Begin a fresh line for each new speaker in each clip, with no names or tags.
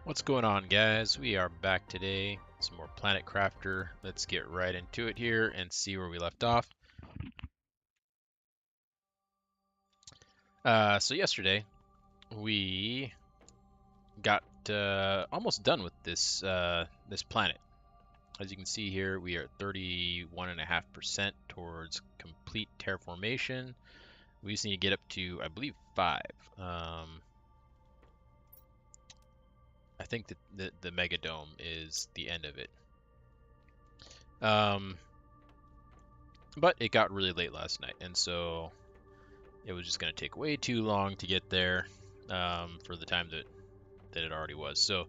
What's going on, guys? We are back today. Some more Planet Crafter. Let's get right into it here and see where we left off. So yesterday we got almost done with this planet. As you can see here, we are at 31.5% towards complete terraformation. We just need to get up to, I believe, 5. I think that the Megadome is the end of it. But it got really late last night, and so it was just going to take way too long to get there for the time that it already was. So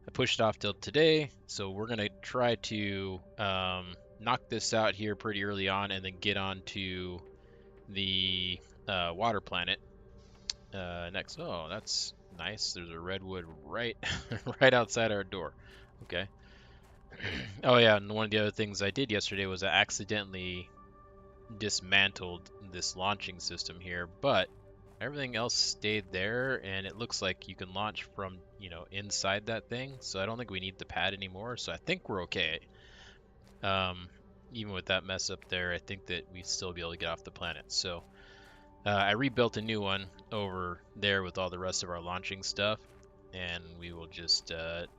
I pushed it off till today. So we're going to try to knock this out here pretty early on and then get on to the water planet next. Oh, that's nice. There's a redwood right right outside our door. Okay. Oh yeah, and one of the other things I did yesterday was I accidentally dismantled this launching system here, but everything else stayed there, and it looks like you can launch from, inside that thing. So I don't think we need the pad anymore. So I think we're okay. Even with that mess up there, I think that we still be able to get off the planet. So I rebuilt a new one over there with all the rest of our launching stuff, and we will just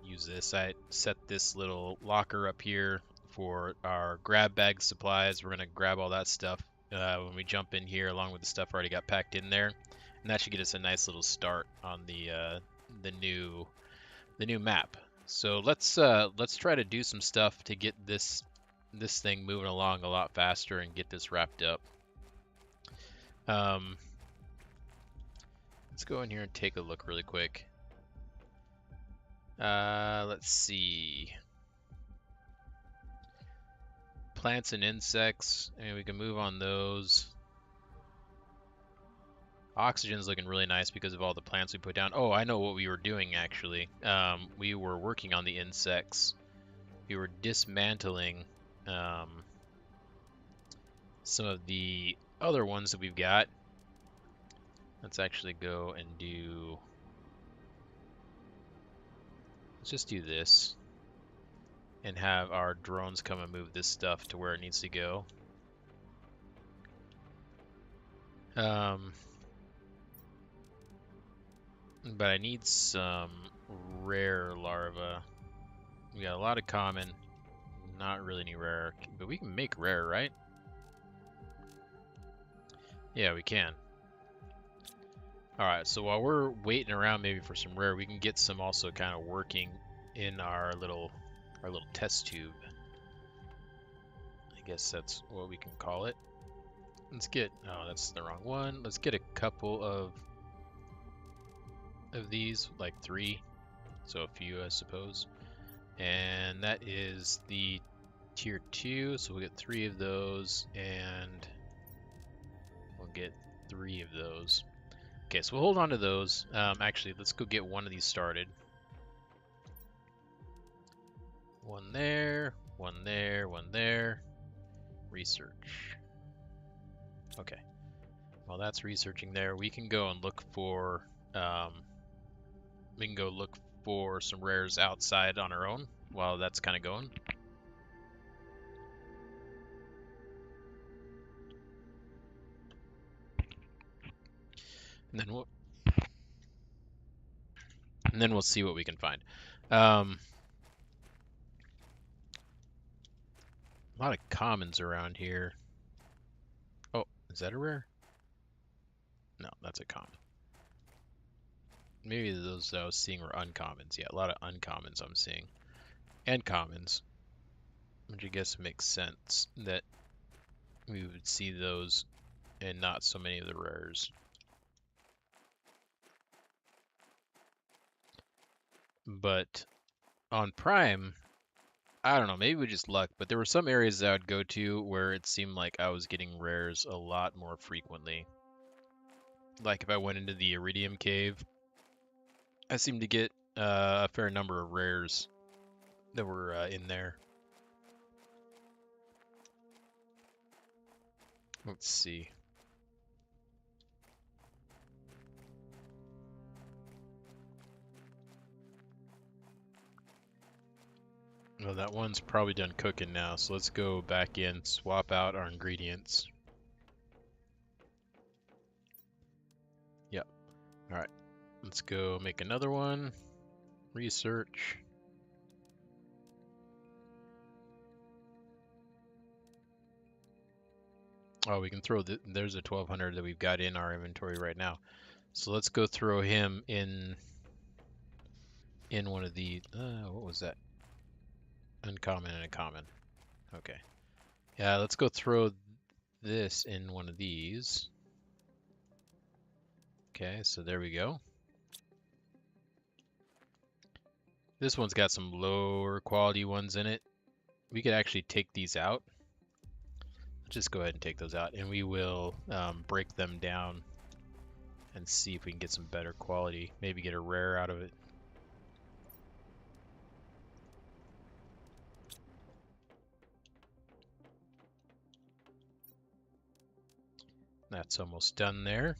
use this. I set this little locker up here for our grab bag supplies. We're going to grab all that stuff when we jump in here, along with the stuff already got packed in there, and that should get us a nice little start on the new map. So let's try to do some stuff to get this thing moving along a lot faster and get this wrapped up. Let's go in here and take a look really quick. Let's see. Plants and insects. I mean, we can move on those. Oxygen's looking really nice because of all the plants we put down. Oh, I know what we were doing actually. We were working on the insects. We were dismantling some of the other ones that we've got. Let's actually go and do. Let's just do this and have our drones come and move this stuff to where it needs to go. But I need some rare larvae. We got a lot of common, not really any rare, but we can make rare, right? Yeah, we can. Alright, so while we're waiting around maybe for some rare, we can get some also kind of working in our little test tube. I guess that's what we can call it. Let's get, oh, that's the wrong one. Let's get a couple of these, like 3, so a few I suppose. And that is the tier 2, so we'll get 3 of those, and we'll get 3 of those. Okay, so we'll hold on to those. Actually, let's go get one of these started. One there, one there, one there. Research. Okay. While that's researching there, we can go and look for some rares outside on our own while that's kind of going. And then we'll see what we can find. A lot of commons around here. Oh, is that a rare? No, that's a common. Maybe those that I was seeing were uncommons. Yeah, a lot of uncommons I'm seeing. And commons. Which I guess makes sense that we would see those and not so many of the rares. But on Prime, I don't know, maybe we just luck, but there were some areas that I would go to where it seemed like I was getting rares a lot more frequently. Like if I went into the Iridium Cave, I seemed to get a fair number of rares that were in there. Let's see. Well, that one's probably done cooking now, so let's go back in, swap out our ingredients. Yep. All right. Let's go make another one. Research. Oh, we can throw there's a 1200 that we've got in our inventory right now. So let's go throw him in one of the what was that? Uncommon and a common. Okay. Yeah, let's go throw this in one of these. Okay, so there we go. This one's got some lower quality ones in it. We could actually take these out. Let's just go ahead and take those out, and we will break them down and see if we can get some better quality. Maybe get a rare out of it. That's almost done there.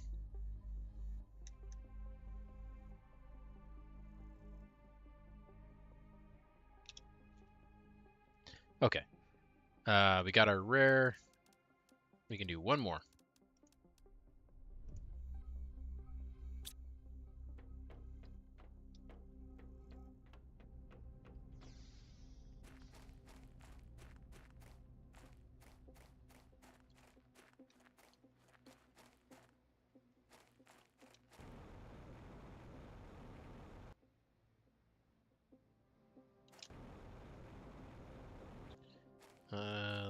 Okay. We got our rare. We can do one more.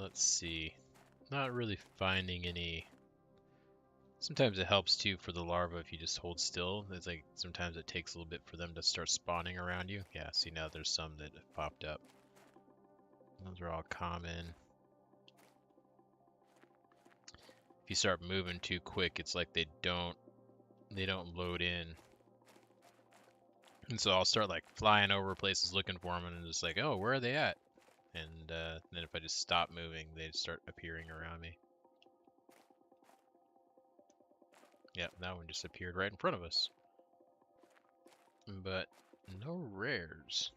Let's see. Not really finding any. Sometimes it helps too for the larva if you just hold still. It's like sometimes it takes a little bit for them to start spawning around you. Yeah, see now there's some that have popped up. Those are all common. If you start moving too quick, it's like they don't load in. And so I'll start like flying over places looking for them and just like, oh, where are they at? And then if I just stop moving, they start appearing around me. Yep, that one just appeared right in front of us. But no rares.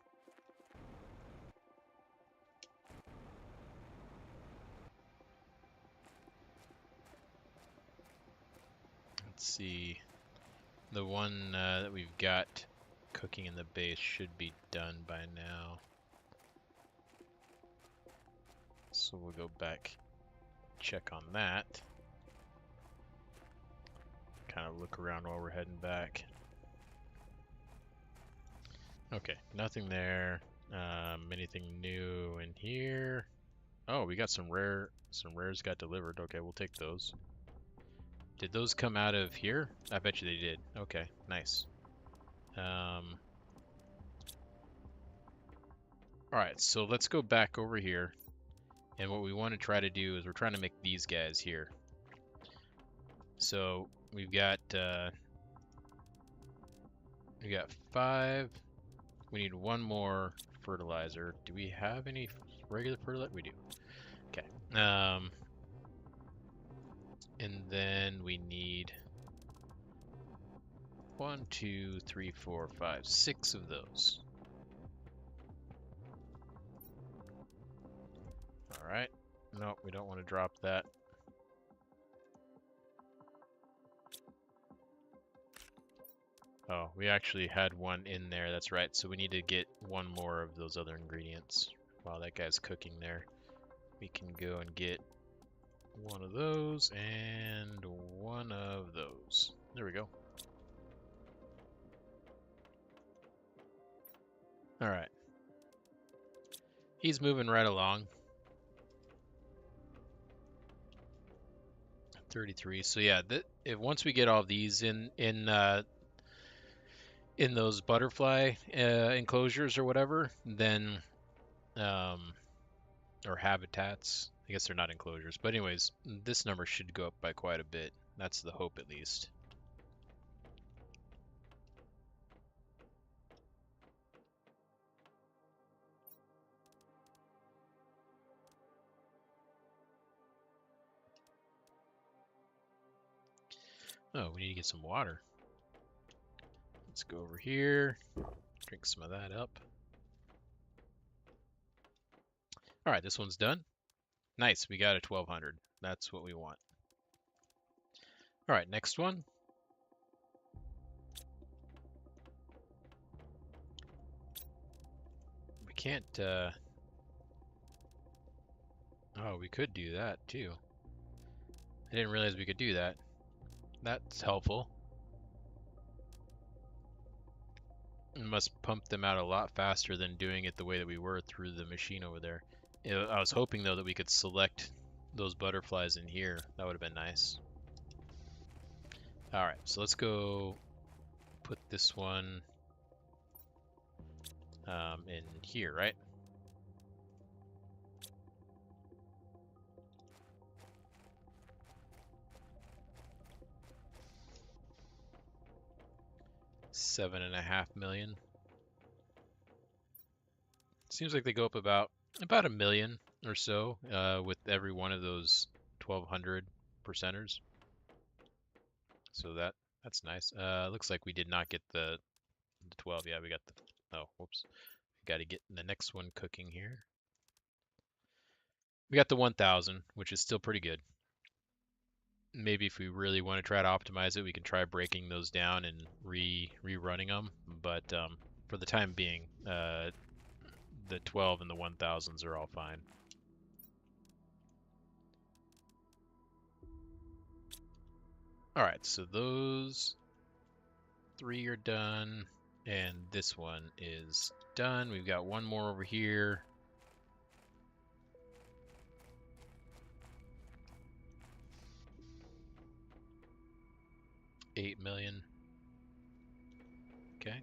Let's see. The one that we've got cooking in the base should be done by now. So we'll go back, check on that. Kind of look around while we're heading back. Okay, nothing there. Anything new in here? Oh, we got some rares got delivered. Okay, we'll take those. Did those come out of here? I bet you they did. Okay, nice. Alright, so let's go back over here. And what we want to try to do is we're trying to make these guys here. So we've got 5. We need one more fertilizer. Do we have any regular fertilizer? We do. Okay. And then we need 1, 2, 3, 4, 5, 6 of those. All right. No, we don't want to drop that. Oh, we actually had one in there. That's right. So we need to get one more of those other ingredients. While that guy's cooking there, we can go and get one of those and one of those. There we go. All right. He's moving right along. 33. So yeah, once we get all these in those butterfly enclosures or whatever, then or habitats. I guess they're not enclosures, but anyways, this number should go up by quite a bit. That's the hope, at least. Oh, we need to get some water. Let's go over here, drink some of that up. All right, this one's done. Nice, we got a 1200. That's what we want. All right, next one. We can't, oh, we could do that too. I didn't realize we could do that. That's helpful. We must pump them out a lot faster than doing it the way that we were through the machine over there. I was hoping though that we could select those butterflies in here. That would have been nice. All right, so let's go put this one in here, right? $7.5 million. Seems like they go up about a million or so with every one of those 1200 percenters. So that's nice. Looks like we did not get the 12. Yeah, we got the, oh, whoops. We got to get the next one cooking here. We got the 1000, which is still pretty good. Maybe if we really want to try to optimize it, we can try breaking those down and rerunning them. But for the time being, the 12 and the 1000s are all fine. All right, so those 3 are done, and this one is done. We've got one more over here. $8 million. Okay.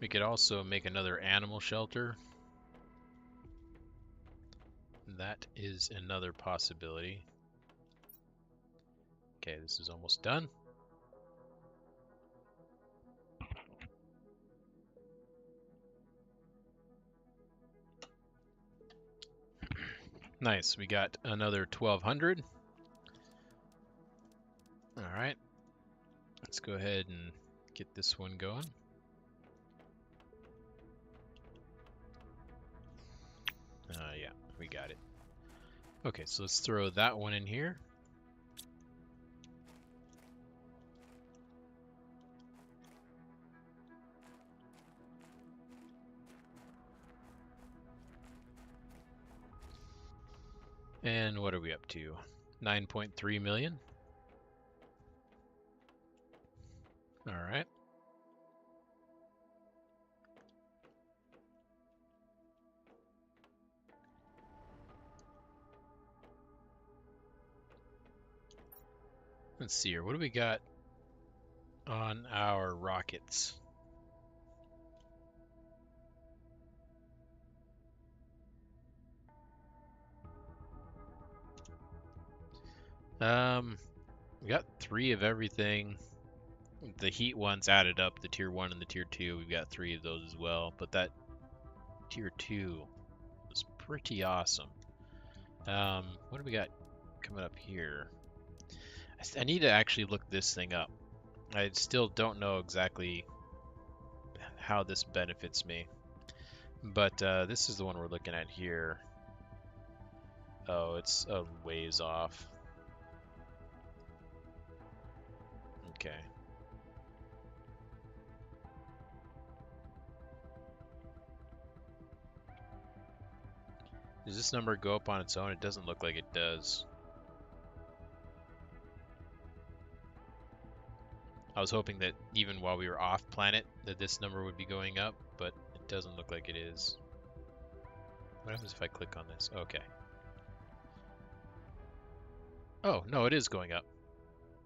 We could also make another animal shelter. That is another possibility. Okay, this is almost done. Nice, we got another 1200. All right, let's go ahead and get this one going. Yeah, we got it. Okay, so let's throw that one in here. And what are we up to? 9.3 million. All right. Let's see here. What do we got on our rockets? We got 3 of everything. The heat ones added up, the tier 1 and the tier 2. We've got 3 of those as well. But that tier 2 was pretty awesome. What do we got coming up here? I need to actually look this thing up. I still don't know exactly how this benefits me. But this is the one we're looking at here. Oh, it's a ways off. Okay. Does this number go up on its own? It doesn't look like it does. I was hoping that even while we were off planet that this number would be going up, but it doesn't look like it is. What happens if I click on this? Okay. Oh, no, it is going up.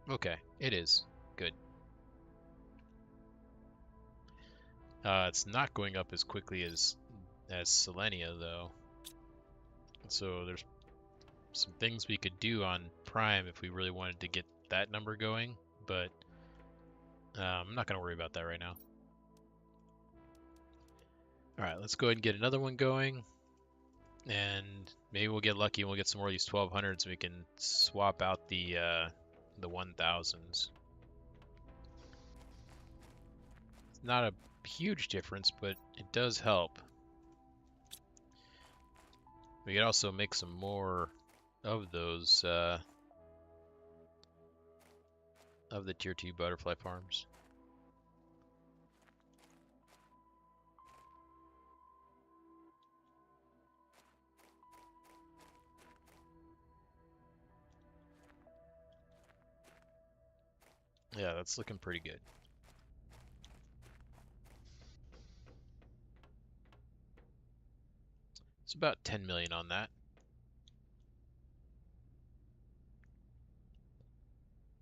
Okay, it is. Good. It's not going up as quickly as Selenea, though. So there's some things we could do on Prime if we really wanted to get that number going, but I'm not going to worry about that right now. All right, let's go ahead and get another one going, and maybe we'll get lucky and we'll get some more of these 1200s and we can swap out the 1000s. not a huge difference, but it does help. We could also make some more of those, of the tier 2 butterfly farms. Yeah, that's looking pretty good. It's about 10 million on that.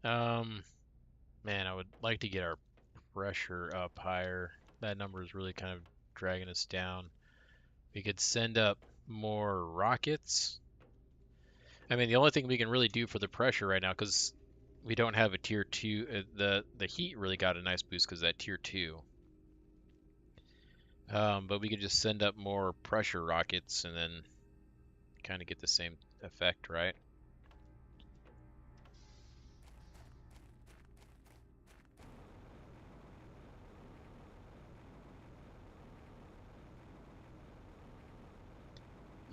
Man, I would like to get our pressure up higher. That number is really kind of dragging us down. We could send up more rockets. I mean, the only thing we can really do for the pressure right now, because we don't have a tier 2, the heat really got a nice boost because that tier 2. But we could just send up more pressure rockets and then kind of get the same effect, right?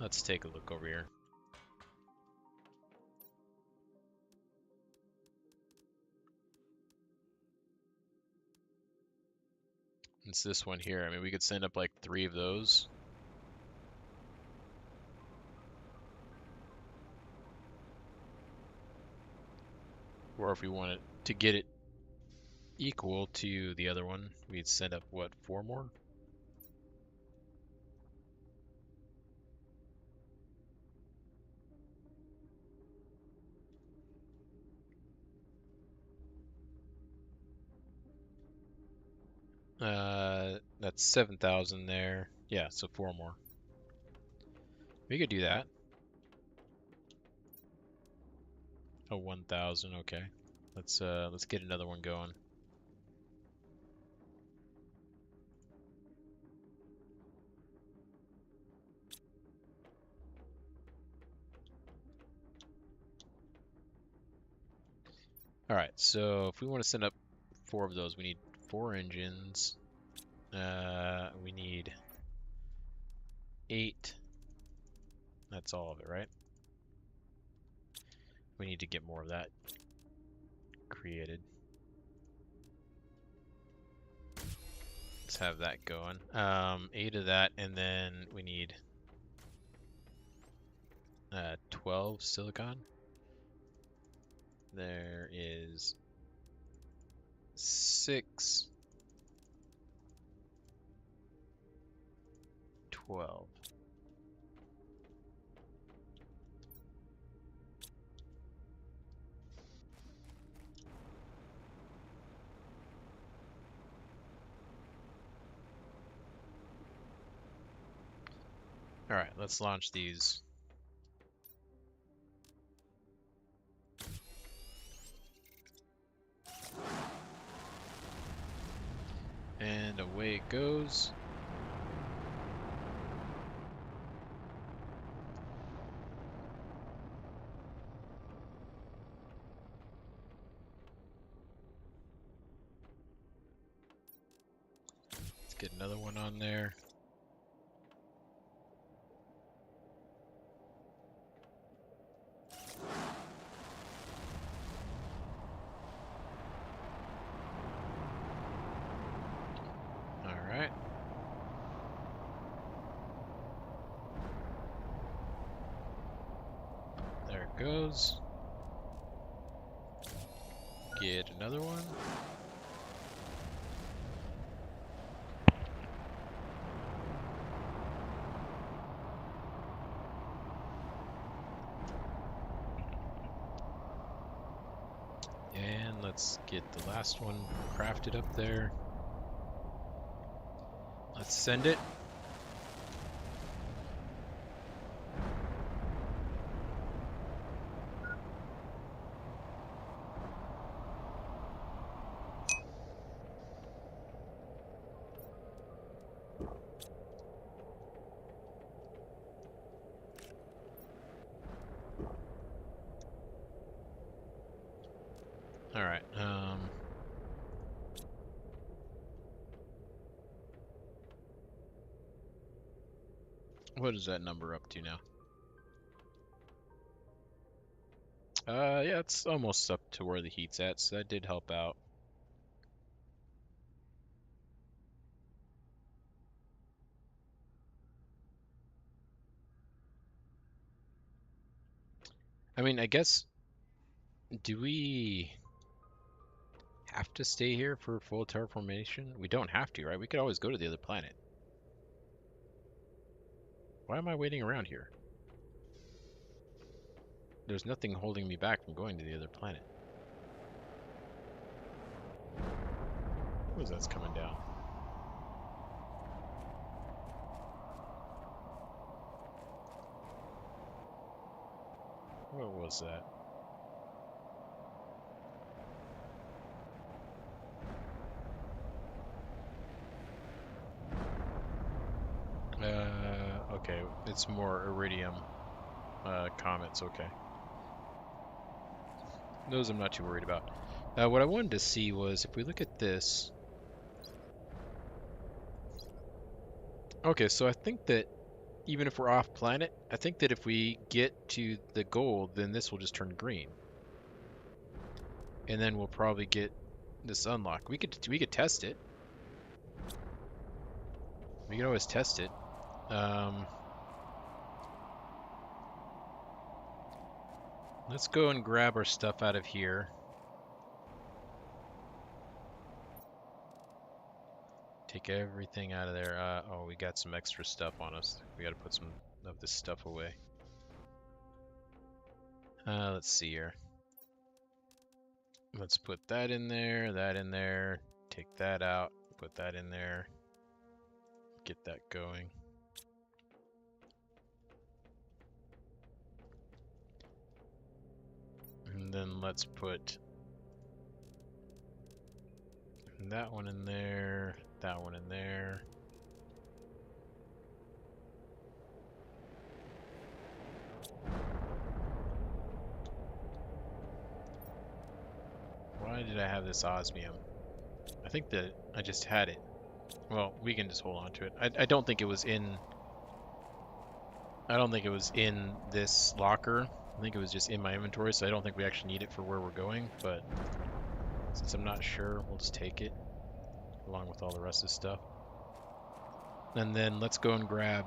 Let's take a look over here. It's this one here. I mean, we could send up like 3 of those. Or if we wanted to get it equal to the other one, we'd send up, what, 4 more? That's 7,000 there. Yeah, so 4 more. We could do that. Oh, 1,000, okay. Let's get another one going. Alright, so if we want to send up 4 of those, we need 4 engines. We need 8. That's all of it, right? We need to get more of that created. Let's have that going. 8 of that, and then we need 12 silicon. There is 6, 12. Alright, let's launch these. And away it goes. Let's get another one on there. Alright. There it goes. Get another one. And let's get the last one crafted up there. Let's send it. Alright, What is that number up to now? Yeah, it's almost up to where the heat's at, so that did help out. I mean, I guess, do we have to stay here for full terraformation? We don't have to, right? We could always go to the other planet. Why am I waiting around here? There's nothing holding me back from going to the other planet. What is that's coming down? What was that? Okay, it's more iridium comets, okay. Those I'm not too worried about. What I wanted to see was if we look at this. Okay, so I think that even if we're off planet, I think that if we get to the gold, then this will just turn green. And then we'll probably get this unlock. We could test it. We can always test it. Let's go and grab our stuff out of here. Take everything out of there. Oh, we got some extra stuff on us. We got to put some of this stuff away. Let's see here. Let's put that in there, take that out, put that in there, get that going. And then let's put that one in there, that one in there. Why did I have this osmium? I think that I just had it. Well, we can just hold on to it. I don't think it was in... I don't think it was in this locker. I think it was just in my inventory, so I don't think we actually need it for where we're going, but since I'm not sure, we'll just take it along with all the rest of the stuff. And then let's go and grab...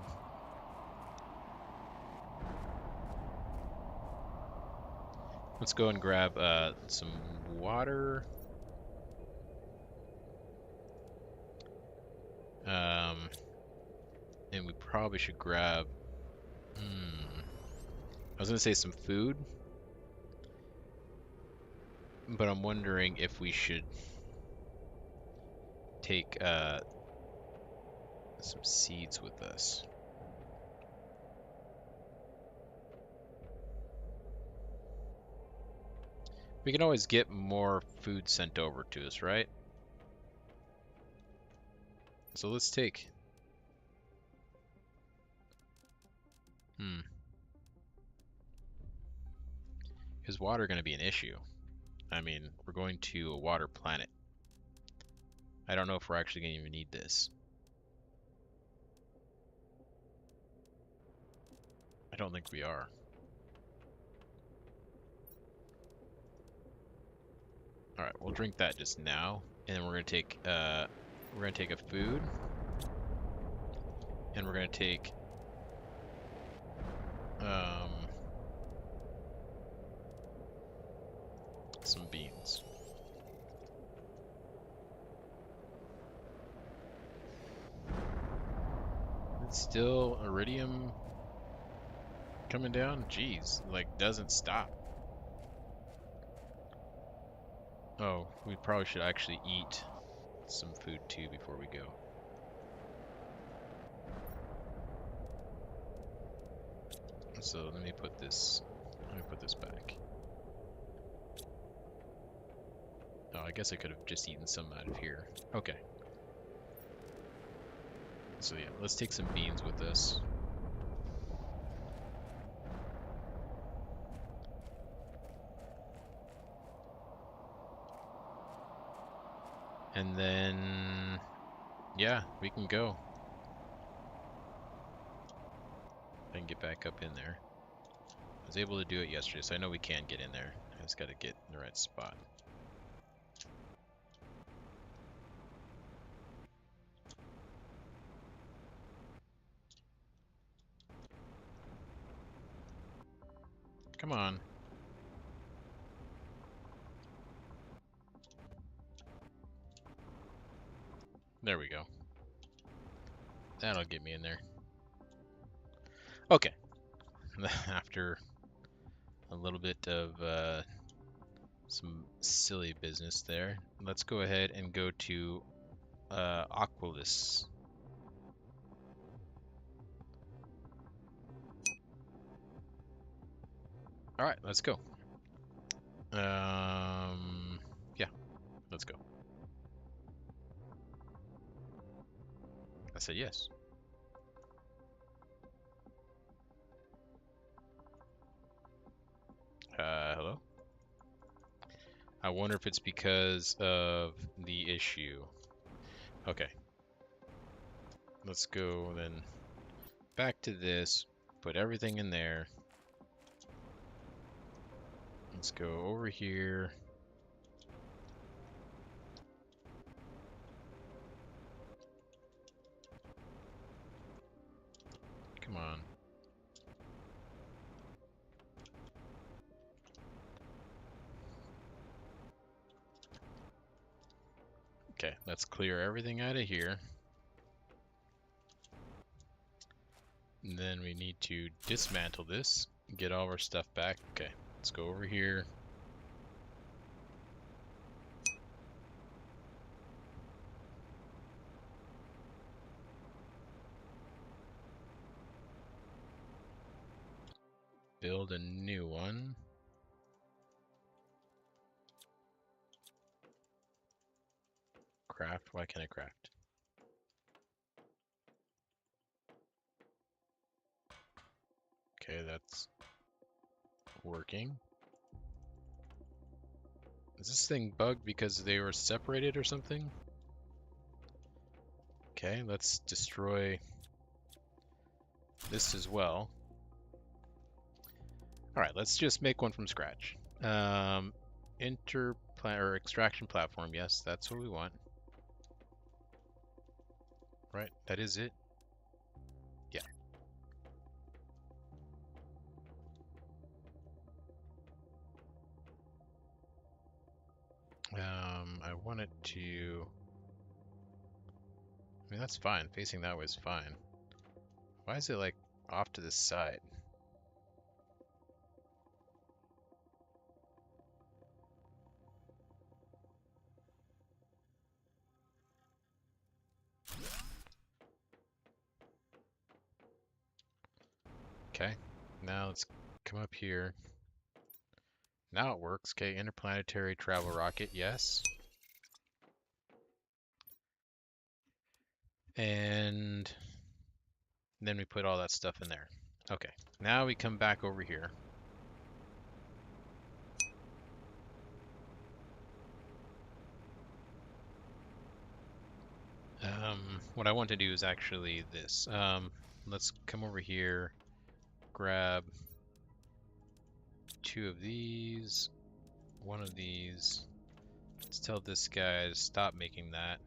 Let's go and grab some water. And we probably should grab... I was going to say some food. But I'm wondering if we should take some seeds with us. We can always get more food sent over to us, right? So let's take... Is water going to be an issue? I mean, we're going to a water planet. I don't know if we're actually going to even need this. I don't think we are. All right, we'll drink that just now, and then we're gonna take a food, and we're gonna take some beans. It's still iridium coming down. Jeez, like doesn't stop. Oh, we probably should actually eat some food too before we go. So let me put this back. Oh, I guess I could have just eaten some out of here. Okay. So yeah, let's take some beans with us. And then, yeah, we can go. I can get back up in there. I was able to do it yesterday, so I know we can get in there. I just got to get in the right spot. Come on. There we go. That'll get me in there. Okay. After a little bit of some silly business there, let's go ahead and go to Aquilus. All right, let's go. Yeah, let's go. I said yes. Hello? I wonder if it's because of the issue. Okay. Let's go then back to this. Put everything in there. Let's go over here. Come on. Okay, let's clear everything out of here. And then we need to dismantle this, get all our stuff back. Okay, let's go over here. Build a new one. Craft, why can't I craft? Okay, that's working. Is this thing bugged because they were separated or something? Okay, let's destroy this as well. Alright, let's just make one from scratch. Or extraction platform, yes, that's what we want. Right, that is it. Yeah. I want it to... I mean, that's fine. Facing that way is fine. Why is it, like, off to the side? Okay, now let's come up here. Now it works. Okay, interplanetary travel rocket, yes. And then we put all that stuff in there. Okay, now we come back over here. What I want to do is actually this. Let's come over here, grab 2 of these, 1 of these. Let's tell this guy to stop making that.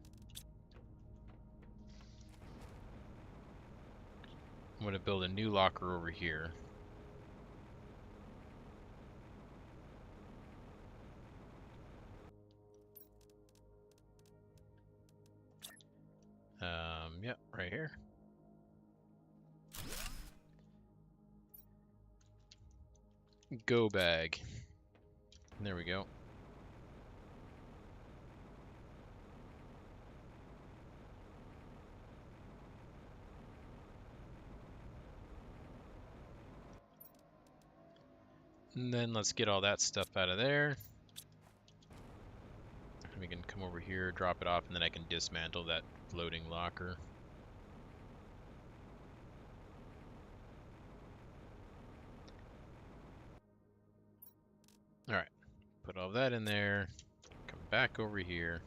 I'm going to build a new locker over here. Yep, right here. Go bag. There we go. And then let's get all that stuff out of there. We can come over here, drop it off, and then I can dismantle that floating locker. Alright, put all that in there, come back over here.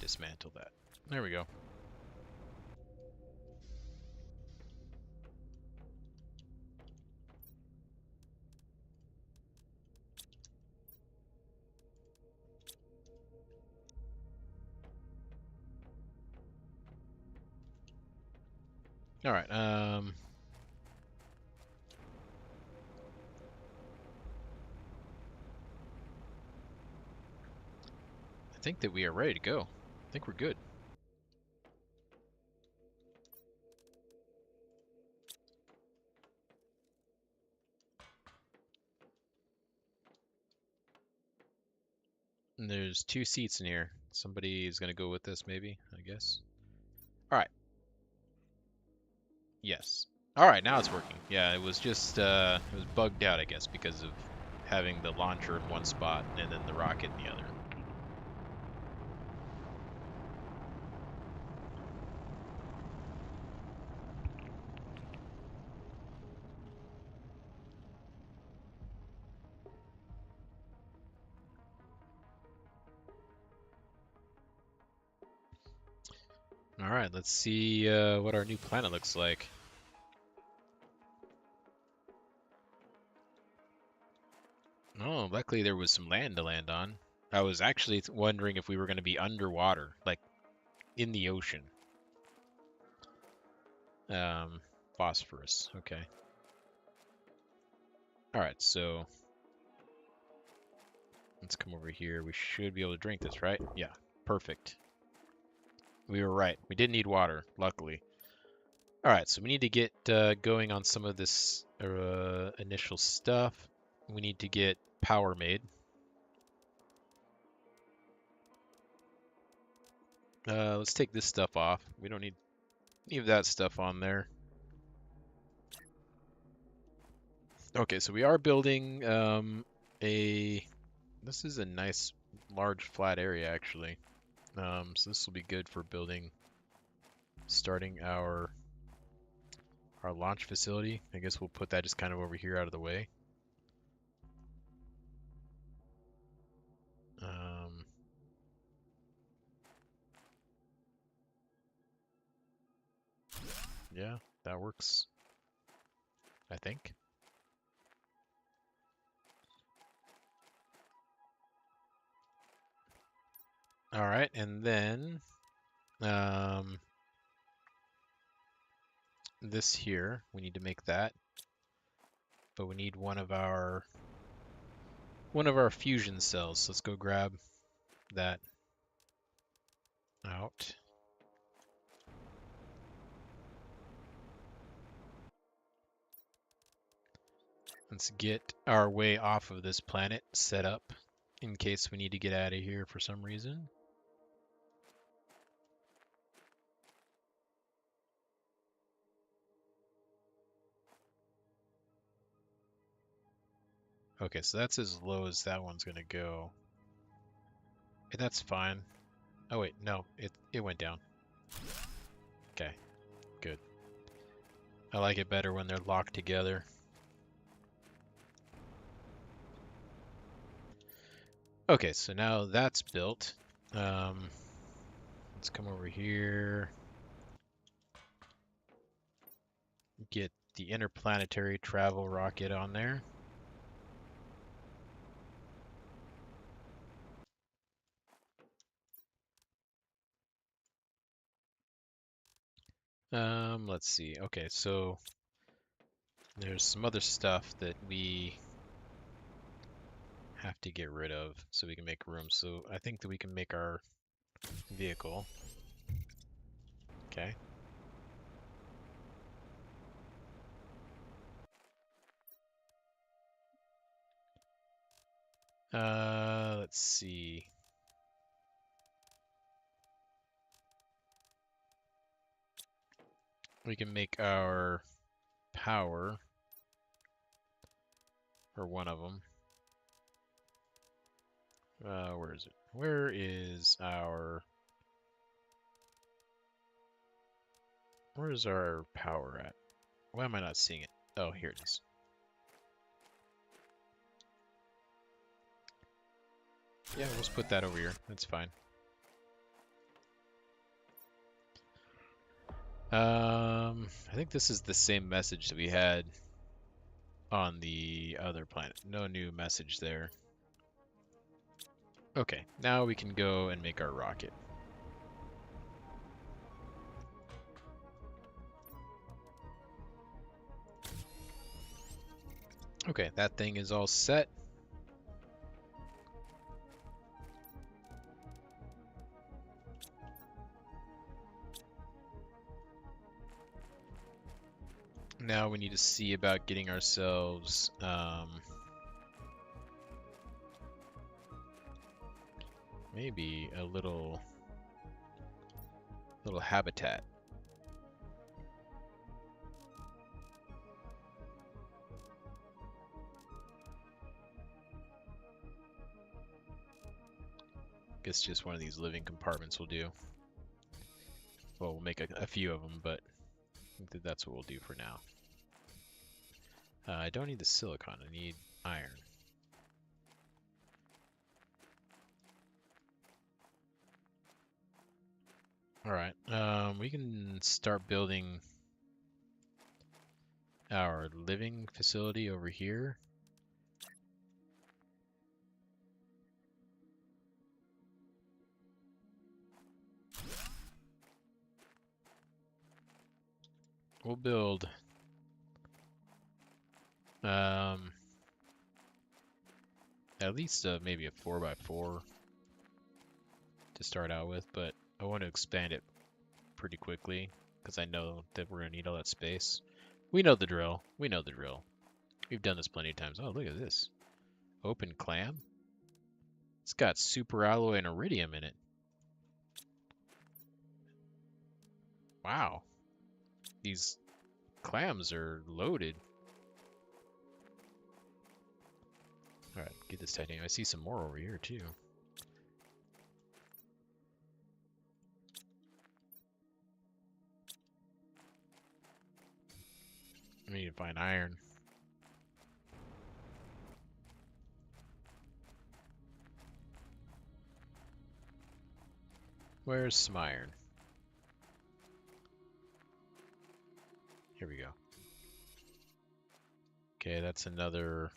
dismantle that. There we go. All right. I think that we are ready to go. I think we're good. And there's 2 seats in here. Somebody is gonna go with us, maybe, I guess. All right. Yes. All right, now it's working. Yeah, it was just it was bugged out, I guess, because of having the launcher in one spot and then the rocket in the other. All right, let's see what our new planet looks like. Oh, luckily there was some land to land on. I was actually wondering if we were going to be underwater, like in the ocean. Phosphorus. Okay. All right, so let's come over here. We should be able to drink this, right? Yeah, perfect. We were right. We didn't need water, luckily. All right, so we need to get going on some of this initial stuff. We need to get power made. Let's take this stuff off. We don't need any of that stuff on there. Okay, so we are building this is a nice large flat area actually. So this will be good for starting our launch facility. I guess we'll put that just kind of over here out of the way. Yeah, that works, I think. All right, and then this here, we need to make that, but we need one of our fusion cells. So let's go grab that out. Let's get our way off of this planet set up in case we need to get out of here for some reason. Okay, so that's as low as that one's gonna go. And that's fine. Oh wait, no, it went down. Okay, good. I like it better when they're locked together. Okay, so now that's built. Let's come over here. Get the interplanetary travel rocket on there. Let's see. Okay, so there's some other stuff that we have to get rid of so we can make room. So I think that we can make our vehicle. Okay. Let's see. We can make our power, or one of them. Where is it? Where is our power at? Why am I not seeing it? Oh, here it is. Yeah, let's put that over here. That's fine. I think this is the same message that we had on the other planet. No new message there. Okay, now we can go and make our rocket. Okay, that thing is all set. Now we need to see about getting ourselves maybe a little habitat. Guess just one of these living compartments will do. Well, we'll make a few of them, but I think that that's what we'll do for now. I don't need the silicon, I need iron. Alright, we can start building our living facility over here. We'll build at least maybe a 4x4 to start out with, but I want to expand it pretty quickly because I know that we're going to need all that space. We know the drill. We know the drill. We've done this plenty of times. Oh, look at this. Open clam. It's got super alloy and iridium in it. Wow. These clams are loaded. Alright, get this titanium. I see some more over here too. I need to find iron. Where's some iron? Here we go. Okay, that's another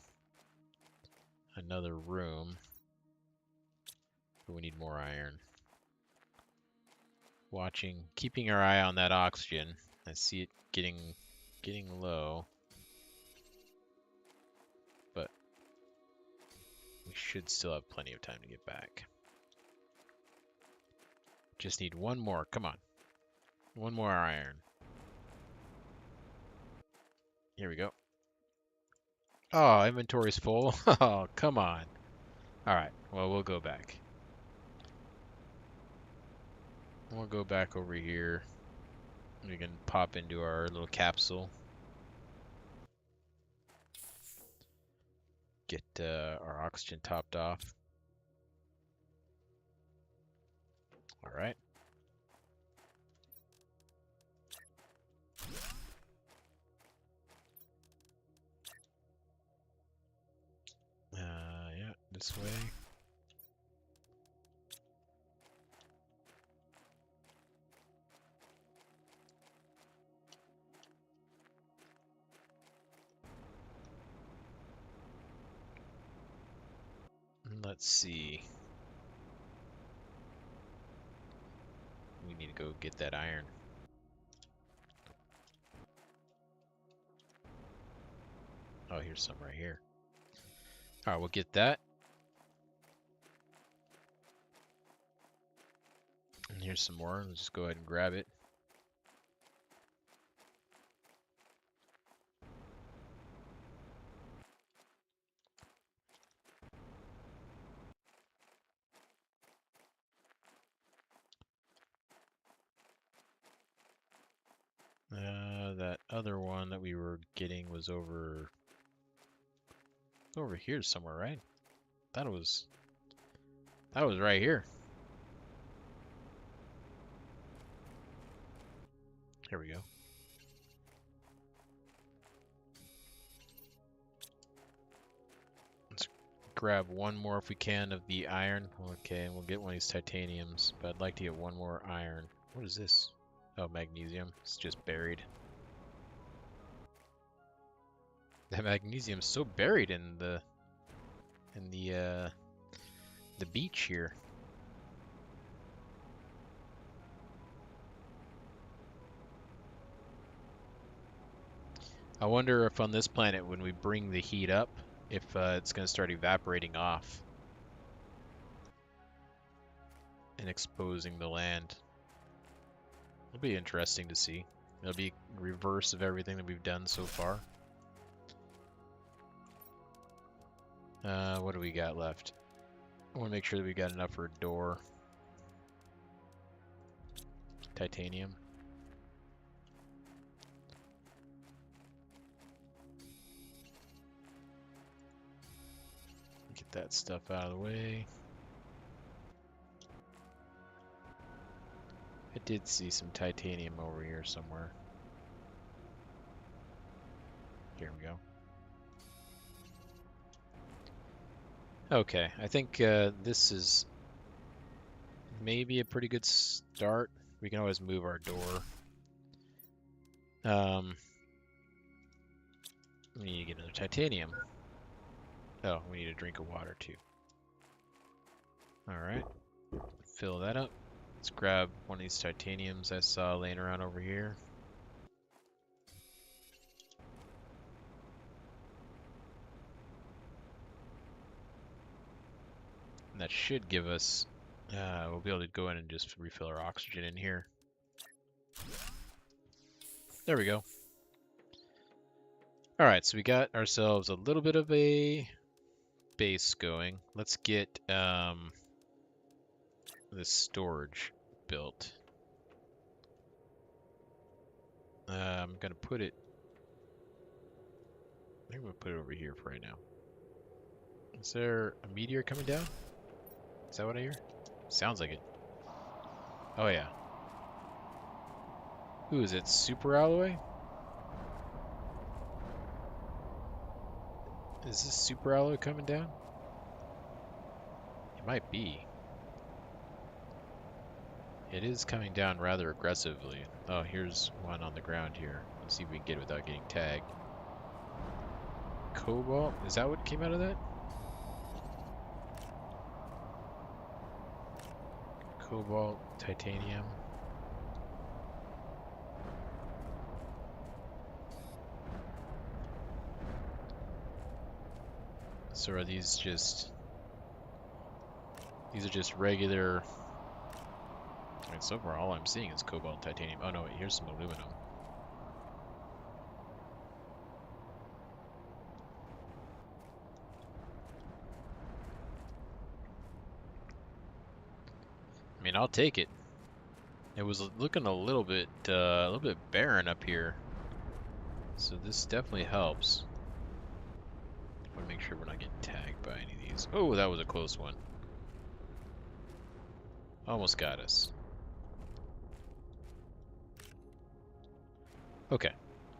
room. But we need more iron. Keeping our eye on that oxygen. I see it getting low. But we should still have plenty of time to get back. Just need one more. Come on. One more iron. Here we go. Oh, inventory's full. Oh, come on. Alright, well, we'll go back. We'll go back over here. We can pop into our little capsule. Get our oxygen topped off. Alright. Yeah, this way. Let's see. We need to go get that iron. Oh, here's some right here. Alright, we'll get that. And here's some more. Let's just go ahead and grab it. That other one that we were getting was over here somewhere, right? That was right here. Here we go. Let's grab one more if we can of the iron. Okay, and we'll get one of these titaniums, but I'd like to get one more iron. What is this? Oh, magnesium. It's just buried. That magnesium's so buried in the beach here. I wonder if on this planet, when we bring the heat up, if it's going to start evaporating off and exposing the land. It'll be interesting to see. It'll be reverse of everything that we've done so far. What do we got left? I want to make sure that we got enough for a door. Titanium. Get that stuff out of the way. I did see some titanium over here somewhere. Here we go. Okay, I think this is maybe a pretty good start. We can always move our door. We need to get another titanium. Oh, we need a drink of water too. Alright, fill that up. Let's grab one of these titaniums I saw laying around over here. And that should give us, we'll be able to go in and just refill our oxygen in here. There we go. Alright, so we got ourselves a little bit of a base going. Let's get this storage built. I'm gonna put it, I think I'm gonna put it over here for right now. Is there a meteor coming down? Is that what I hear? Sounds like it. Oh yeah. Who is it? Super alloy? Is this super alloy coming down? It might be. It is coming down rather aggressively. Oh, here's one on the ground here. Let's see if we can get it without getting tagged. Cobalt? Is that what came out of that? Cobalt, titanium. So are these just... These are just regular... I mean, so far all I'm seeing is cobalt and titanium. Oh no, wait, here's some aluminum. I mean, I'll take it. It was looking a little bit barren up here. So this definitely helps. I want to make sure we're not getting tagged by any of these. Oh, that was a close one. Almost got us. Okay,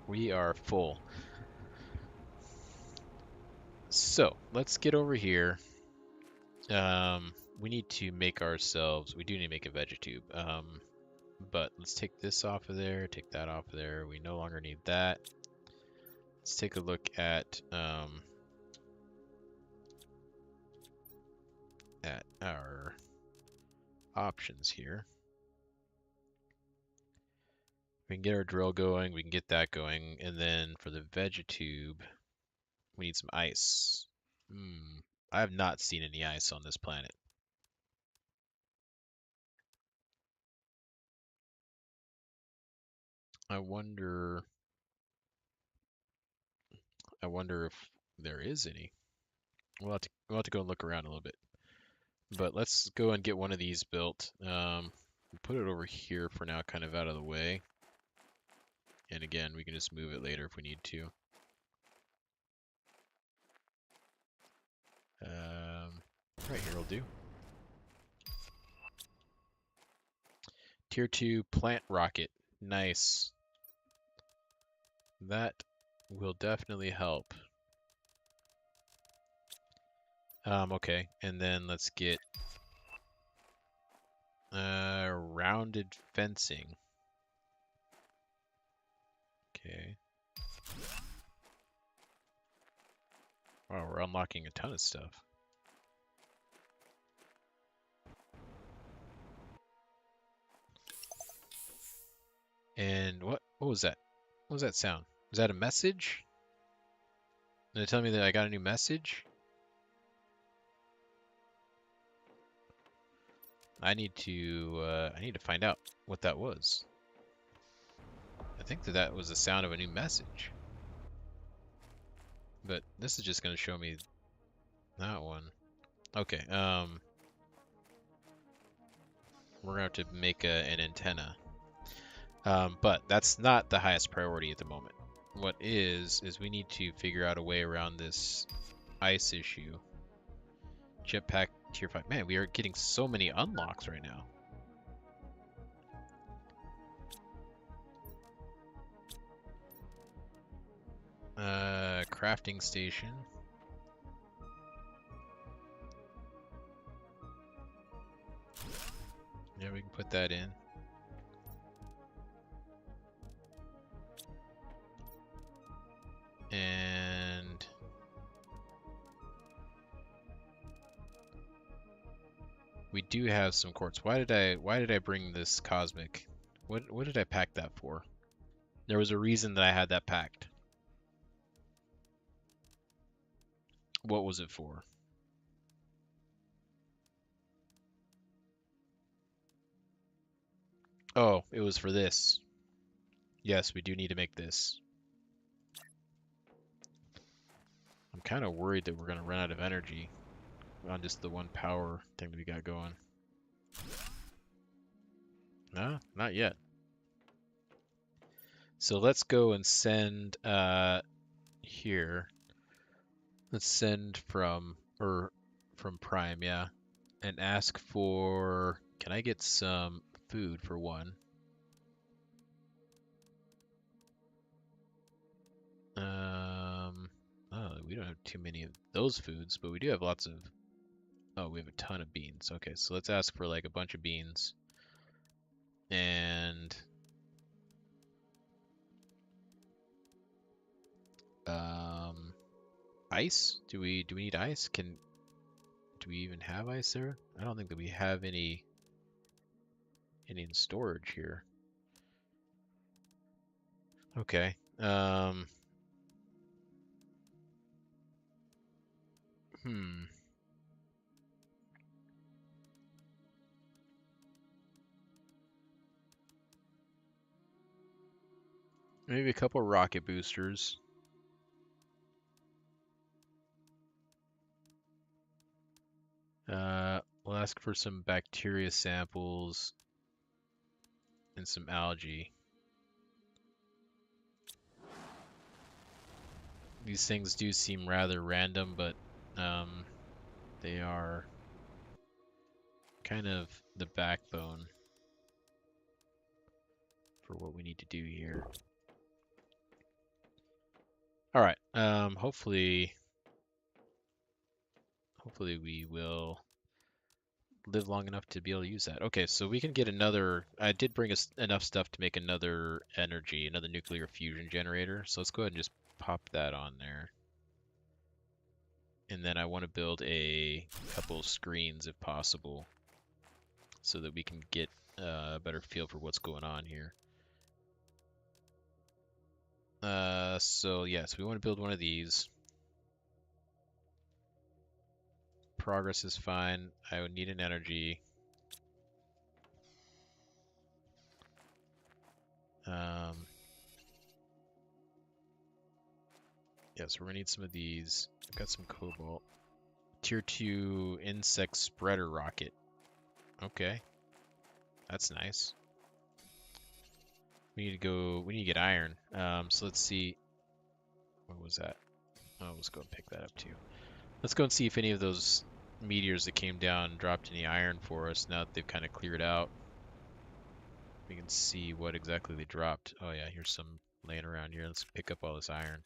we are full. So let's get over here. We need to make ourselves, we do need to make a vegetube. But let's take this off of there, take that off of there. We no longer need that. Let's take a look at our options here. We can get our drill going, we can get that going, and then for the vegetube, we need some ice. I have not seen any ice on this planet. I wonder if there is any. We'll have to go and look around a little bit. But let's go and get one of these built. Put it over here for now, kind of out of the way. And again, we can just move it later if we need to. Right here will do. Tier 2 plant rocket. Nice. That will definitely help. Okay, and then let's get rounded fencing. Okay. Wow, we're unlocking a ton of stuff. And what was that? What was that sound? Was that a message? Did it tell me that I got a new message? I need to find out what that was. I think that that was the sound of a new message. But this is just going to show me that one. Okay, we're going to have to make an antenna. But that's not the highest priority at the moment. What is we need to figure out a way around this ice issue. Jetpack tier 5. Man, we are getting so many unlocks right now. Crafting station. Yeah, we can put that in. And we do have some quartz. Why did I bring this cosmic? What did I pack that for? There was a reason that I had that packed. What was it for? Oh, it was for this. Yes, we do need to make this. I'm kind of worried that we're going to run out of energy on just the one power thing that we got going. No, not yet. So let's go and send here. Let's send from Prime, yeah, and ask for. Can I get some food for one? Oh, we don't have too many of those foods, but we do have lots of. Oh, we have a ton of beans. Okay, so let's ask for like a bunch of beans. And ice? Do we need ice? Do we even have ice there? I don't think that we have any in storage here. Okay. Hmm. Maybe a couple rocket boosters. We'll ask for some bacteria samples and some algae. These things do seem rather random, but they are kind of the backbone for what we need to do here. All right. Hopefully we will live long enough to be able to use that. Okay, so we can get another. I did bring us enough stuff to make another another nuclear fusion generator. So let's go ahead and just pop that on there. And then I want to build a couple of screens if possible, so that we can get a better feel for what's going on here. So yes, we want to build one of these. Progress is fine. I would need an energy. Yeah, so we're gonna need some of these. I've got some cobalt. Tier 2 insect spreader rocket. Okay. That's nice. We need to get iron. So let's see. What was that? Oh, let's go and pick that up too. Let's go and see if any of those meteors that came down dropped any iron for us now that they've kind of cleared out. We can see what exactly they dropped. Oh yeah, here's some laying around here. Let's pick up all this iron.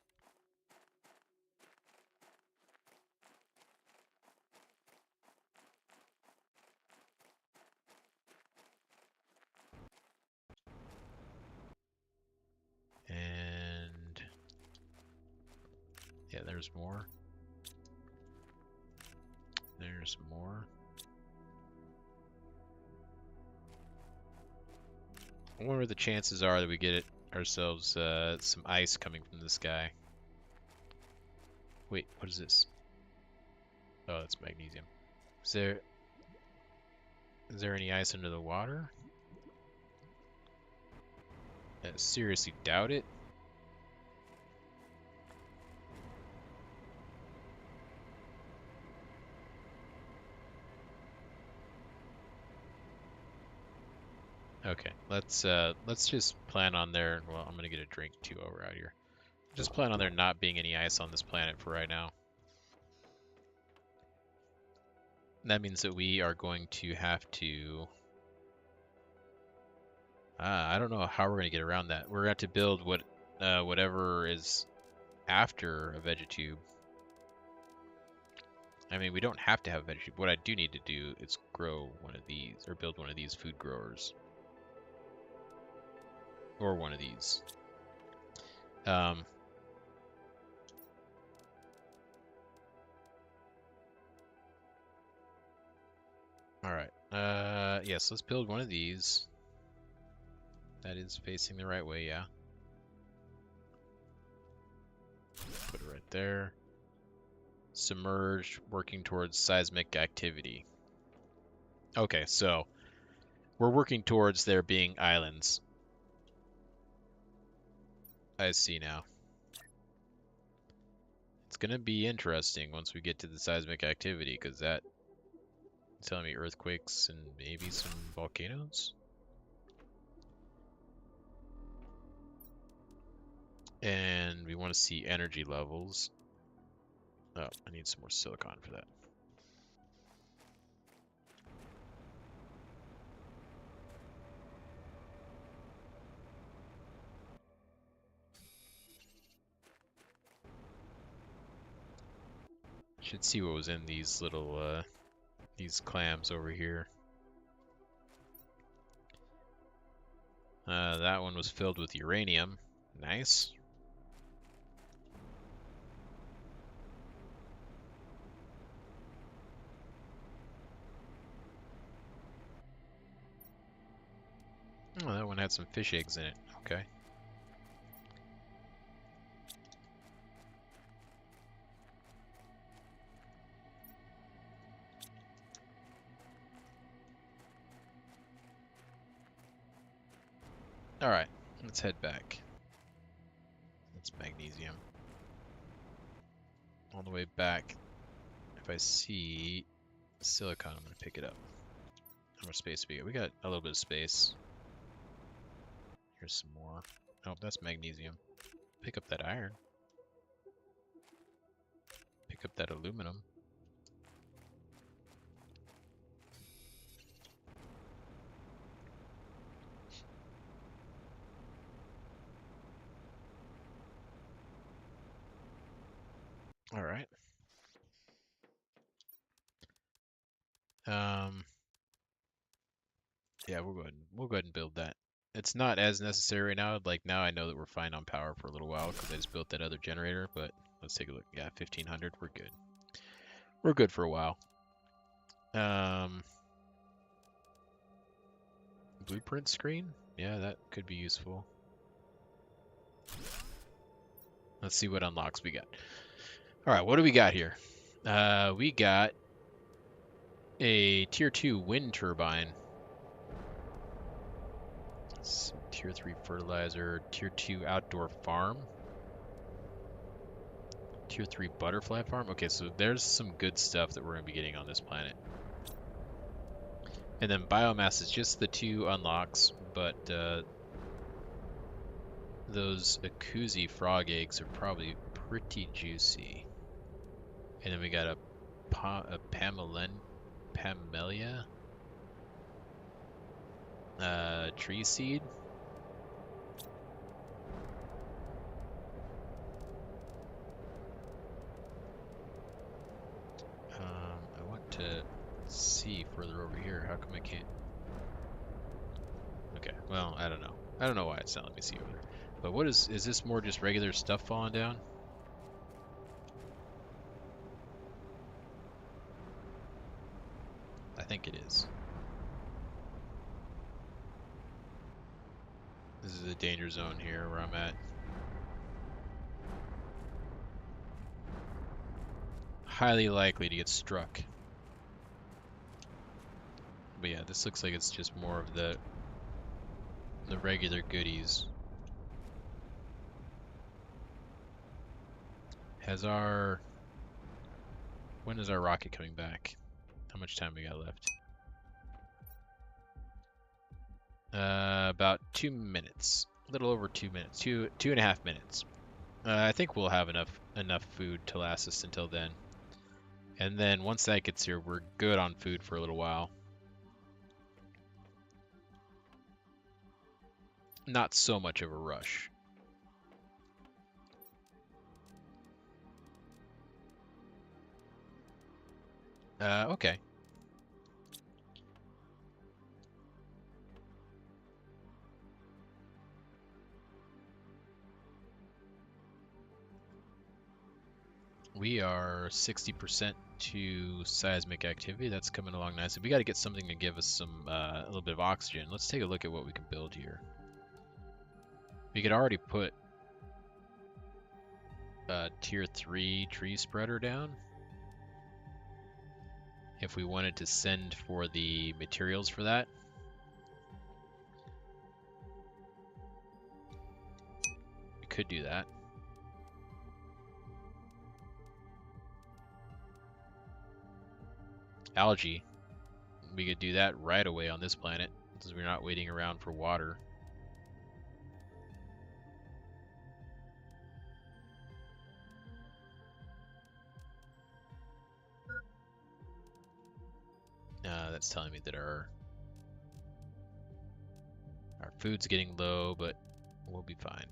And There's more. There's more. I wonder what the chances are that we get ourselves some ice coming from the sky. Wait, what is this? Oh, that's magnesium. Is there any ice under the water? I seriously doubt it. Okay, let's just plan on there. Well, I'm gonna get a drink too while we're out here. Just plan on there not being any ice on this planet for right now. That means that we are going to have to. I don't know how we're gonna get around that. We're gonna have to build whatever is after a vegetube. I mean, we don't have to have a vegetube. What I do need to do is grow one of these, or build one of these food growers. Or one of these. Alright, yes, let's build one of these. That is facing the right way, yeah. Put it right there. Submerged, working towards seismic activity. Okay, so we're working towards there being islands. I see now. It's gonna be interesting once we get to the seismic activity, because that's telling me earthquakes and maybe some volcanoes. And we want to see energy levels. Oh, I need some more silicon for that. Should see what was in these little, these clams over here. That one was filled with uranium. Nice. Oh, that one had some fish eggs in it. Okay. Alright, let's head back. That's magnesium. On the way back, if I see silicon, I'm going to pick it up. How much space do we got? We got a little bit of space. Here's some more. Oh, that's magnesium. Pick up that iron. Pick up that aluminum. All right. Yeah, we'll go ahead and build that. It's not as necessary right now. Like now I know that we're fine on power for a little while because I just built that other generator, but let's take a look. Yeah, 1500, we're good. We're good for a while. Blueprint screen? Yeah, that could be useful. Let's see what unlocks we got. All right, what do we got here? We got a tier 2 wind turbine. Some tier 3 fertilizer, tier 2 outdoor farm. Tier 3 butterfly farm. Okay, so there's some good stuff that we're going to be getting on this planet. And then biomass is just the 2 unlocks, but those Akuzi frog eggs are probably pretty juicy. And then we got a Pamelia tree seed. I want to see further over here. How come I can't? Okay, well, I don't know. I don't know why it's not letting me see over there. But what is this more just regular stuff falling down? think it is. This is a danger zone here where I'm at. Highly likely to get struck. But yeah, this looks like it's just more of the regular goodies. When is our rocket coming back? How much time we got left? About 2 minutes. A little over 2 minutes. 2.5 minutes. I think we'll have enough food to last us until then. And then once that gets here, we're good on food for a little while. Not so much of a rush. Okay. We are 60% to seismic activity. That's coming along nicely. We got to get something to give us some a little bit of oxygen. Let's take a look at what we can build here. We could already put a tier 3 tree spreader down if we wanted to send for the materials for that. We could do that. Algae. We could do that right away on this planet since we're not waiting around for water. That's telling me that our food's getting low, but we'll be fine.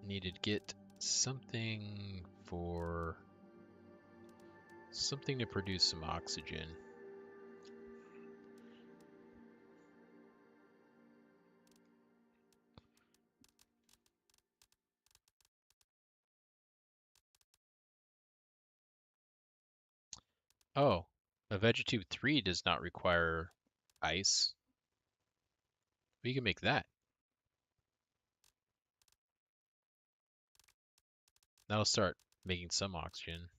Needed to get something to produce some oxygen. Oh, a Vegetube 3 does not require ice. We can make that. That'll start making some oxygen.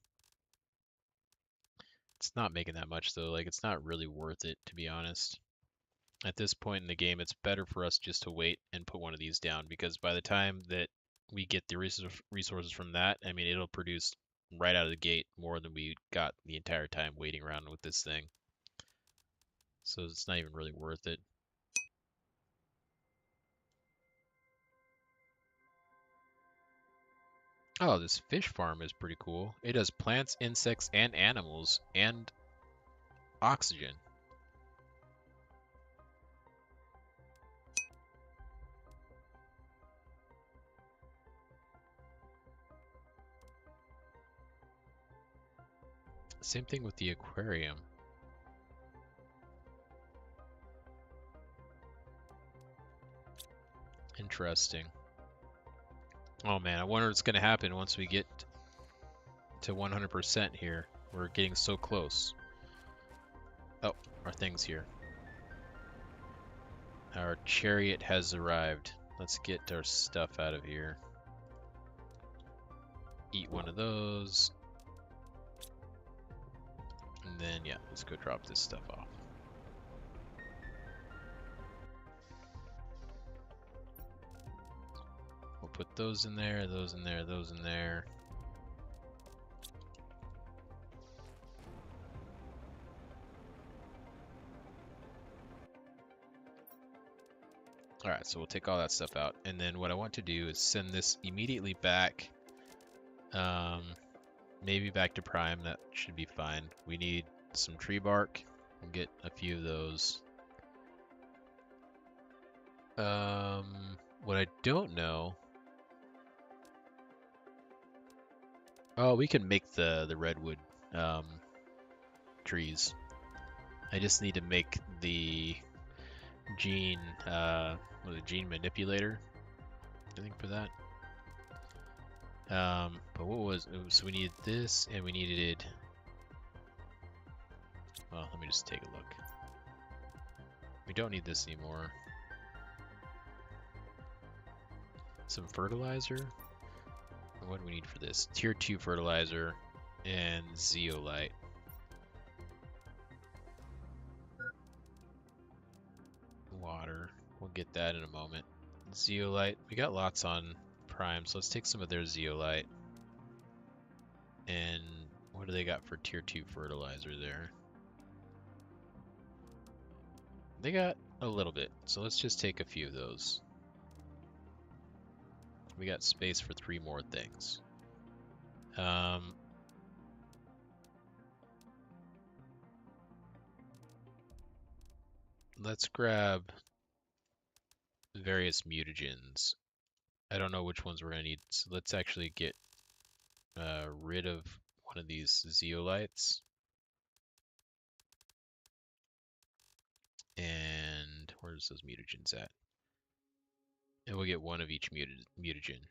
It's not making that much though, like it's not really worth it to be honest. At this point in the game, it's better for us just to wait and put one of these down because by the time that we get the resources from that, I mean, it'll produce right out of the gate more than we got the entire time waiting around with this thing. So it's not even really worth it. Oh, this fish farm is pretty cool. It does plants, insects, and animals, and oxygen. Same thing with the aquarium. Interesting. Oh man, I wonder what's going to happen once we get to 100% here. We're getting so close. Oh, our thing's here. Our chariot has arrived. Let's get our stuff out of here. Eat one of those. And then, yeah, let's go drop this stuff off. We'll put those in there, those in there, those in there. Alright, so we'll take all that stuff out. And then what I want to do is send this immediately back. Maybe back to Prime, that should be fine. We need some tree bark. We'll get a few of those. What I don't know... Oh, we can make the redwood trees. I just need to make the gene gene manipulator, I think, for that. But what was so we needed this and we needed. Well, let me just take a look. We don't need this anymore. Some fertilizer. What do we need for this? Tier 2 fertilizer and zeolite. Water. We'll get that in a moment. Zeolite. We got lots on Prime, so let's take some of their zeolite. And what do they got for tier 2 fertilizer there? They got a little bit, so let's just take a few of those. We got space for 3 more things. Let's grab various mutagens. I don't know which ones we're gonna need, so let's actually get rid of one of these zeolites. And where's those mutagens at? And we'll get one of each mutagen.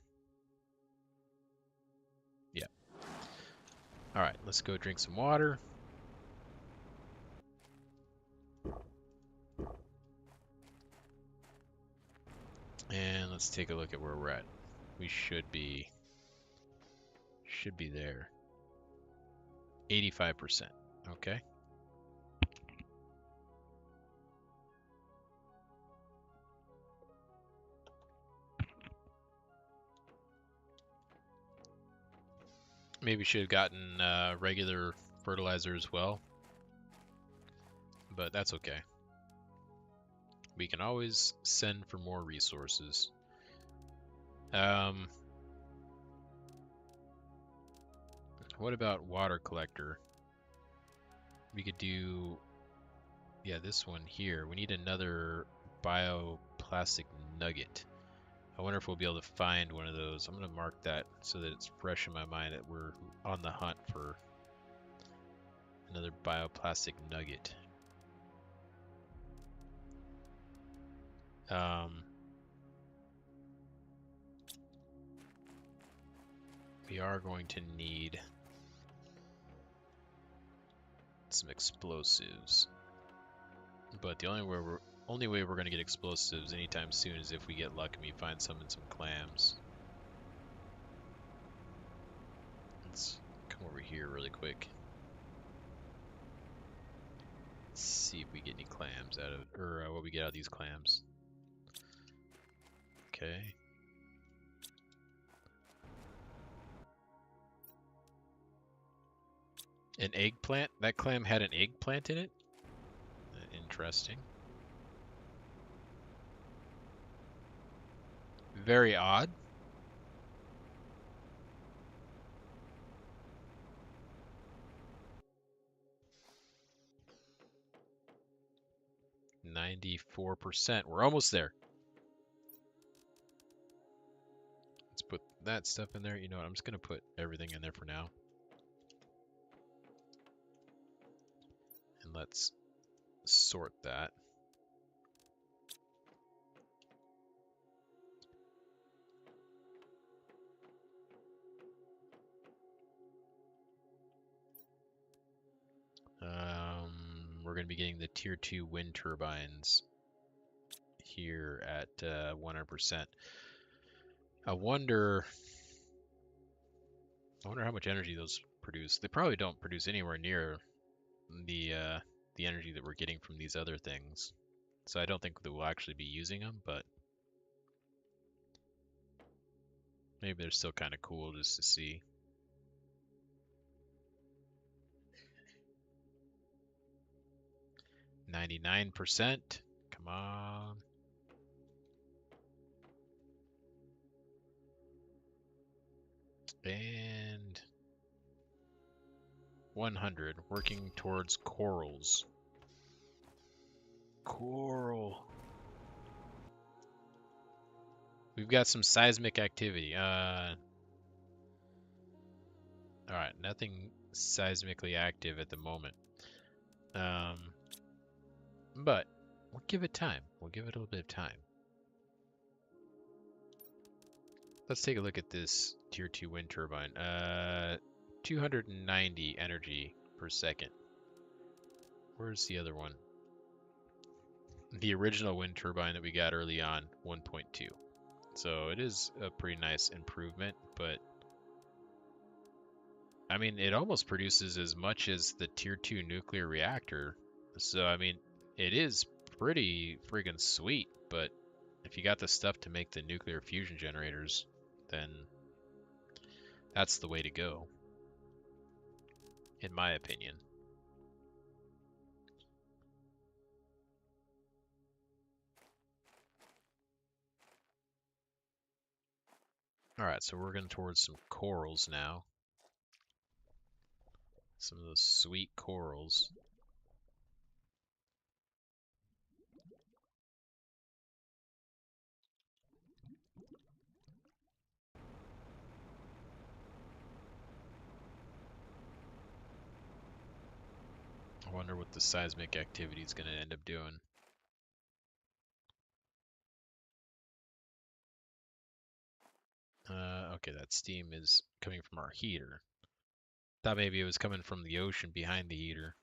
Yeah. Alright, let's go drink some water. And let's take a look at where we're at. We should be there. 85%. Okay. Maybe should have gotten regular fertilizer as well. But that's okay. We can always send for more resources. What about water collector? We could do, yeah, this one here. We need another bioplastic nugget. I wonder if we'll be able to find one of those. I'm going to mark that so that it's fresh in my mind that we're on the hunt for another bioplastic nugget. We are going to need some explosives, but the only way we're going to get explosives anytime soon is if we get lucky and we find some in some clams. Let's come over here really quick. Let's see if we get any clams out of, or what we get out of these clams. Okay. An eggplant? That clam had an eggplant in it? Interesting. Very odd. %. We're almost there. Let's put that stuff in there. You know what? I'm just going to put everything in there for now. And let's sort that. We're going to be getting the tier 2 wind turbines here at 100%. I wonder how much energy those produce. They probably don't produce anywhere near the energy that we're getting from these other things. So I don't think that we'll actually be using them, but maybe they're still kind of cool just to see. %. Come on. And 100. Working towards corals. Coral. We've got some seismic activity. Alright, nothing seismically active at the moment. But we'll give it time. We'll give it a little bit of time. let's take a look at this tier 2 wind turbine. 290 energy per second. Where's the other one? The original wind turbine that we got early on, 1.2. So it is a pretty nice improvement, but I mean, it almost produces as much as the tier 2 nuclear reactor. So I mean, it is pretty friggin' sweet, but if you got the stuff to make the nuclear fusion generators, then that's the way to go, in my opinion. Alright, so we're going towards some corals now. Some of those sweet corals. I wonder what the seismic activity is going to end up doing. Okay, that steam is coming from our heater. Thought maybe it was coming from the ocean behind the heater.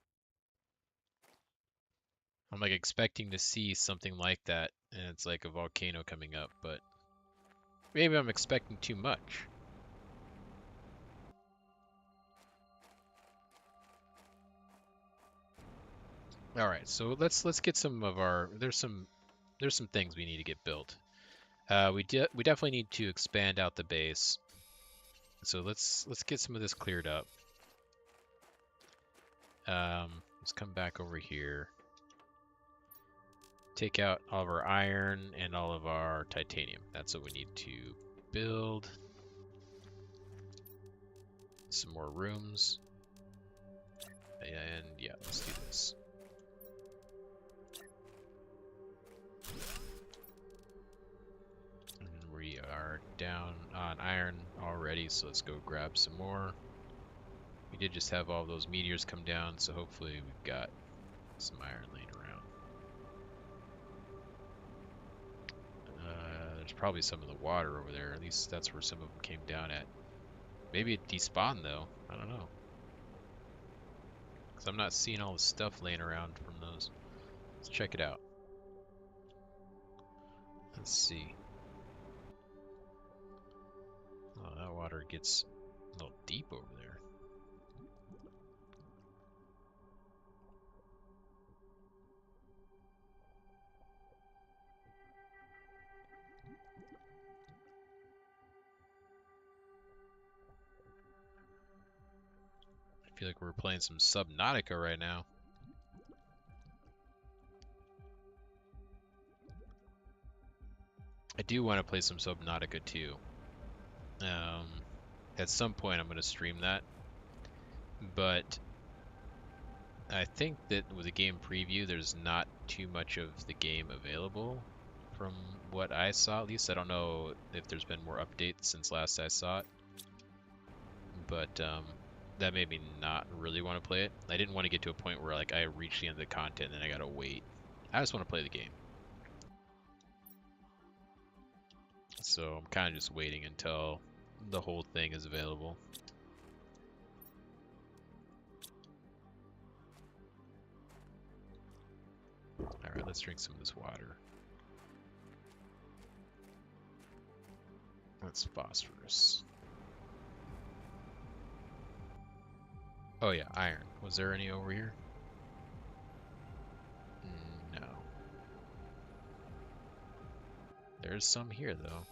I'm like expecting to see something like that, and it's like a volcano coming up, but maybe I'm expecting too much. All right, so let's get some of our there's some things we need to get built. We definitely need to expand out the base. So let's get some of this cleared up. Let's come back over here. Take out all of our iron and all of our titanium. That's what we need to build. Some more rooms. And yeah, let's do this. And we are down on iron already, so let's go grab some more. We did just have all those meteors come down, so hopefully we've got some iron laying around. There's probably some of the water over there. At least that's where some of them came down at. Maybe it despawned though. I don't know. Because I'm not seeing all the stuff laying around from those. Let's check it out. Let's see. Oh, that water gets a little deep over there. I feel like we're playing some Subnautica right now. I do want to play some Subnautica too. At some point I'm going to stream that. But I think that with the game preview, there's not too much of the game available from what I saw, at least. I don't know if there's been more updates since last I saw it. But that made me not really want to play it. I didn't want to get to a point where like I reach the end of the content and then I gotta wait. I just want to play the game. So I'm kind of just waiting until the whole thing is available. Alright, let's drink some of this water. That's phosphorus. Oh yeah, iron. Was there any over here? No. There's some here though.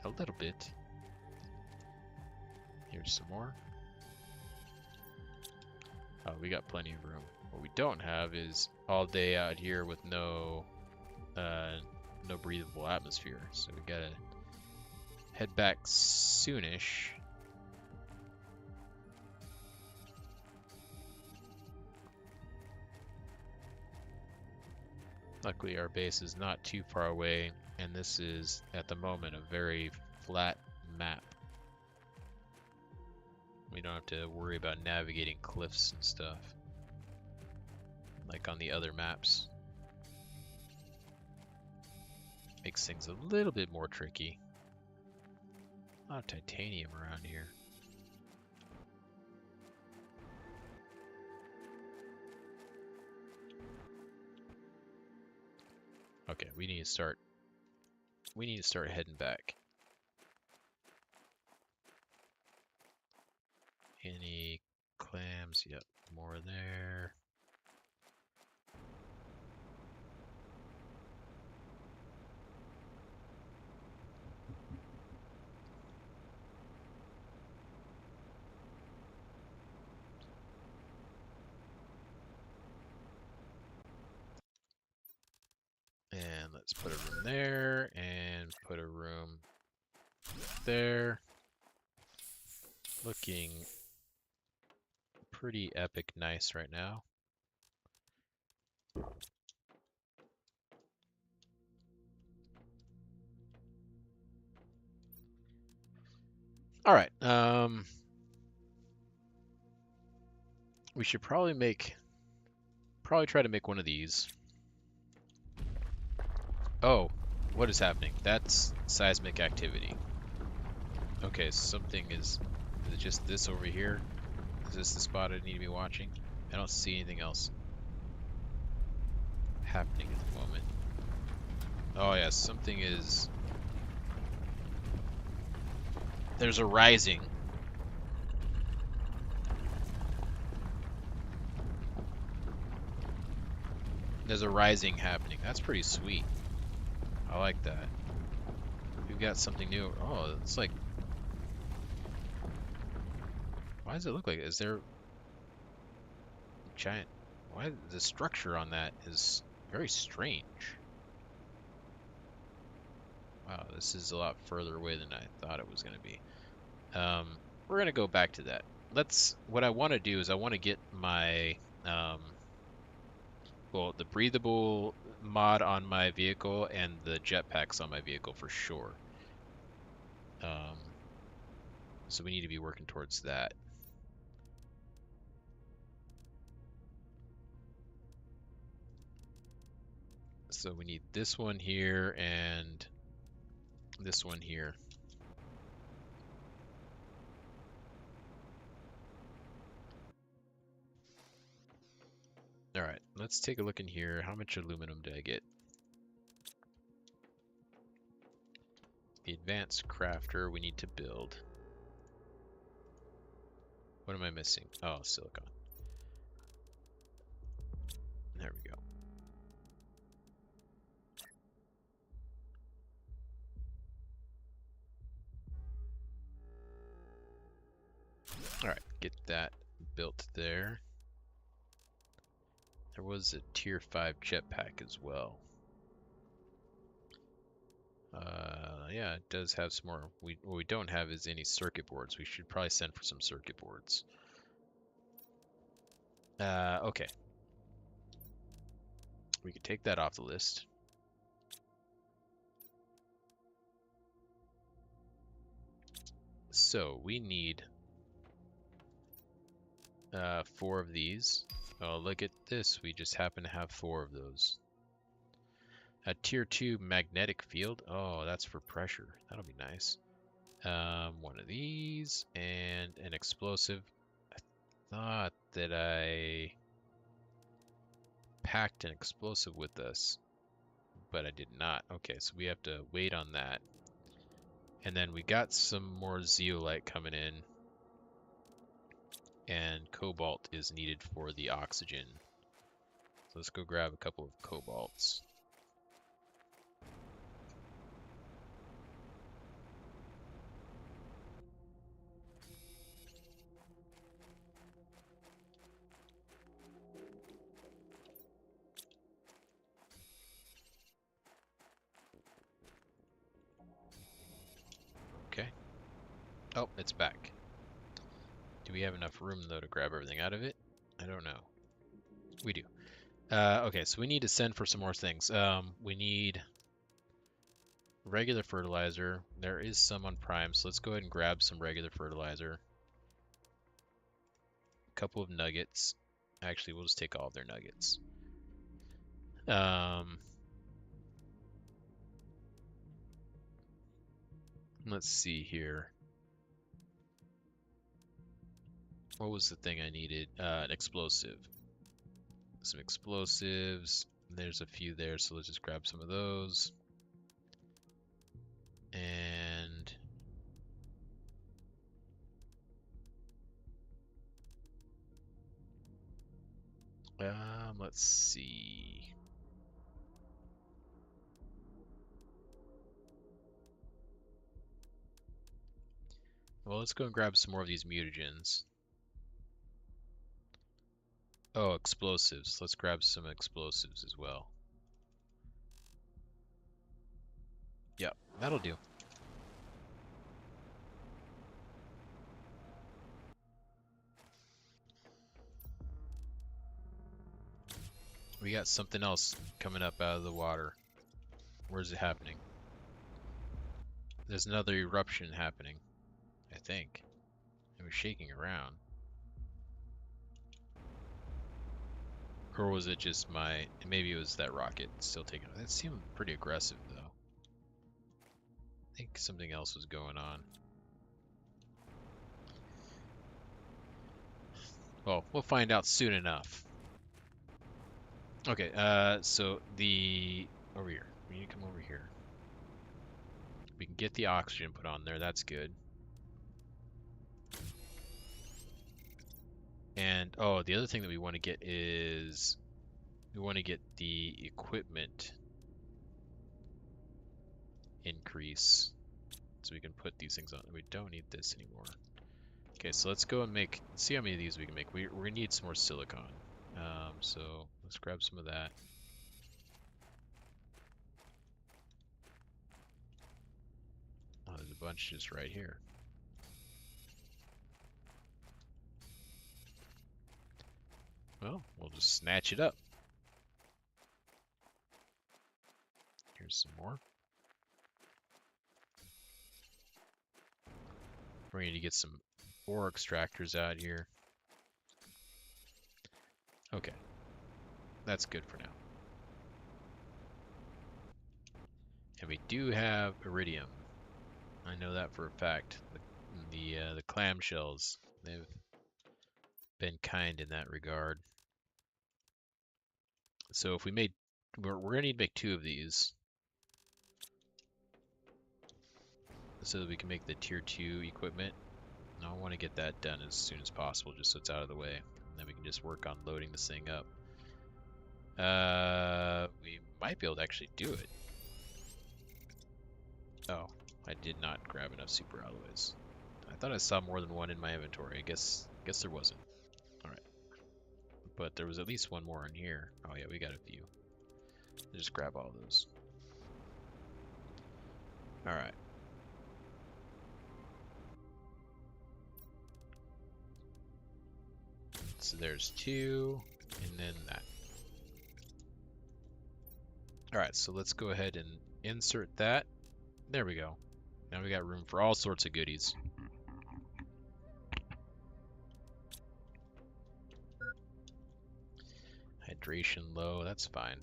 A little bit. Here's some more. Oh, we got plenty of room. What we don't have is all day out here with no breathable atmosphere. So we gotta head back soonish. Luckily our base is not too far away, and this is at the moment a very flat map. We don't have to worry about navigating cliffs and stuff like on the other maps. Makes things a little bit more tricky. A lot of titanium around here. Okay, we need to start heading back. Any clams? Yep, more there. And let's put a room there and put a room there. Looking pretty epic nice right now. All right. We should probably try to make one of these. Oh, what is happening? That's seismic activity. Okay, something is it just this over here? Is this the spot I need to be watching? I don't see anything else happening at the moment. Oh yeah, something is... There's a rising. There's a rising happening. That's pretty sweet. I like that. We've got something new. Oh, it's like... Why does it look like it? Is there... Giant... Why the structure on that is very strange. Wow, this is a lot further away than I thought it was going to be. We're going to go back to that. What I want to do is I want to get my, well, the breathable mod on my vehicle and the jetpacks on my vehicle for sure. So we need to be working towards that. So we need this one here and this one here. All right, let's take a look in here. How much aluminum did I get? The advanced crafter we need to build. What am I missing? Oh, silicon. There we go. All right, get that built there. There was a tier 5 jetpack as well. Yeah, it does have some more. What we don't have is any circuit boards. We should probably send for some circuit boards. Okay. We could take that off the list. So we need 4 of these. Oh, look at this. We just happen to have 4 of those. A tier 2 magnetic field. Oh, that's for pressure. That'll be nice. One of these and an explosive. I thought that I packed an explosive with us, but I did not. Okay, so we have to wait on that. And then we got some more zeolite coming in, and cobalt is needed for the oxygen. So let's go grab a couple of cobalts. Okay. Oh, it's back. Do we have enough room, though, to grab everything out of it? I don't know. We do. Okay, so we need to send for some more things. We need regular fertilizer. There is some on Prime, so let's go ahead and grab some regular fertilizer. A couple of nuggets. Actually, we'll just take all of their nuggets. Let's see here. What was the thing I needed? An explosive. Some explosives. There's a few there, so let's just grab some of those. And let's see. Well, let's go and grab some more of these mutagens. Oh, explosives. Let's grab some explosives as well. Yep, that'll do. We got something else coming up out of the water. Where's it happening? There's another eruption happening, I think. It was shaking around. Or was it just my... Maybe it was that rocket still taking... That seemed pretty aggressive, though. I think something else was going on. Well, we'll find out soon enough. Okay, so the... Over here. We need to come over here. We can get the oxygen put on there. That's good. And, oh, the other thing that we want to get is... We want to get the equipment increase. So we can put these things on. We don't need this anymore. Okay, so let's go and see how many of these we can make. We're gonna need some more silicon. So let's grab some of that. Oh, there's a bunch just right here. Well, we'll just snatch it up. Here's some more. We need to get some ore extractors out here. Okay. That's good for now. And we do have iridium. I know that for a fact. The clamshells, they've been kind in that regard. So if we made, we're gonna need to make 2 of these, so that we can make the tier 2 equipment. And I want to get that done as soon as possible, just so it's out of the way. And then we can just work on loading this thing up. We might be able to actually do it. Oh, I did not grab enough super alloys. I thought I saw more than one in my inventory. I guess there wasn't. Alright. But there was at least one more in here. Oh yeah, we got a few. I'll just grab all those. Alright. So there's 2, and then that. Alright, so let's go ahead and insert that. There we go. Now we got room for all sorts of goodies. Hydration low, that's fine.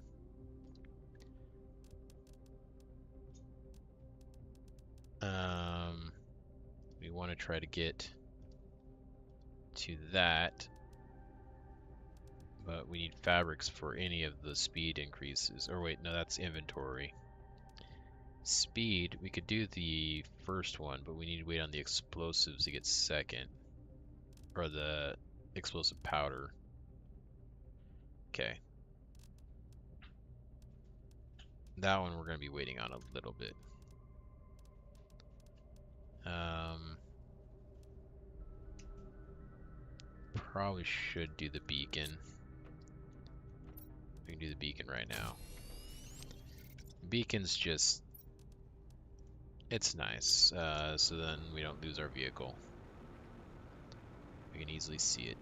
We want to try to get to that, but we need fabrics for any of the speed increases. Or wait, no, that's inventory. Speed, we could do the first one, but we need to wait on the explosives to get second. Or the explosive powder. Okay. That one we're going to be waiting on a little bit. Probably should do the beacon. We can do the beacon right now. Beacon's just... It's nice, so then we don't lose our vehicle. We can easily see it.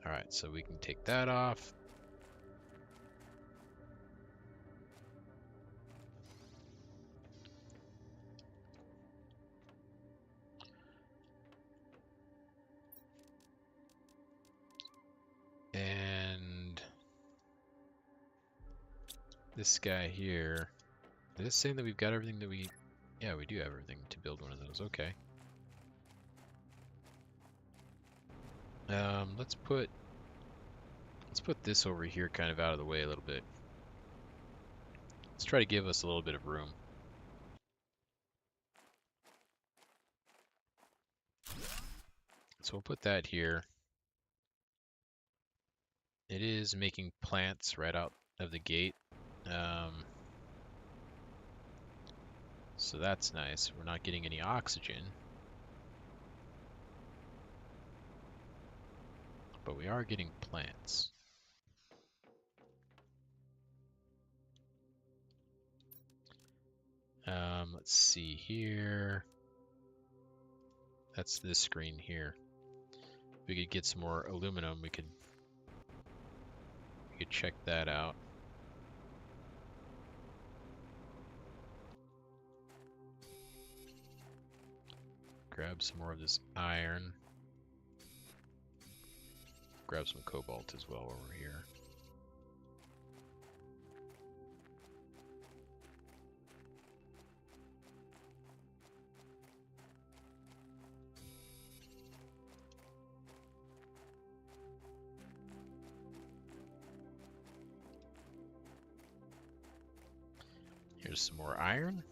Alright, so we can take that off. And this guy here, is it saying that we've got everything that we Yeah, we do have everything to build one of those. Okay. Let's put this over here kind of out of the way a little bit. Let's try to give us a little bit of room. So we'll put that here. It is making plants right out of the gate. So that's nice. We're not getting any oxygen. But we are getting plants. Let's see here. That's this screen here. If we could get some more aluminum, we could check that out. Grab some more of this iron. Grab some cobalt as well over here. Here's some more iron.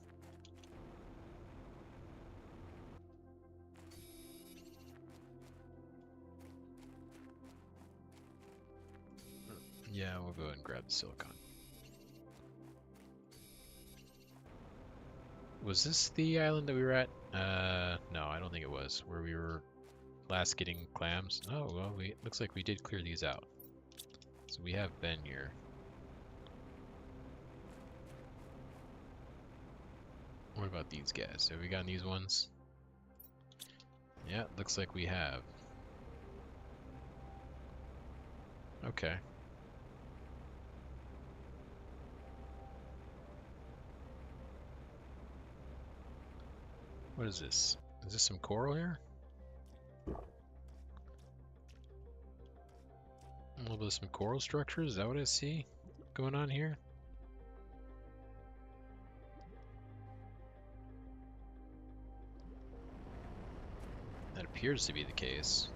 Yeah, we'll go ahead and grab the silicon. Was this the island that we were at? No, I don't think it was. Where we were last getting clams. Oh, well, looks like we did clear these out. So we have been here. What about these guys? Have we gotten these ones? Yeah, looks like we have. Okay. What is this? Is this some coral here? A little bit of some coral structures? Is that what I see going on here? That appears to be the case.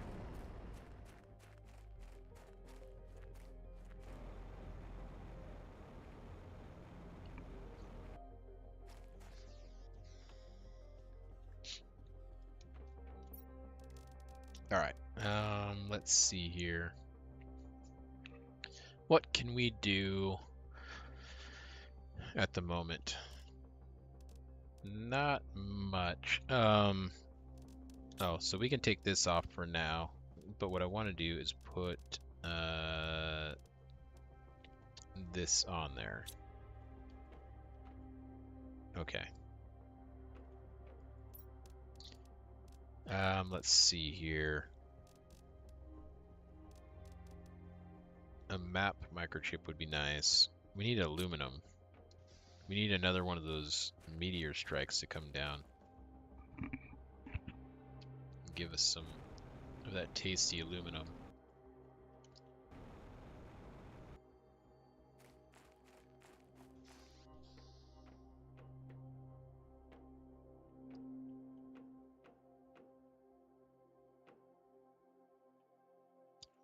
Alright, let's see here. What can we do at the moment? Not much. Oh, so we can take this off for now. But what I want to do is put this on there. Okay. Let's see here. A map microchip would be nice. We need aluminum. We need another one of those meteor strikes to come down. Give us some of that tasty aluminum.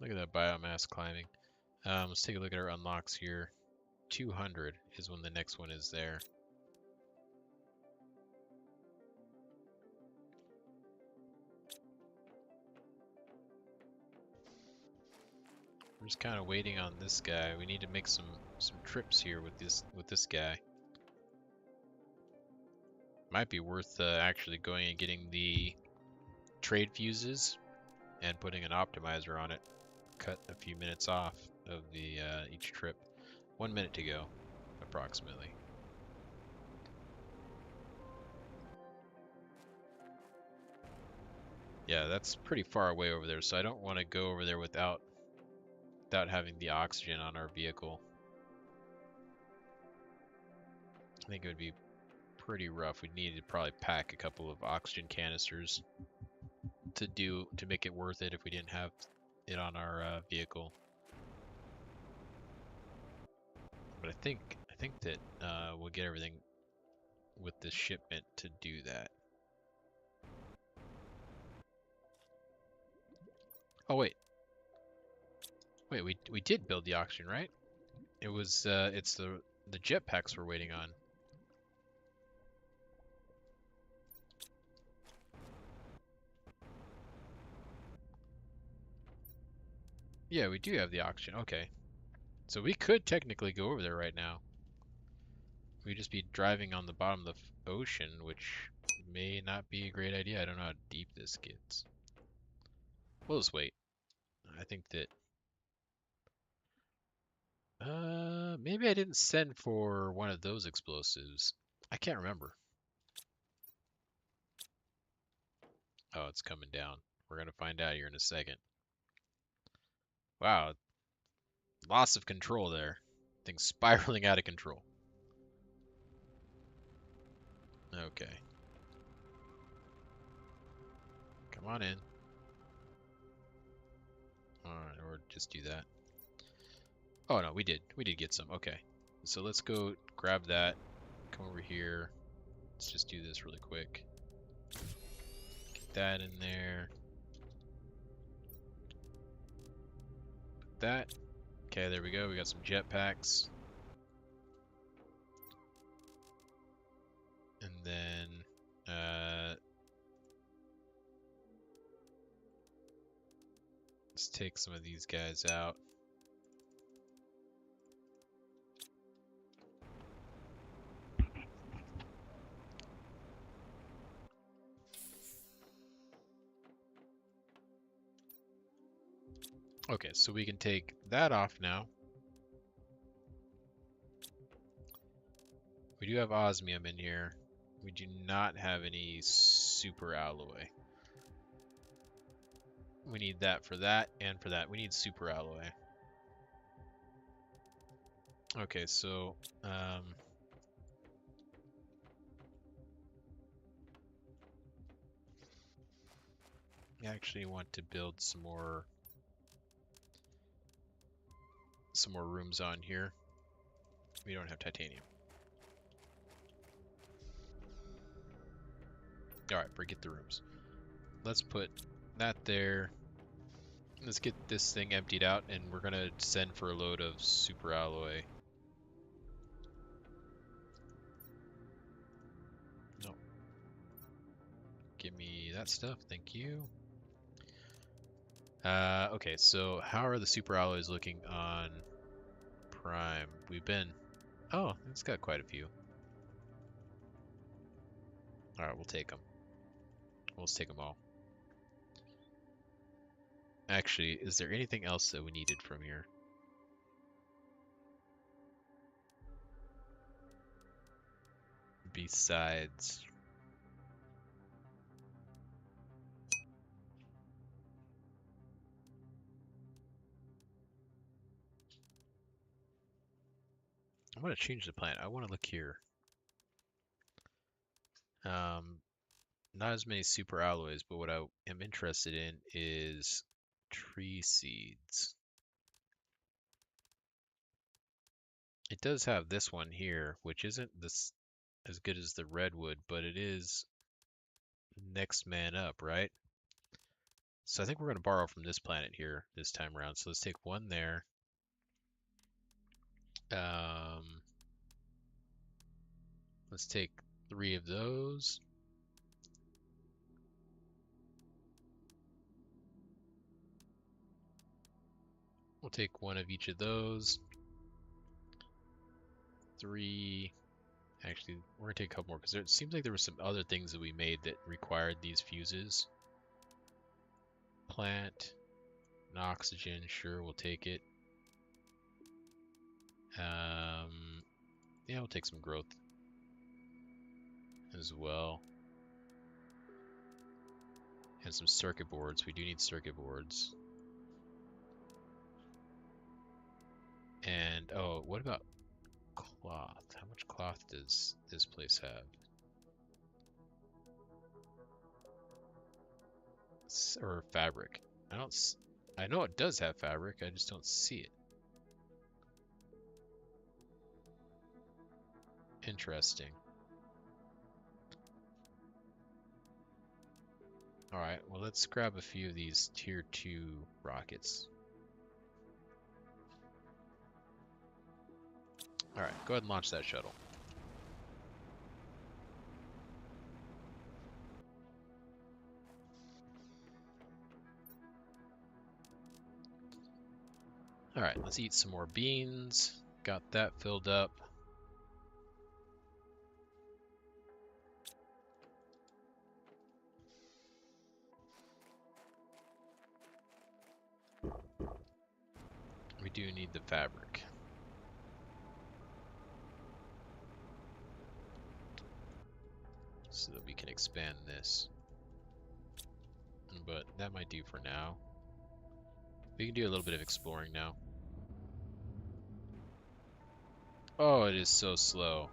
Look at that biomass climbing. Let's take a look at our unlocks here. 200 is when the next one is there. We're just kind of waiting on this guy. We need to make some trips here with this guy. Might be worth actually going and getting the trade fuses and putting an optimizer on it. Cut a few minutes off of the each trip. 1 minute to go, approximately. Yeah, that's pretty far away over there, so I don't want to go over there without having the oxygen on our vehicle. I think it would be pretty rough. We'd need to probably pack a couple of oxygen canisters to make it worth it if we didn't have it on our vehicle. But I think that we'll get everything with the shipment to do that. Oh wait, we did build the oxygen, right? It was it's the jetpacks we're waiting on. Yeah, we do have the oxygen. Okay, so we could technically go over there right now. We'd just be driving on the bottom of the ocean, which may not be a great idea. I don't know how deep this gets. We'll just wait. I think that maybe I didn't send for one of those explosives. I can't remember. Oh, it's coming down. We're gonna find out here in a second. Wow, loss of control there. Things spiraling out of control. Okay. Come on in. Alright, or just do that. Oh no, we did. We did get some. Okay. So let's go grab that. Come over here. Let's just do this really quick. Get that in there. Put that. Okay, there we go. We got some jetpacks. And then let's take some of these guys out. Okay, so we can take that off now. We do have osmium in here. We do not have any super alloy. We need that for that, and for that. We need super alloy. Okay, so I actually want to build some more rooms on here. We don't have titanium. Alright, forget the rooms. Let's put that there. Let's get this thing emptied out, and we're gonna send for a load of super alloy. No. Give me that stuff, thank you. Okay, so how are the super alloys looking on Prime? We've been... Oh, it's got quite a few. Alright, we'll take them. We'll just take them all. Actually, is there anything else that we needed from here? Besides... I'm going to change the plan. I want to look here. Not as many super alloys, but what I am interested in is tree seeds. It does have this one here, which isn't this as good as the redwood, but it is next man up, right? So I think we're going to borrow from this planet here this time around. So let's take one there. Let's take 3 of those. We'll take 1 of each of those. 3. Actually, we're going to take a couple more because it seems like there were some other things that we made that required these fuses. Plant, and oxygen, sure, we'll take it. Yeah, we'll take some growth as well. And some circuit boards. We do need circuit boards. And, oh, what about cloth? How much cloth does this place have? Or fabric. I know it does have fabric, I just don't see it. Interesting. Alright, well let's grab a few of these tier 2 rockets. Alright, go ahead and launch that shuttle. Alright, let's eat some more beans. Got that filled up. We do need the fabric. So that we can expand this. But that might do for now. We can do a little bit of exploring now. Oh, it is so slow.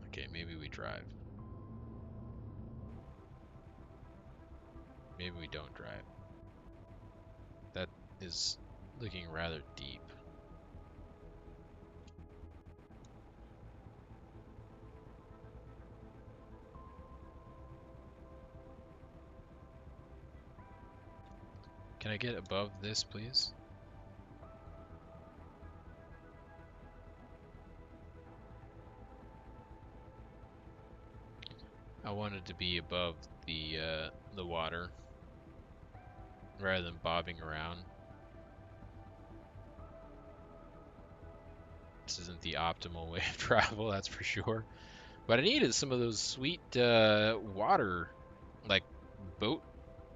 Okay, maybe we drive. Maybe we don't drive. That is looking rather deep. Can I get above this, please? I wanted to be above the water rather than bobbing around. This isn't the optimal way of travel, that's for sure. What I need is some of those sweet water, like boat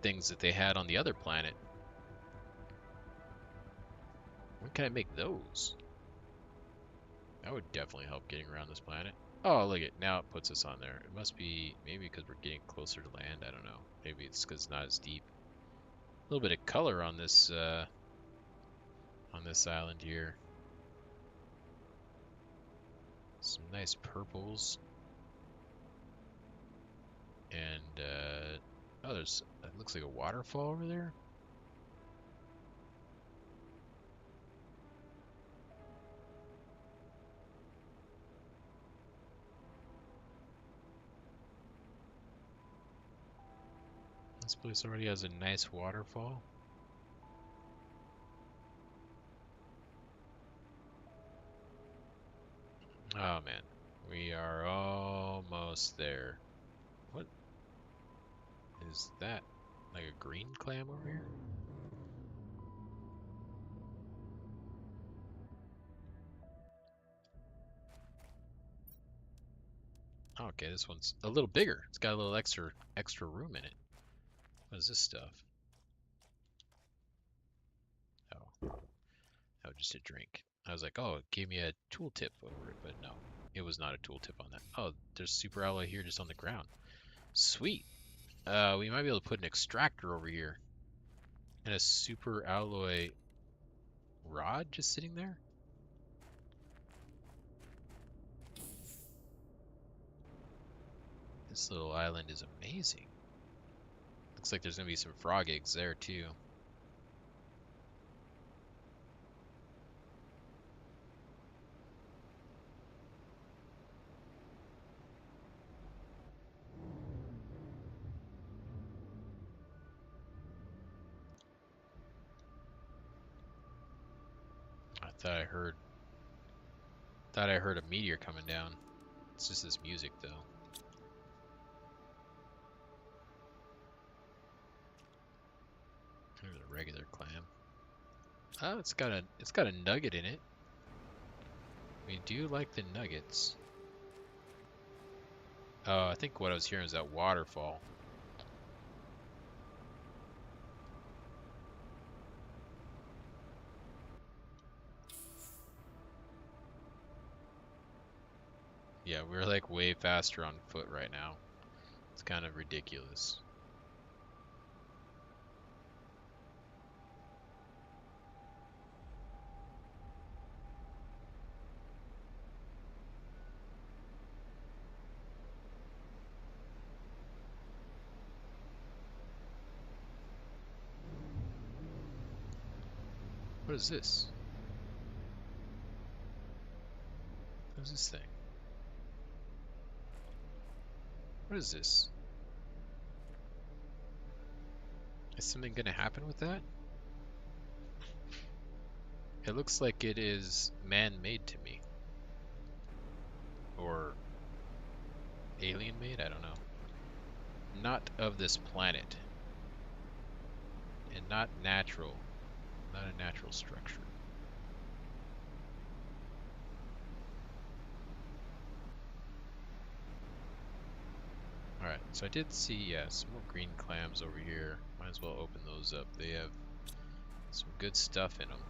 things that they had on the other planet. When can I make those? That would definitely help getting around this planet. Oh, look it. Now it puts us on there. It must be maybe because we're getting closer to land. I don't know. Maybe it's because it's not as deep. A little bit of color on this island here. Some nice purples. And oh, there's it looks like a waterfall over there. This place already has a nice waterfall. Oh man, we are almost there. What is that? Like a green clam over here? Oh, okay, this one's a little bigger. It's got a little extra room in it. What is this stuff? Oh, oh, just a drink. I was like, oh, it gave me a tooltip over it, but no, it was not a tooltip on that. Oh, there's super alloy here just on the ground. Sweet. We might be able to put an extractor over here. And a super alloy rod just sitting there? This little island is amazing. Looks like there's gonna be some frog eggs there too. I thought I heard a meteor coming down. It's just this music though. There's a regular clam. Oh, it's got a nugget in it. We do like the nuggets. Oh, I think what I was hearing was that waterfall. Yeah, we're like way faster on foot right now. It's kind of ridiculous. What is this? What is this thing? What is this? Is something gonna happen with that? It looks like it is man-made to me. Or alien-made? I don't know. Not of this planet. And not natural. Not a natural structure. Alright, so I did see, yeah, some more green clams over here. Might as well open those up. They have some good stuff in them.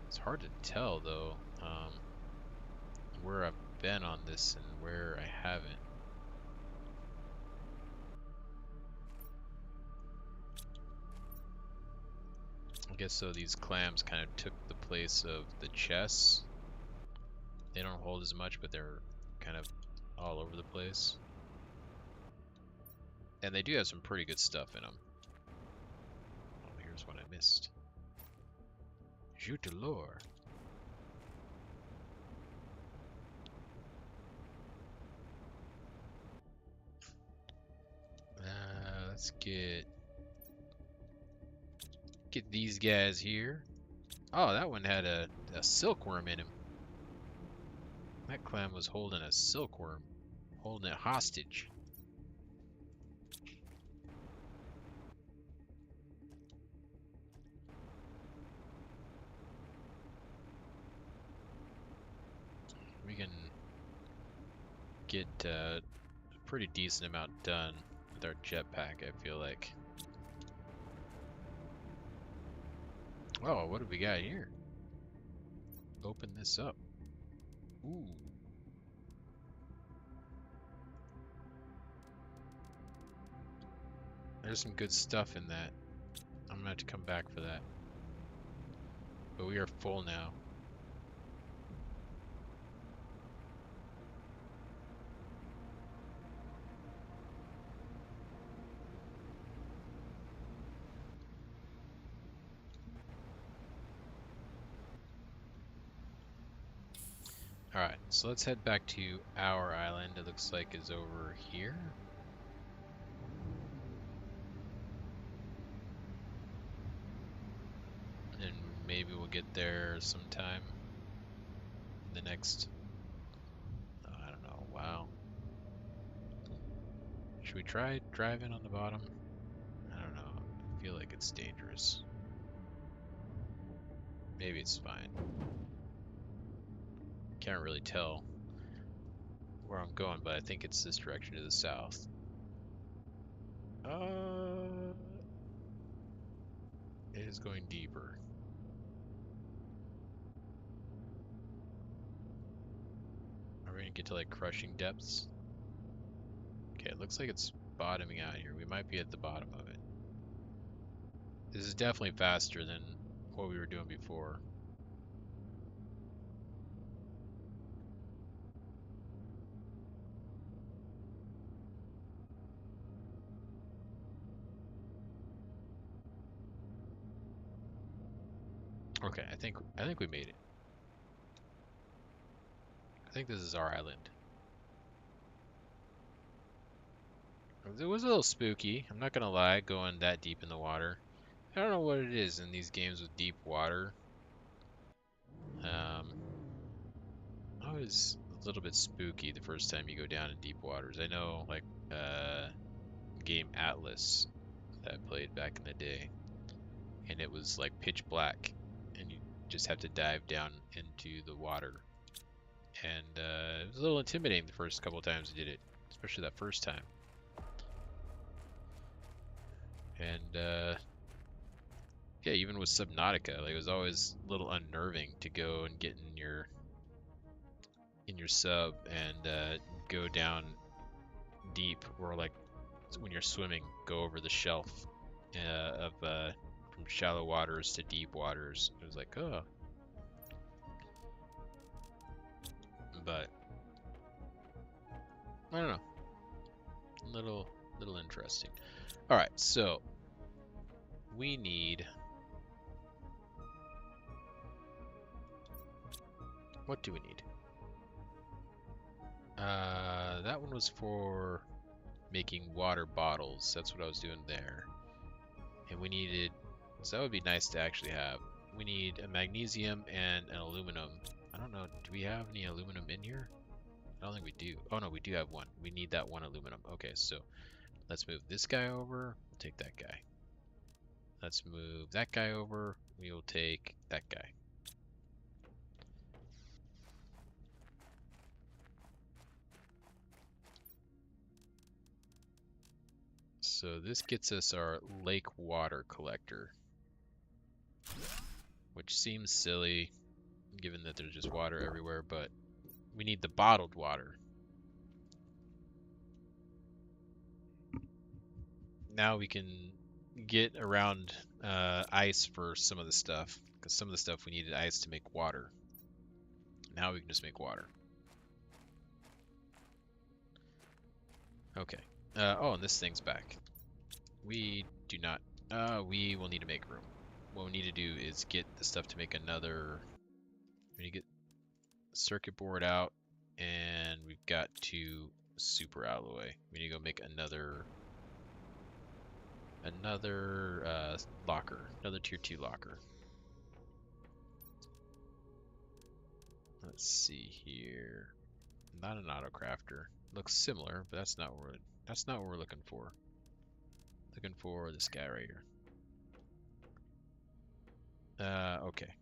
It's hard to tell, though, where I've been on this and where I haven't. I guess so these clams kind of took the place of the chests. They don't hold as much, but they're kind of all over the place. And they do have some pretty good stuff in them. Oh, here's what I missed. Jutelor. Let's get these guys here. Oh, that one had a silkworm in him. That clam was holding a silkworm, holding it hostage. We can get a pretty decent amount done with our jetpack, I feel like. Oh, what do we got here? Open this up. Ooh. There's some good stuff in that. I'm gonna have to come back for that. But we are full now. Alright, so let's head back to our island. It looks like is over here. And maybe we'll get there sometime in the next, I don't know, wow. Should we try driving on the bottom? I don't know. I feel like it's dangerous. Maybe it's fine. Can't really tell where I'm going, but I think it's this direction to the south. It is going deeper. Are we gonna get to like crushing depths? Okay, it looks like it's bottoming out here. We might be at the bottom of it. This is definitely faster than what we were doing before. Okay, I think we made it. I think this is our island. It was a little spooky, I'm not gonna lie, going that deep in the water. I don't know what it is in these games with deep water. Always a little bit spooky the first time you go down in deep waters. I know, like, game Atlas that I played back in the day, and it was like pitch black, and you just have to dive down into the water. And it was a little intimidating the first couple of times I did it, especially that first time. And yeah, even with Subnautica, like, it was always a little unnerving to go and get in your sub and go down deep, or like when you're swimming, go over the shelf of from shallow waters to deep waters. It was like, oh. But I don't know. Little interesting. All right, so we need. What do we need? That one was for making water bottles. That's what I was doing there. And we needed, so that would be nice to actually have. We need a magnesium and an aluminum. I don't know, do we have any aluminum in here? I don't think we do. Oh no, we do have one. We need that one aluminum. Okay, so let's move this guy over. We'll take that guy. Let's move that guy over. We will take that guy. So this gets us our lake water collector, which seems silly given that there's just water everywhere, but we need the bottled water. Now we can get around ice for some of the stuff, because some of the stuff we needed ice to make water. Now we can just make water. Okay. Oh, and this thing's back. We do not... we will need to make room. What we need to do is get the stuff to make another... We need to get the circuit board out, and we've got to super alloy. We need to go make another locker, another tier 2 locker. Let's see here. Not an auto crafter. Looks similar, but that's not what we're looking for. Looking for this guy right here. Okay.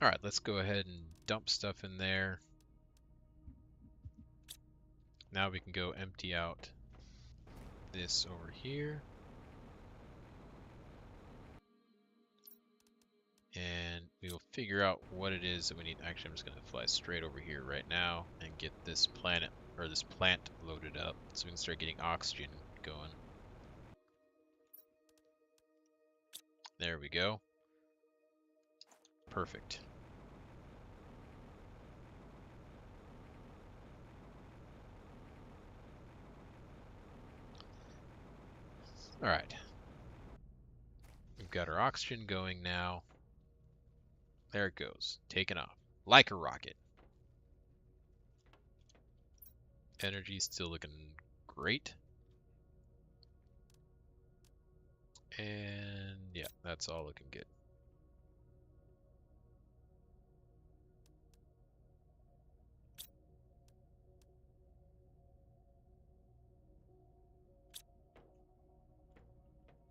Alright, let's go ahead and dump stuff in there. Now we can go empty out this over here. And we will figure out what it is that we need. Actually, I'm just going to fly straight over here right now and get this planet, or this plant loaded up so we can start getting oxygen going. There we go. Perfect. Alright. We've got our oxygen going now. There it goes. Taking off. Like a rocket. Energy's still looking great. And yeah, that's all looking good.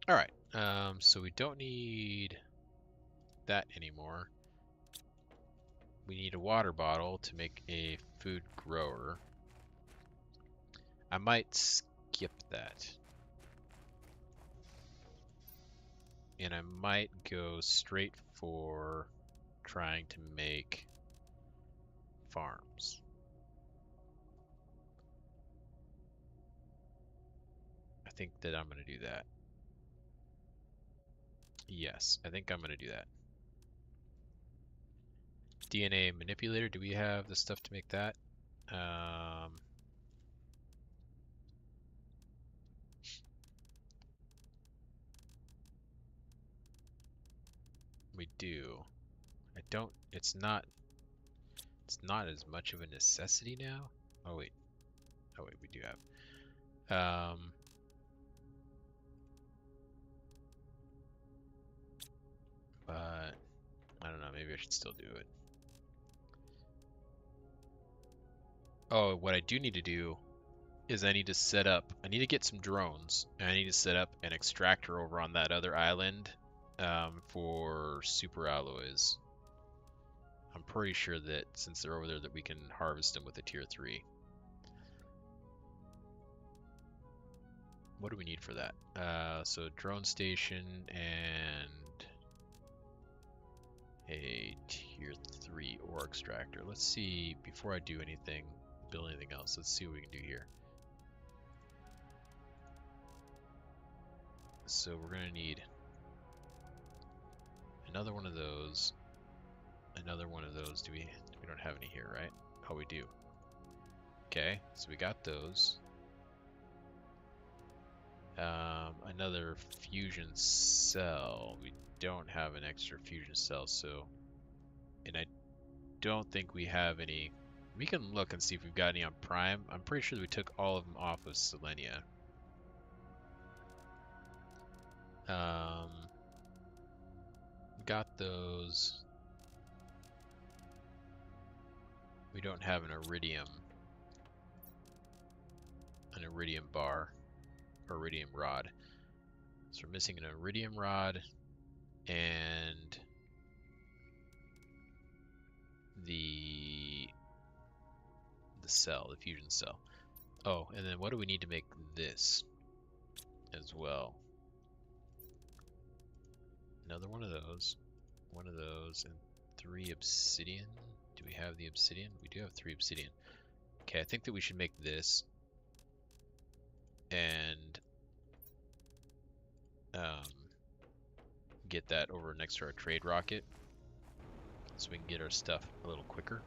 Alright, so we don't need that anymore. We need a water bottle to make a food grower. I might skip that. And I might go straight for trying to make farms. I think that I'm going to do that. Yes, I think I'm going to do that. DNA manipulator, do we have the stuff to make that? We do. I don't, it's not as much of a necessity now. Oh wait, we do have. But I don't know, maybe I should still do it. Oh, what I do need to do is I need to get some drones, and I need to set up an extractor over on that other island for super alloys. I'm pretty sure that since they're over there that we can harvest them with a tier 3. What do we need for that? So drone station and a tier 3 ore extractor. Let's see, before I do anything, build anything else, let's see what we can do here. So we're gonna need another one of those, another one of those. We don't have any here, right? Oh, we do. Okay, so we got those. Another fusion cell. We don't have an extra fusion cell, so... And I don't think we have any... We can look and see if we've got any on Prime. I'm pretty sure that we took all of them off of Selenea. Got those. We don't have an iridium bar or iridium rod. So we're missing an iridium rod and the cell, the fusion cell. Oh, and then what do we need to make this as well? Another one of those, and 3 obsidian. Do we have the obsidian? We do have 3 obsidian. Okay, I think that we should make this and get that over next to our trade rocket so we can get our stuff a little quicker.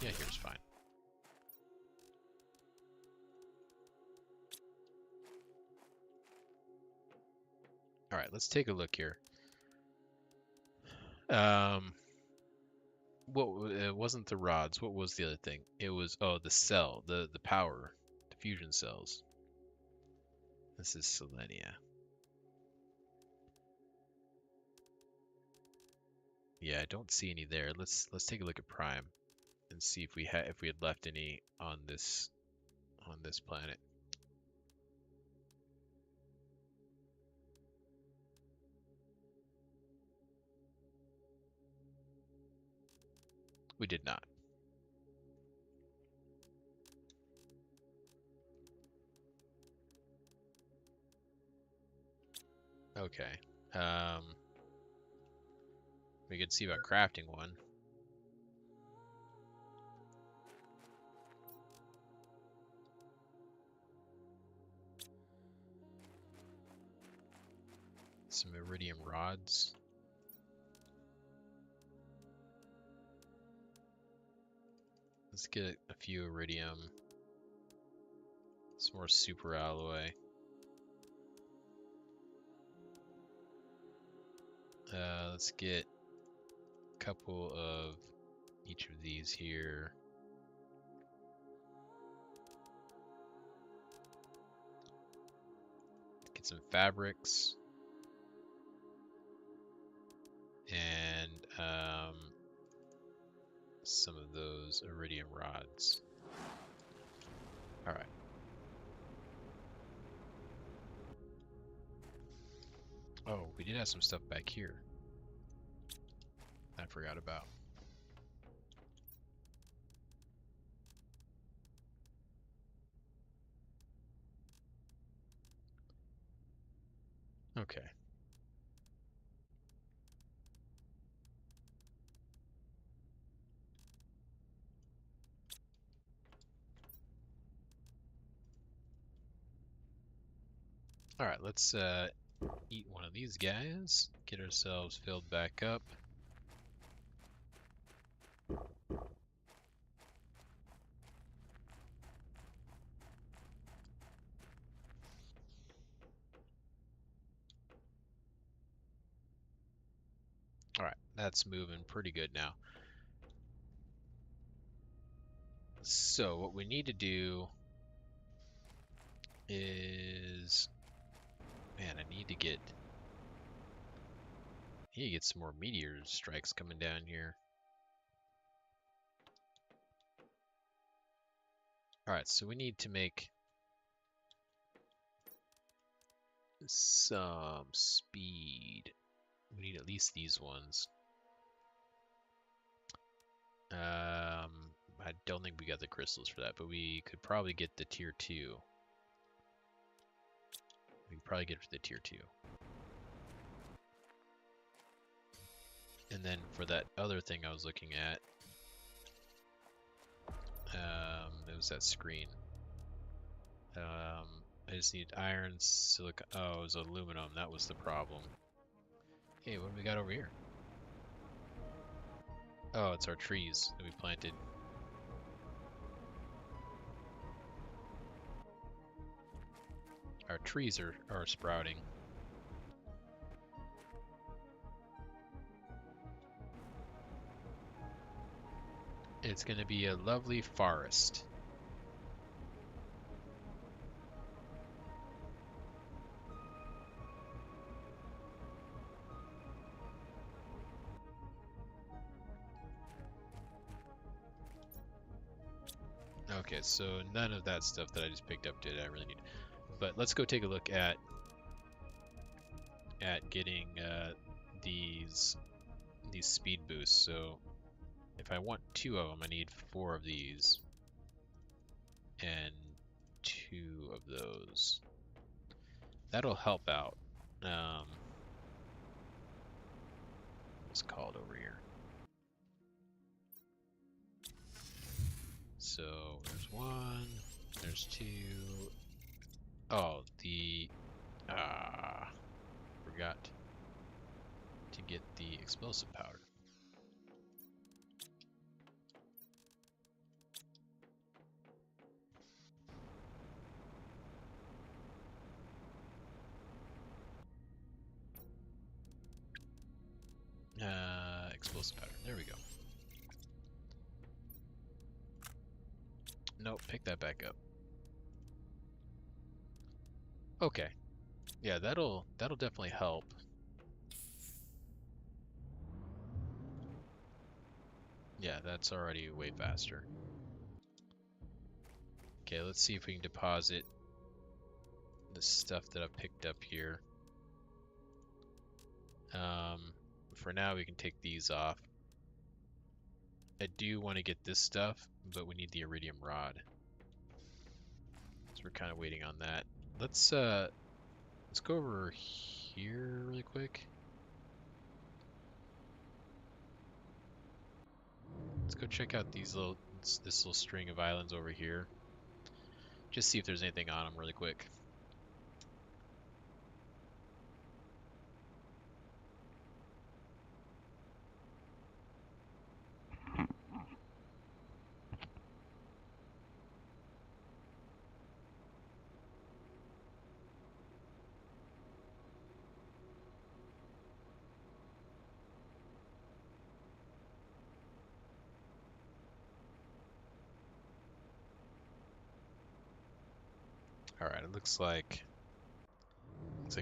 Yeah, here's fine. All right, let's take a look here. It wasn't the rods. What was the other thing? It was, oh, the cell, the power, the fusion cells. This is Selenea. Yeah, I don't see any there. Let's take a look at Prime and see if we had left any on this planet. We did not. Okay. We could see about crafting one. Some iridium rods. Let's get a few iridium. Some more super alloy. Let's get a couple of each of these here. Get some fabrics. And some of those iridium rods. All right. Oh, we did have some stuff back here I forgot about. Okay. All right, let's eat one of these guys, get ourselves filled back up. All right, that's moving pretty good now. So what we need to do is, man, I need to get some more meteor strikes coming down here. All right, so we need to make some speed. We need at least these ones. I don't think we got the crystals for that, but we could probably get the tier 2. We could probably get the tier 2. And then for that other thing I was looking at, it was that screen. I just need iron, silicon. Oh, it was aluminum. That was the problem. Hey, what do we got over here? Oh, it's our trees that we planted. Our trees are sprouting. It's going to be a lovely forest. Okay, so none of that stuff that I just picked up did I really need. But let's go take a look at getting these speed boosts. So if I want 2 of them, I need 4 of these and 2 of those. That'll help out. What's it called over here? So there's 1, there's 2. Oh, forgot to get the explosive powder. Explosive powder. There we go. Nope, pick that back up. Okay. Yeah, that'll definitely help. Yeah, that's already way faster. Okay, let's see if we can deposit the stuff that I've picked up here. For now, we can take these off. I do want to get this stuff, but we need the iridium rod. So we're kind of waiting on that. Let's go over here really quick. Let's go check out this little string of islands over here. Just see if there's anything on them really quick. Alright, it looks like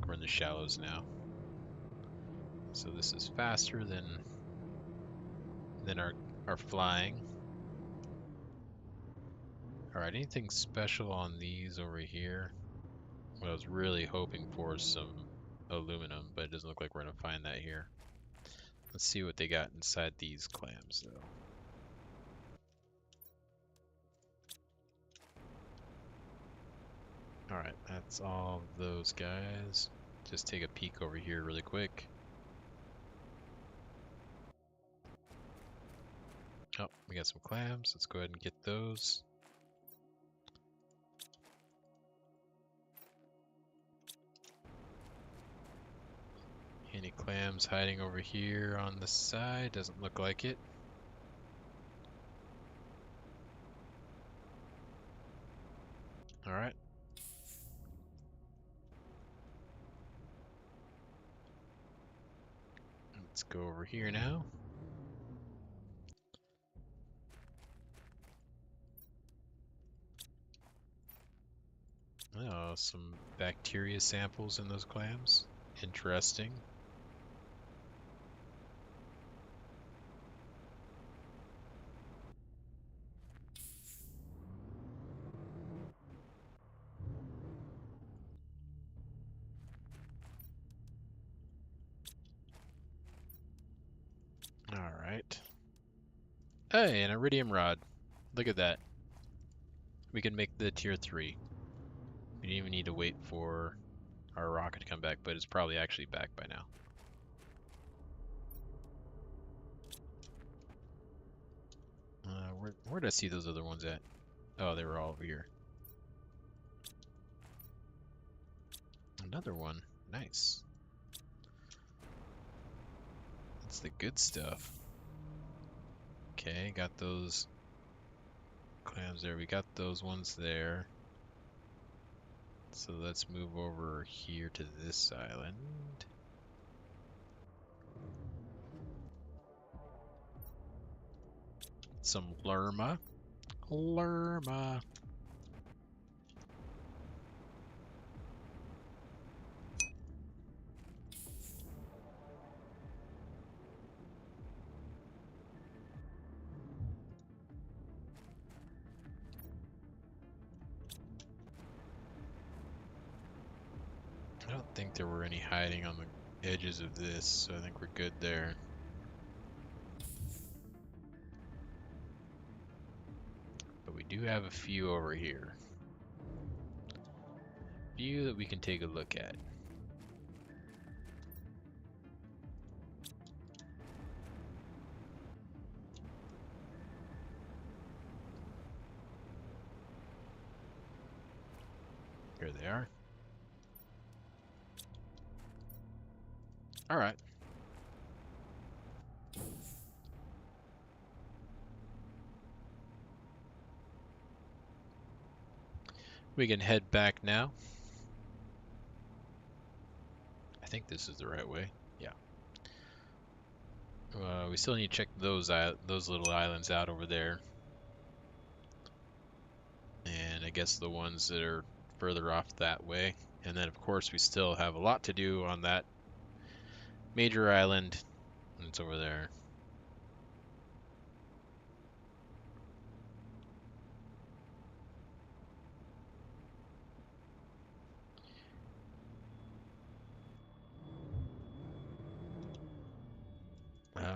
we're in the shallows now. So this is faster than our flying. Alright, anything special on these over here? What I was really hoping for is some aluminum, but it doesn't look like we're going to find that here. Let's see what they got inside these clams, though. Alright, that's all of those guys. Just take a peek over here really quick. Oh, we got some clams. Let's go ahead and get those. Any clams hiding over here on the side? Doesn't look like it. Alright. Let's go over here now. Oh, some bacteria samples in those clams. Interesting. Alright. Hey, an iridium rod. Look at that. We can make the tier 3. We didn't even need to wait for our rocket to come back, but it's probably actually back by now. Where did I see those other ones at? Oh, they were all over here. Another one. Nice. That's the good stuff. Okay, got those clams there. We got those ones there. So let's move over here to this island. Some lerma. Lerma. I don't think there were any hiding on the edges of this, so I think we're good there. But we do have a few over here. A few that we can take a look at. Here they are. All right. We can head back now. I think this is the right way. Yeah. We still need to check those little islands out over there. And I guess the ones that are further off that way. And then, of course, we still have a lot to do on that major island. It's over there.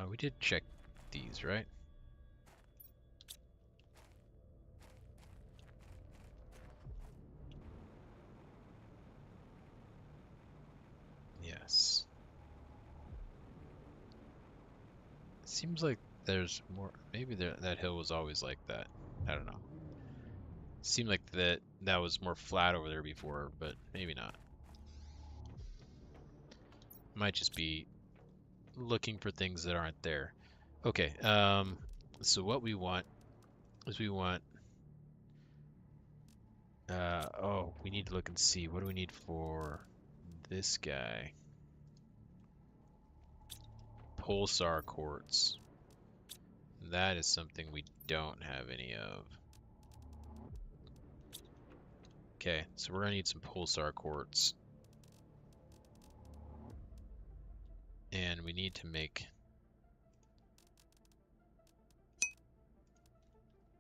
We did check these, right? Yes. Seems like there's more. Maybe that hill was always like that. I don't know. Seemed like that was more flat over there before, but maybe not. Might just be looking for things that aren't there. Okay. So what we want is we want. Oh, we need to look and see. What do we need for this guy? Pulsar quartz. That is something we don't have any of. Okay, so we're gonna need some pulsar quartz. And we need to make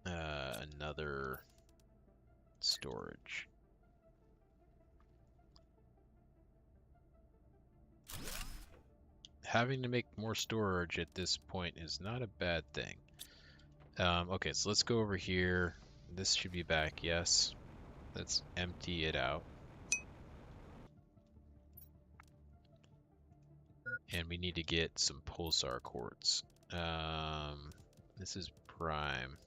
another storage. Having to make more storage at this point is not a bad thing. Okay, so let's go over here. This should be back, yes. Let's empty it out. And we need to get some pulsar quartz. This is prime.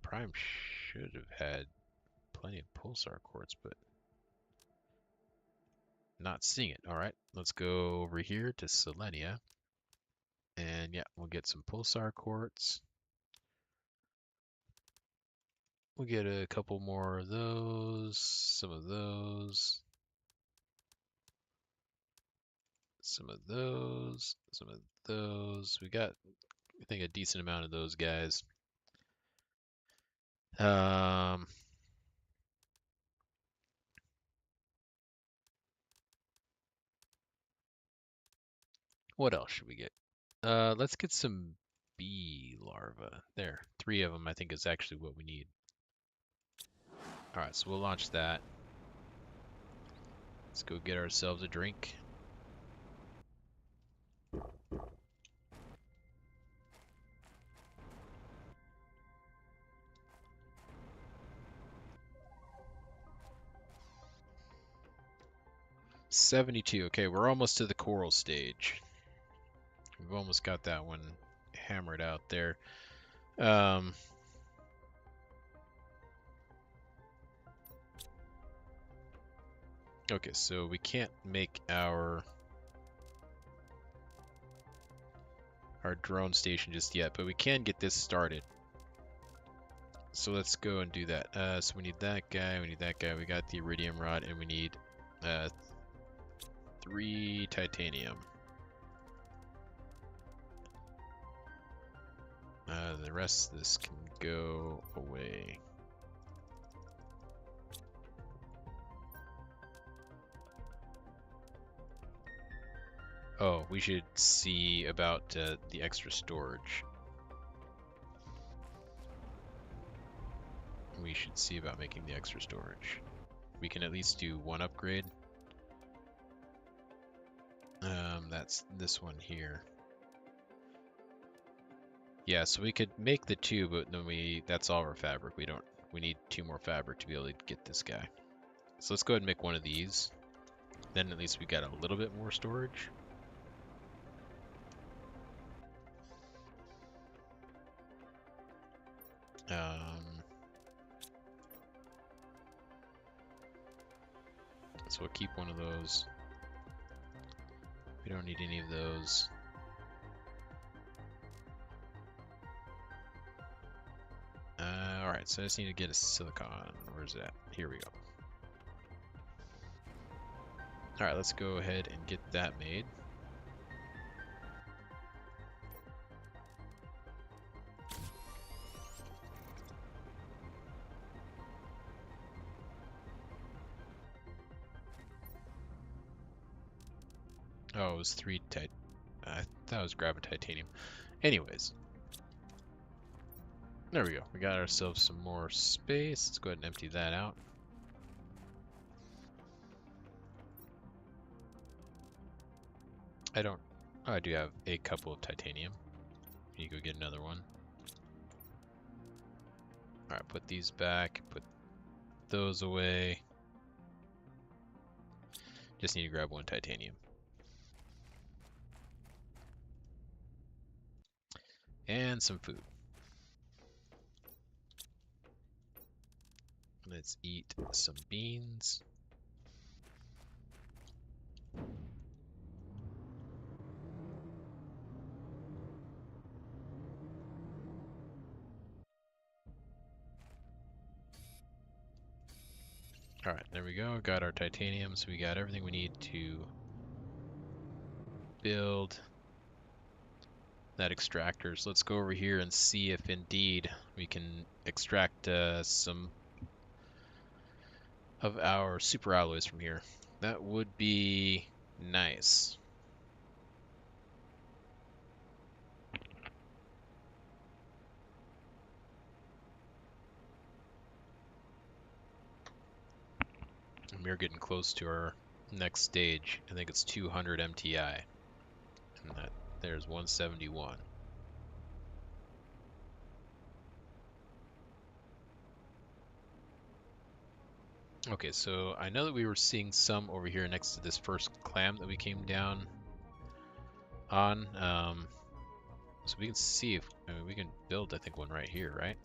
Prime should have had plenty of pulsar quartz, but not seeing it. All right, let's go over here to Selenea. And yeah, we'll get some pulsar quartz. We'll get a couple more of those, some of those, some of those, some of those. We got, I think, a decent amount of those guys. What else should we get? Let's get some bee larvae. There, 3 of them I think is actually what we need. All right, so we'll launch that. Let's go get ourselves a drink. $72. Okay, we're almost to the coral stage. We've almost got that one hammered out there. Okay, so we can't make our drone station just yet, but we can get this started. So let's go and do that. So we need that guy, we need that guy, we got the iridium rod, and we need 3 titanium. The rest of this can go away. Oh, we should see about the extra storage. We should see about making the extra storage. We can at least do 1 upgrade. That's this one here. Yeah, so we could make the 2, but then that's all our fabric. We need 2 more fabric to be able to get this guy. So let's go ahead and make one of these. Then at least we got a little bit more storage. So we'll keep one of those. We don't need any of those. Alright, so I just need to get a silicon. Where's that? Here we go. Alright, let's go ahead and get that made. Oh, it was 3 I thought I was grabbing titanium. Anyways. There we go. We got ourselves some more space. Let's go ahead and empty that out. Oh, I do have a couple of titanium. You go get another one. Alright, put these back. Put those away. Just need to grab 1 titanium. And some food. Let's eat some beans. Alright, there we go. Got our titanium, so we got everything we need to build that extractor. So let's go over here and see if indeed we can extract some of our super alloys from here. That would be nice. And we're getting close to our next stage. I think it's 200 MTI. And there's 171. Okay, so I know that we were seeing some over here next to this first clam that we came down on. So we can see if we can build, I think, one right here, right?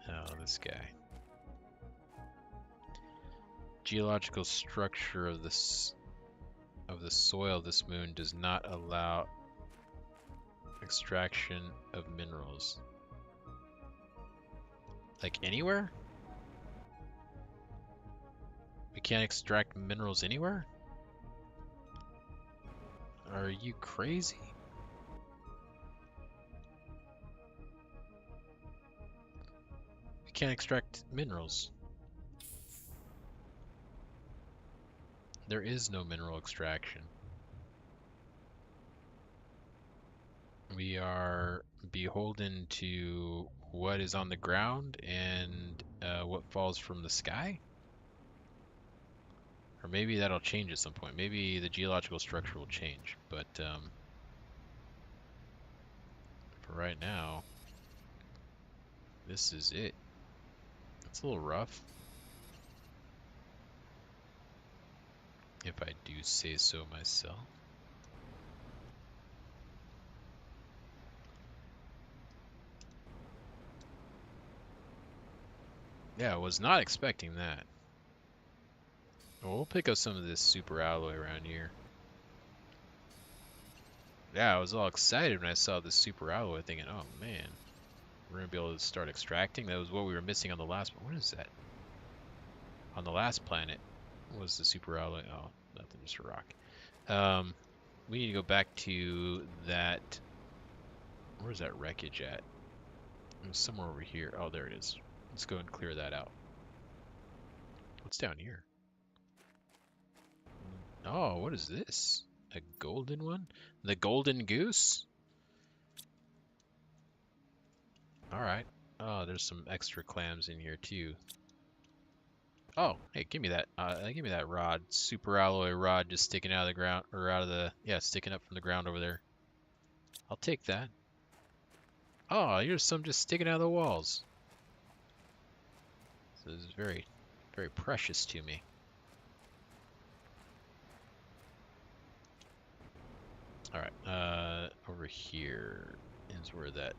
Oh, this guy. Geological structure of the soil of this moon does not allow extraction of minerals. Like anywhere? We can't extract minerals anywhere? Are you crazy? We can't extract minerals. There is no mineral extraction. We are beholden to what is on the ground and what falls from the sky? Or maybe that'll change at some point. Maybe the geological structure will change, but for right now, this is it. It's a little rough, if I do say so myself. Yeah, I was not expecting that. Well, we'll pick up some of this super alloy around here. Yeah, I was all excited when I saw this super alloy thinking, oh man, we're gonna be able to start extracting. That was what we were missing on the last one. What is that? On the last planet was the super alloy. Oh, nothing, just a rock. We need to go back to that. Where's that wreckage at? It was somewhere over here. Oh, there it is. Let's go and clear that out. What's down here? Oh, what is this? A golden one? The golden goose? Alright. Oh, there's some extra clams in here too. Oh, hey, give me that. Give me that rod. Super alloy rod just sticking out of the ground, or out of the, yeah, sticking up from the ground over there. I'll take that. Oh, here's some just sticking out of the walls. So this is very, very precious to me. Alright, over here is where that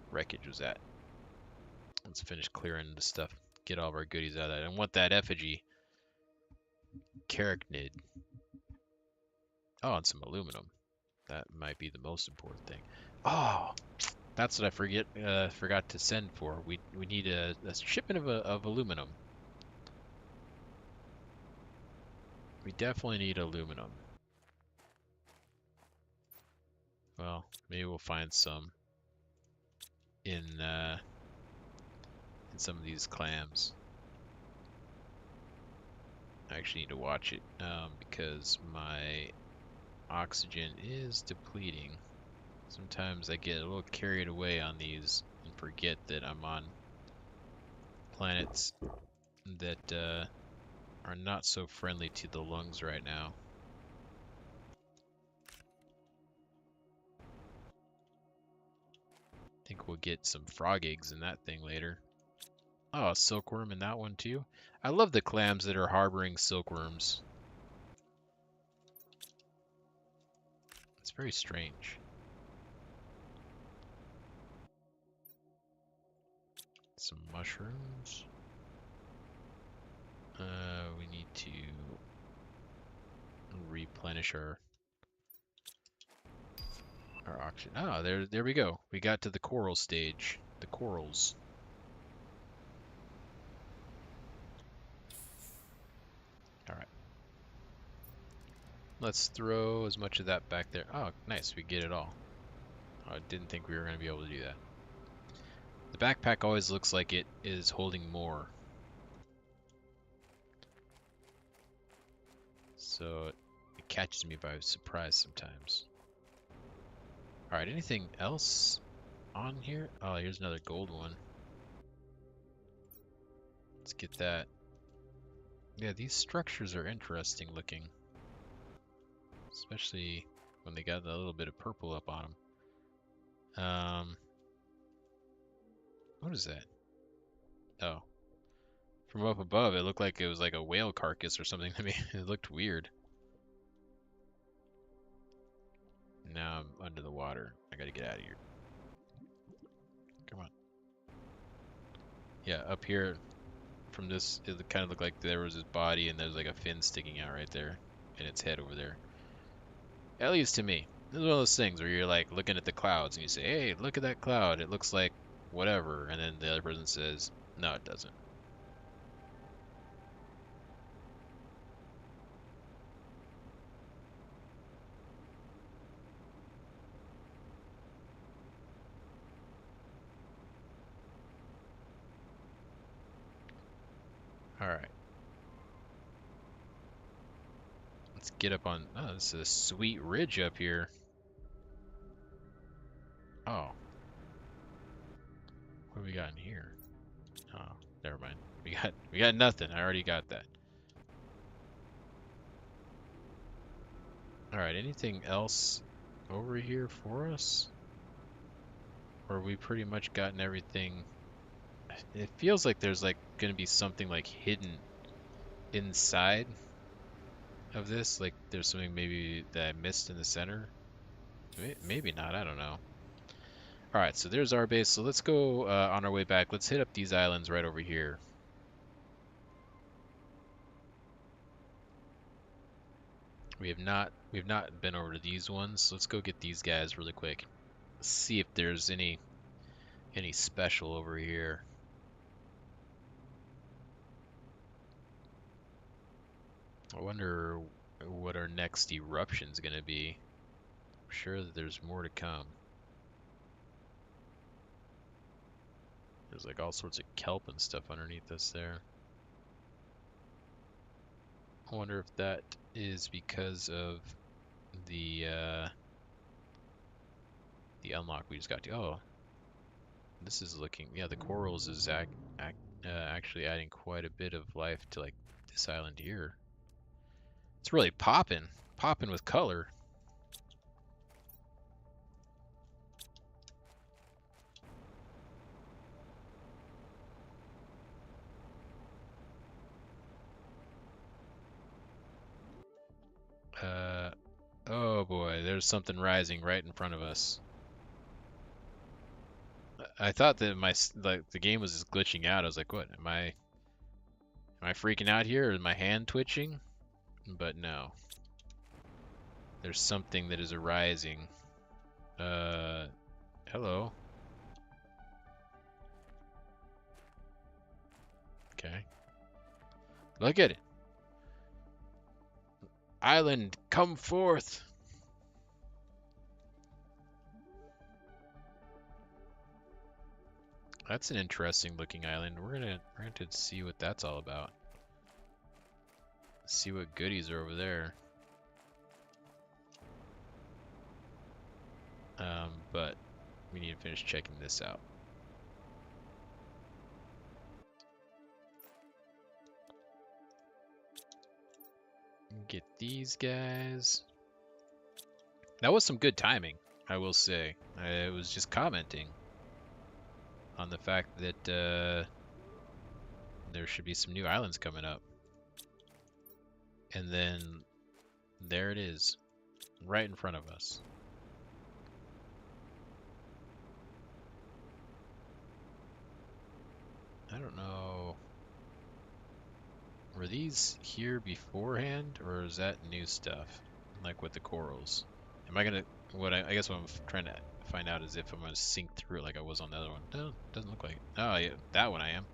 wreckage was at. Let's finish clearing the stuff. Get all of our goodies out of that. I want that effigy. Carachnid. Oh, and some aluminum. That might be the most important thing. Oh, that's what I forgot to send for. We need a shipment of aluminum. We definitely need aluminum. Well, maybe we'll find some in some of these clams. I actually need to watch it because my oxygen is depleting. Sometimes I get a little carried away on these and forget that I'm on planets that are not so friendly to the lungs right now. I think we'll get some frog eggs in that thing later. Oh, a silkworm in that one too. I love the clams that are harboring silkworms. It's very strange. Some mushrooms. We need to replenish our oxygen. Oh, there we go. We got to the coral stage. The corals. All right. Let's throw as much of that back there. Oh, nice. We get it all. Oh, I didn't think we were going to be able to do that. The backpack always looks like it is holding more. So it catches me by surprise sometimes. Alright, anything else on here? Oh, here's another gold one. Let's get that. Yeah, these structures are interesting looking. Especially when they got a little bit of purple up on them. What is that? Oh. From up above, it looked like it was like a whale carcass or something to me. It looked weird. Now I'm under the water. I gotta get out of here. Come on. Yeah, up here from this, it kind of looked like there was his body and there's like a fin sticking out right there. And its head over there. At least to me. This is one of those things where you're like looking at the clouds and you say, hey, look at that cloud. It looks like whatever. And then the other person says, no, it doesn't. Alright. Let's get up on... Oh, this is a sweet ridge up here. Oh. What do we got in here? Oh, never mind. We got nothing. I already got that. Alright, anything else over here for us? Or we pretty much gotten everything? It feels like there's like gonna be something like hidden inside of this. Like there's something maybe that I missed in the center. Maybe not, I don't know. All right, so there's our base. So let's go on our way back. Let's hit up these islands right over here. We have not been over to these ones. So let's go get these guys really quick. See if there's any special over here. I wonder what our next eruption's gonna be. I'm sure that there's more to come. There's like all sorts of kelp and stuff underneath us there. I wonder if that is because of the the unlock we just got to. Oh, this is looking, yeah, the corals is actually adding quite a bit of life to like this island here. It's really popping with color. Uh, oh boy, there's something rising right in front of us. I thought that like the game was just glitching out. I was like, what? Am I freaking out here? Is my hand twitching? But no. There's something that is arising. Hello. Okay. Look at it. Island, come forth. That's an interesting looking island. We're gonna see what that's all about. See what goodies are over there. But we need to finish checking this out. Get these guys. That was some good timing, I will say. I was just commenting on the fact that there should be some new islands coming up. And then there it is, right in front of us. I don't know. Were these here beforehand, or is that new stuff? Like with the corals? Am I gonna, I guess what I'm trying to find out is if I'm gonna sink through it like I was on the other one. No, doesn't look like it. Oh yeah, that one I am.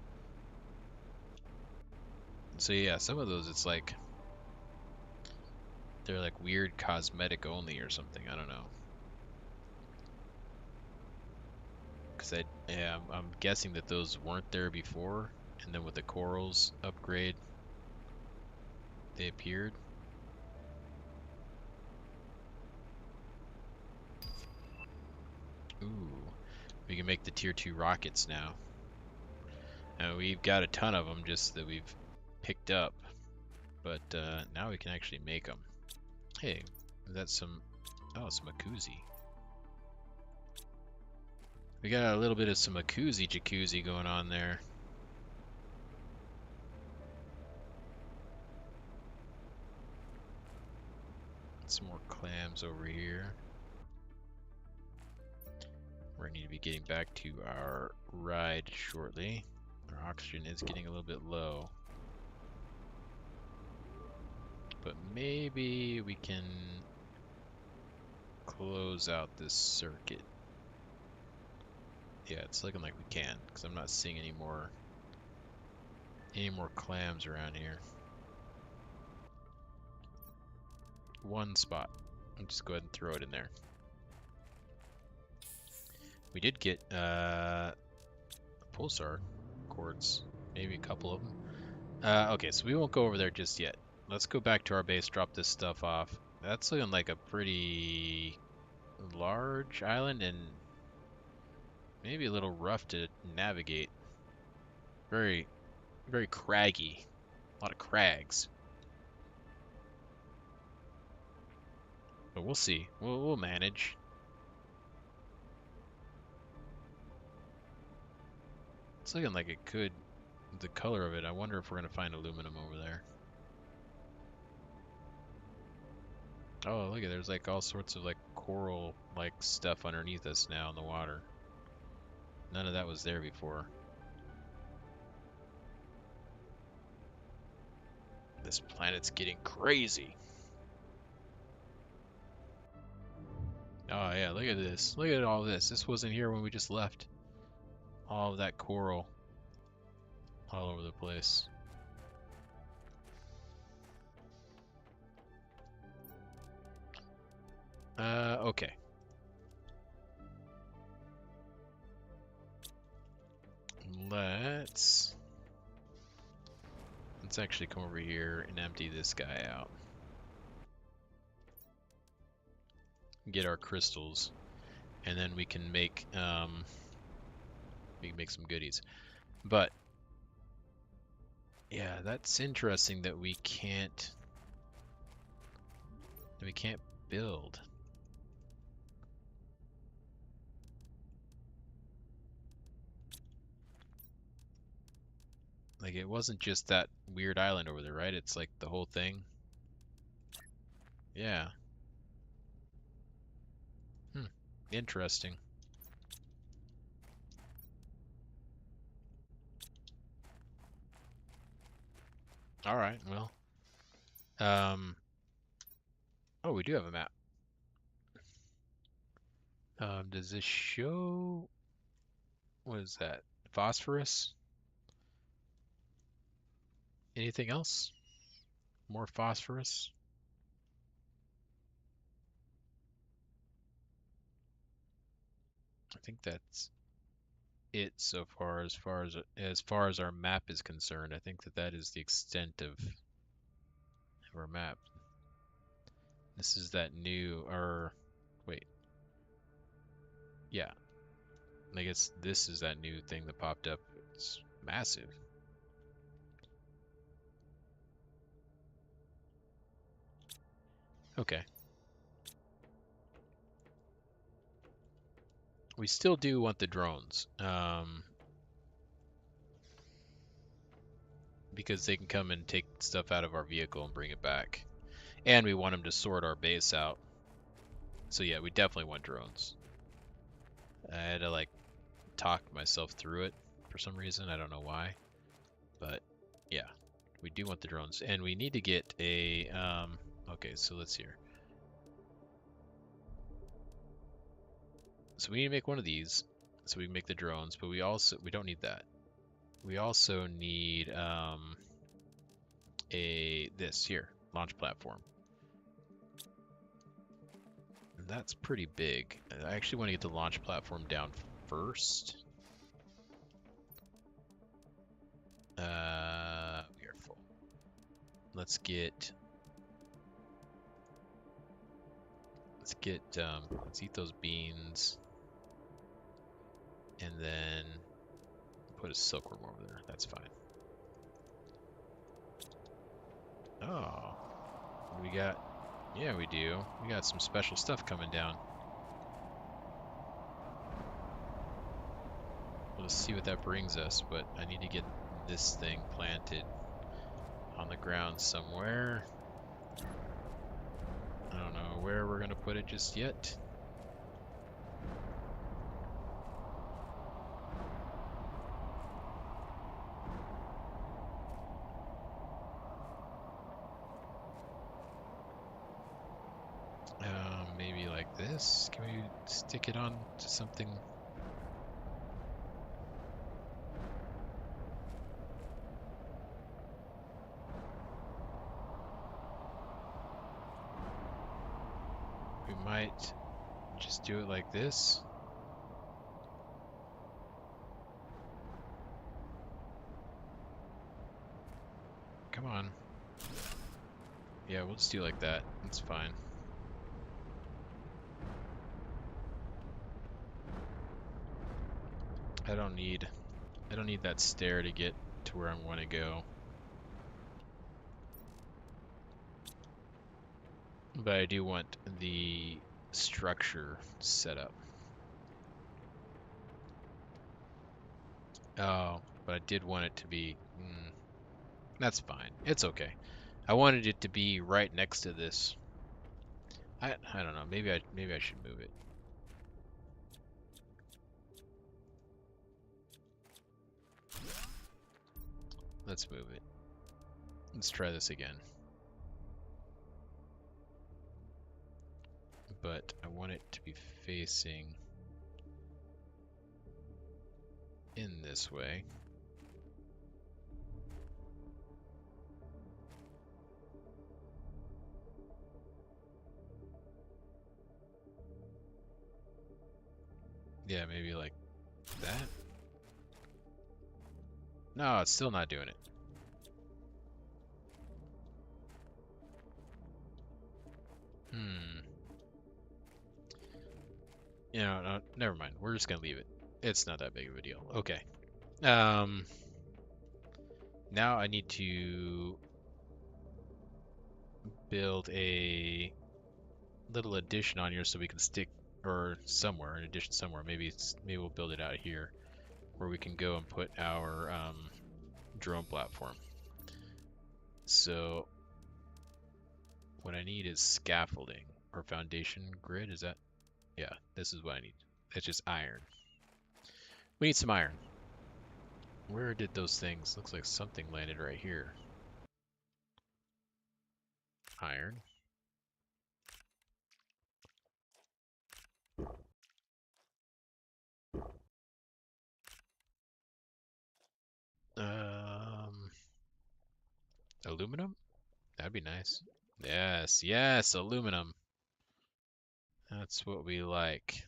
So yeah, some of those it's like, they're like weird cosmetic only or something, I don't know. Cause I'm guessing that those weren't there before, and then with the corals upgrade, they appeared. Ooh, we can make the tier 2 rockets now. And we've got a ton of them just that we've picked up, but now we can actually make them. Hey, that's some, oh, some Akuzi. We got a little bit of some Akuzi jacuzzi going on there. Some more clams over here. We're going to need to be getting back to our ride shortly. Our oxygen is getting a little bit low. But maybe we can close out this circuit. Yeah, it's looking like we can, because I'm not seeing any more clams around here. One spot. I'll just go ahead and throw it in there. We did get pulsar quartz, maybe a couple of them. Okay, so we won't go over there just yet. Let's go back to our base, drop this stuff off. That's looking like a pretty large island and maybe a little rough to navigate. Very, very craggy. A lot of crags. But we'll see. We'll manage. It's looking like it could, the color of it, I wonder if we're going to find aluminum over there. Oh, look at, there's like all sorts of like coral like stuff underneath us now in the water. None of that was there before. This planet's getting crazy. Oh yeah, look at this. Look at all this. This wasn't here when we just left. All of that coral all over the place. Okay. Let's actually come over here and empty this guy out. Get our crystals, and then we can make some goodies. But yeah, that's interesting that we can't build. Like, it wasn't just that weird island over there, right? It's like the whole thing. Yeah. Interesting. All right, well. Oh, we do have a map. Does this show... What is that? Phosphorus? Anything else? More phosphorus? I think that's it so far as our map is concerned. I think that is the extent of our map. This is that new, or wait, yeah, I guess this is that new thing that popped up. It's massive. Okay. We still do want the drones, because they can come and take stuff out of our vehicle and bring it back. And we want them to sort our base out. So yeah, we definitely want drones. I had to like talk myself through it for some reason. I don't know why. But yeah, we do want the drones. And we need to get a, okay, so let's hear. So we need to make one of these so we can make the drones, but we don't need that. We also need this here, launch platform. And that's pretty big. I actually want to get the launch platform down first. We are full. Let's eat those beans. And then put a silkworm over there. That's fine. Oh, what do we got? Yeah, we do. We got some special stuff coming down. Let's see what that brings us, but I need to get this thing planted on the ground somewhere. I don't know where we're gonna put it just yet. Maybe like this. Can we stick it on to something? We might just do it like this. Come on. Yeah, we'll just do it like that. That's fine. I don't need that stair to get to where I want to go. But I do want the structure set up. Oh, but I did want it to be... that's fine. It's okay. I wanted it to be right next to this. I don't know. Maybe I should move it. Let's move it. Let's try this again. But I want it to be facing in this way. Yeah, maybe like that. No, it's still not doing it. You know, no, never mind. We're just gonna leave it. It's not that big of a deal. Okay. Now I need to build a little addition on here so we can stick, or somewhere, an addition somewhere. Maybe we'll build it out here where we can go and put our drone platform. So what I need is scaffolding or foundation grid. Is that? Yeah, this is what I need. It's just iron. We need some iron. Where did those things? Looks like something landed right here. Iron. Aluminum? That'd be nice. Yes, yes, aluminum. That's what we like.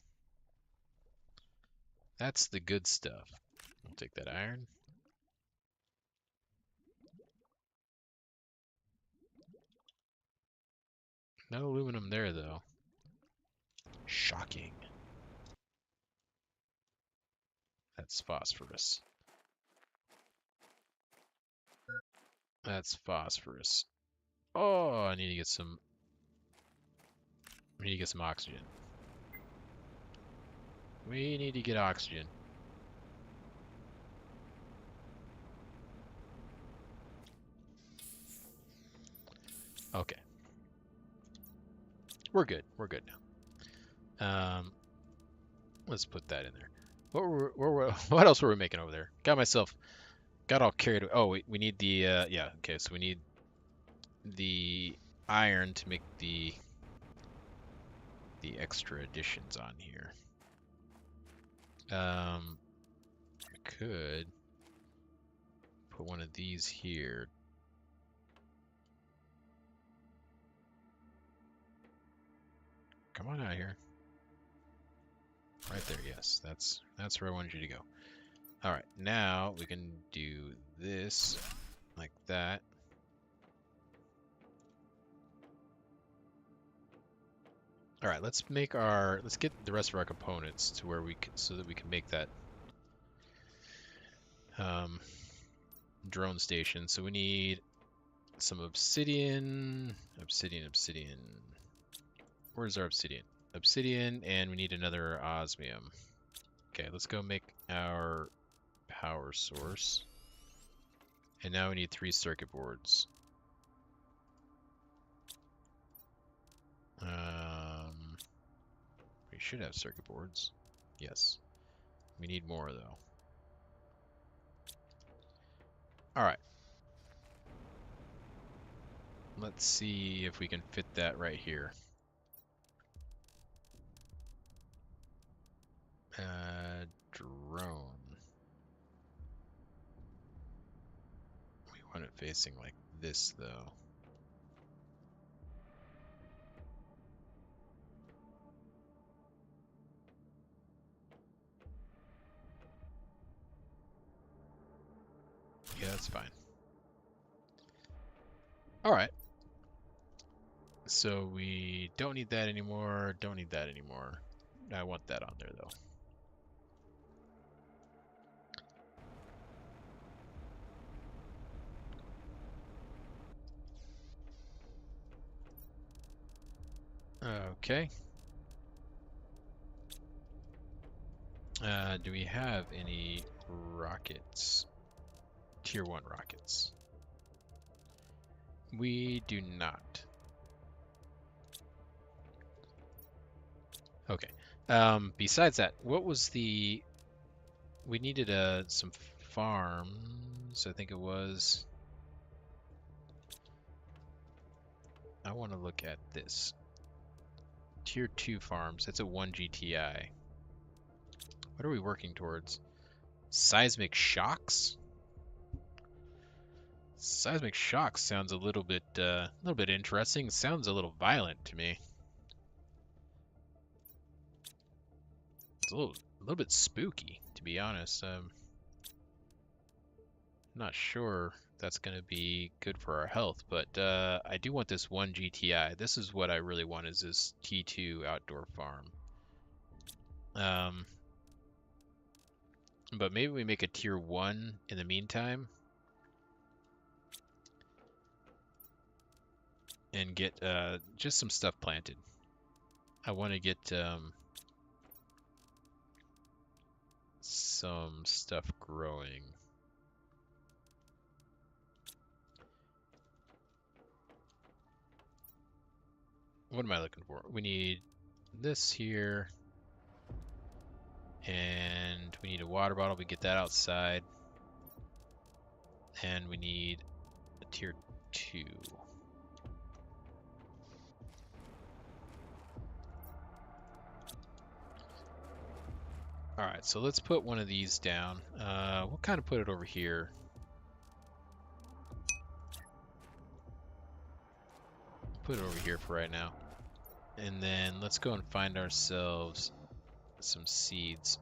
That's the good stuff. I'll take that iron. No aluminum there, though. Shocking. That's phosphorus. That's phosphorus. Oh, I need to get some. We need to get some oxygen. We need to get oxygen. Okay. We're good. We're good now. Let's put that in there. What else were we making over there? Got all carried away. Oh, we need the yeah. Okay, so we need the iron to make the extra additions on here. I could put one of these here. Come on out here. Right there, yes. That's where I wanted you to go. Alright, now we can do this like that. Alright, let's get the rest of our components to where so that we can make that drone station. So we need some obsidian. Where's our obsidian? Obsidian, and we need another osmium. Okay, let's go make our power source. And now we need 3 circuit boards. We should have circuit boards. Yes. We need more, though. Alright. Let's see if we can fit that right here. Drone. We want it facing like this, though. Yeah, that's fine. Alright. So we don't need that anymore, don't need that anymore. I want that on there, though. Okay. Do we have any rockets? Tier 1 rockets. We do not. Okay. Besides that, what was the... We needed some farms. farms, I think it was. I want to look at this. Tier 2 farms, that's a 1 GTI. What are we working towards? Seismic shocks? Seismic shocks sounds a little bit interesting. Sounds a little violent to me. It's a little bit spooky, to be honest. Not sure that's going to be good for our health, but I do want this 1 GTI. This is what I really want, is this T2 outdoor farm. But maybe we make a tier 1 in the meantime and get just some stuff planted. I want to get some stuff growing. What am I looking for? We need this here, and we need a water bottle. We get that outside, and we need a tier 2. All right, so let's put one of these down. We'll kind of put it over here. Put it over here for right now. And then let's go and find ourselves some seeds.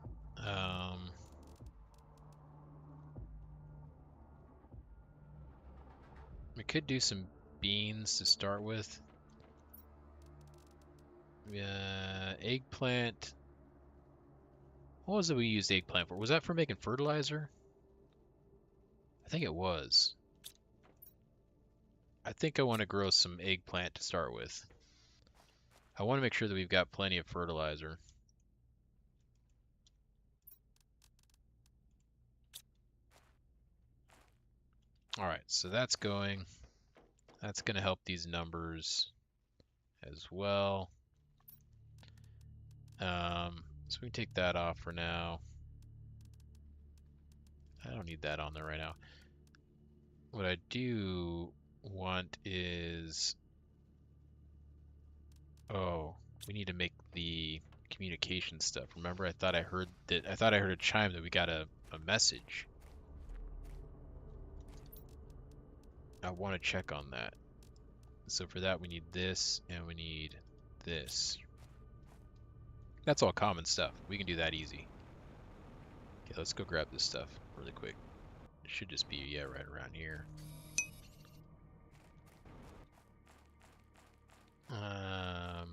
We could do some beans to start with. Eggplant. What was it we used eggplant for? Was that for making fertilizer? I think it was. I think I want to grow some eggplant to start with. I want to make sure that we've got plenty of fertilizer. All right, so that's going. That's going to help these numbers as well. So we can take that off for now. I don't need that on there right now. What I do want is, oh, we need to make the communication stuff. Remember, I thought I heard a chime that we got a message. I want to check on that. So for that we need this and we need this. That's all common stuff. We can do that easy. Okay, let's go grab this stuff really quick. It should just be, yeah, right around here.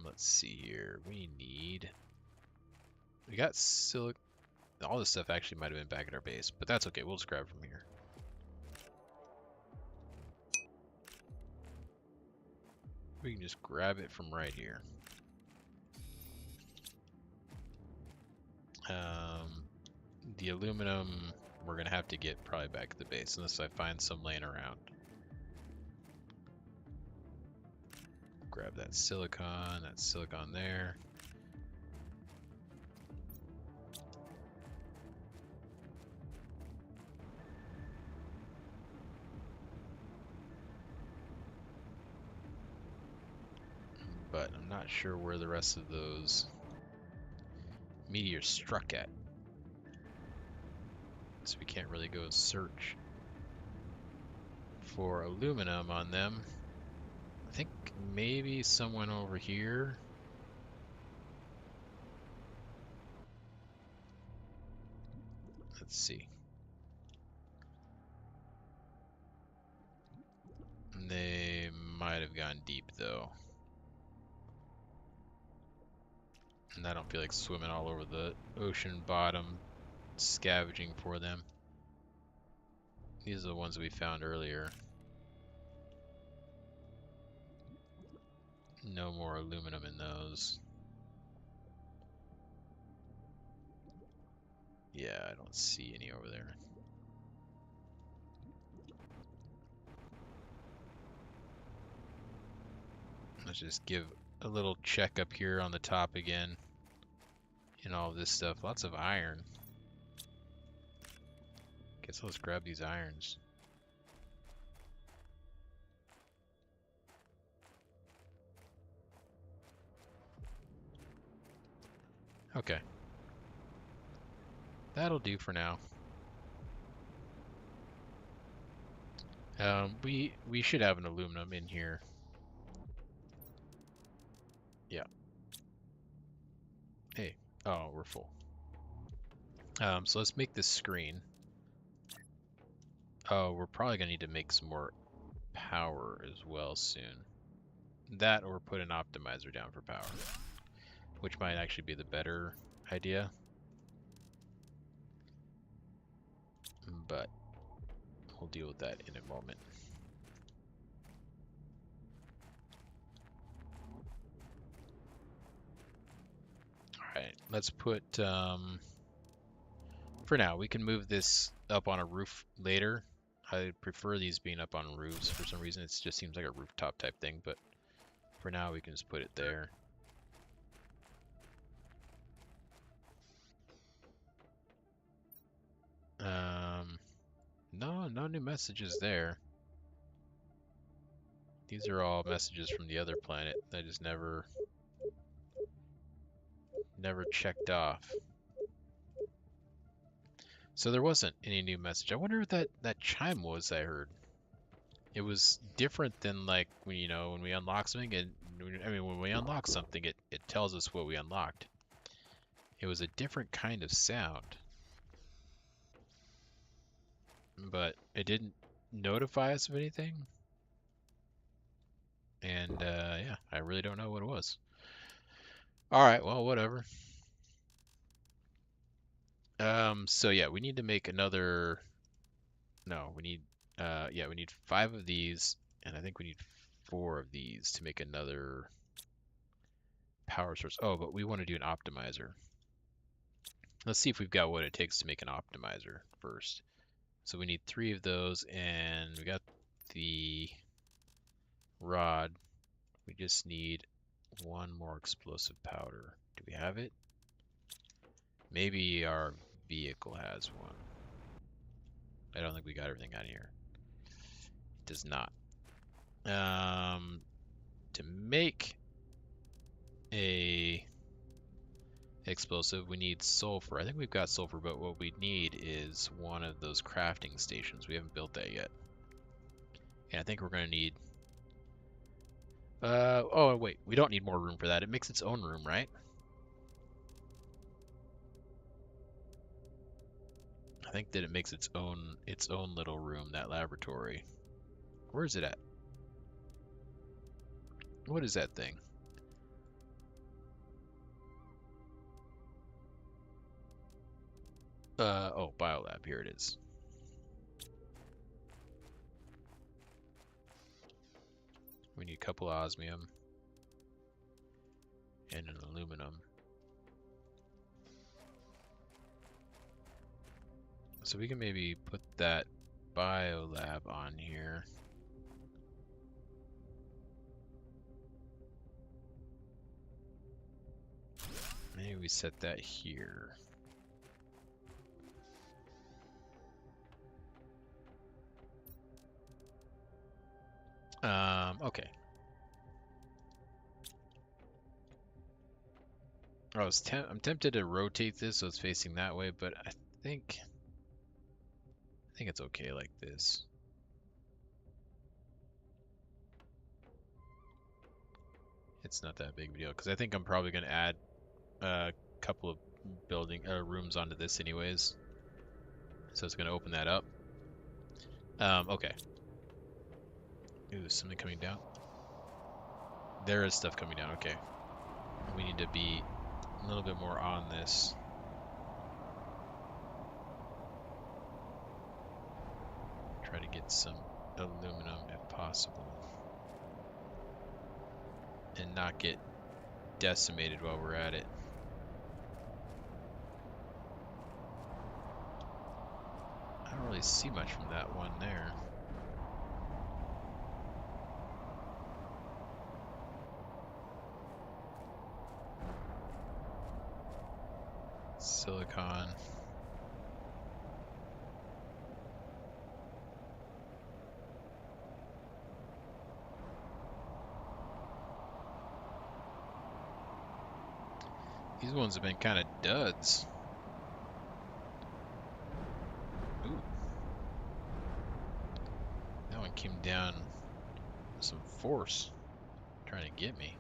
Let's see here. We got silicon. All this stuff actually might have been back at our base, but that's okay. We'll just grab from here. We can just grab it from right here. The aluminum we're gonna have to get probably back at the base unless I find some laying around. Grab that silicon there. But I'm not sure where the rest of those meteors struck at. So we can't really go search for aluminum on them. I think maybe someone over here. Let's see. They might have gone deep though. And I don't feel like swimming all over the ocean bottom scavenging for them. These are the ones we found earlier. No more aluminum in those. Yeah, I don't see any over there. Let's just give a little check up here on the top again. And all of this stuff. Lots of iron. Okay, so let's grab these irons. Okay. That'll do for now. We should have an aluminum in here. Yeah. Hey. Oh, we're full. So let's make this screen. Oh, we're probably gonna need to make some more power as well soon. That or put an optimizer down for power, which might actually be the better idea. But we'll deal with that in a moment. Alright, let's put, for now, we can move this up on a roof later. I prefer these being up on roofs for some reason. It just seems like a rooftop type thing, but for now we can just put it there. No new messages there. These are all messages from the other planet that just never checked off. So there wasn't any new message. I wonder what that chime was I heard. It was different than like when we unlock something, and when we unlock something, it tells us what we unlocked. It was a different kind of sound, but it didn't notify us of anything. And yeah, I really don't know what it was. All right, well, whatever. So yeah, we need to make another. No, we need. Yeah, we need 5 of these, and I think we need 4 of these to make another power source. Oh, but we want to do an optimizer. Let's see if we've got what it takes to make an optimizer first. So we need 3 of those, and we got the rod. We just need 1 more explosive powder. Do we have it? Maybe our vehicle has one. I don't think we got everything out of here. It does not. To make a explosive, we need sulfur. I think we've got sulfur, but what we need is one of those crafting stations. We haven't built that yet. And I think we're going to need... oh, wait. We don't need more room for that. It makes its own room, right? I think that it makes its own little room, that laboratory. Where is it at? What is that thing? Oh, biolab. Here it is. We need a couple of osmium and an aluminum. So we can maybe put that biolab on here. Maybe we set that here. Okay. I'm tempted to rotate this so it's facing that way, but I think it's okay like this. It's not that big of a deal because I think I'm probably going to add a couple of rooms onto this anyways. So it's going to open that up. Okay. Ooh, there's something coming down. There is stuff coming down. Okay. We need to be a little bit more on this. Try to get some aluminum if possible. And not get decimated while we're at it. I don't really see much from that one there. Silicon. These ones have been kind of duds. Ooh. That one came down with some force, trying to get me.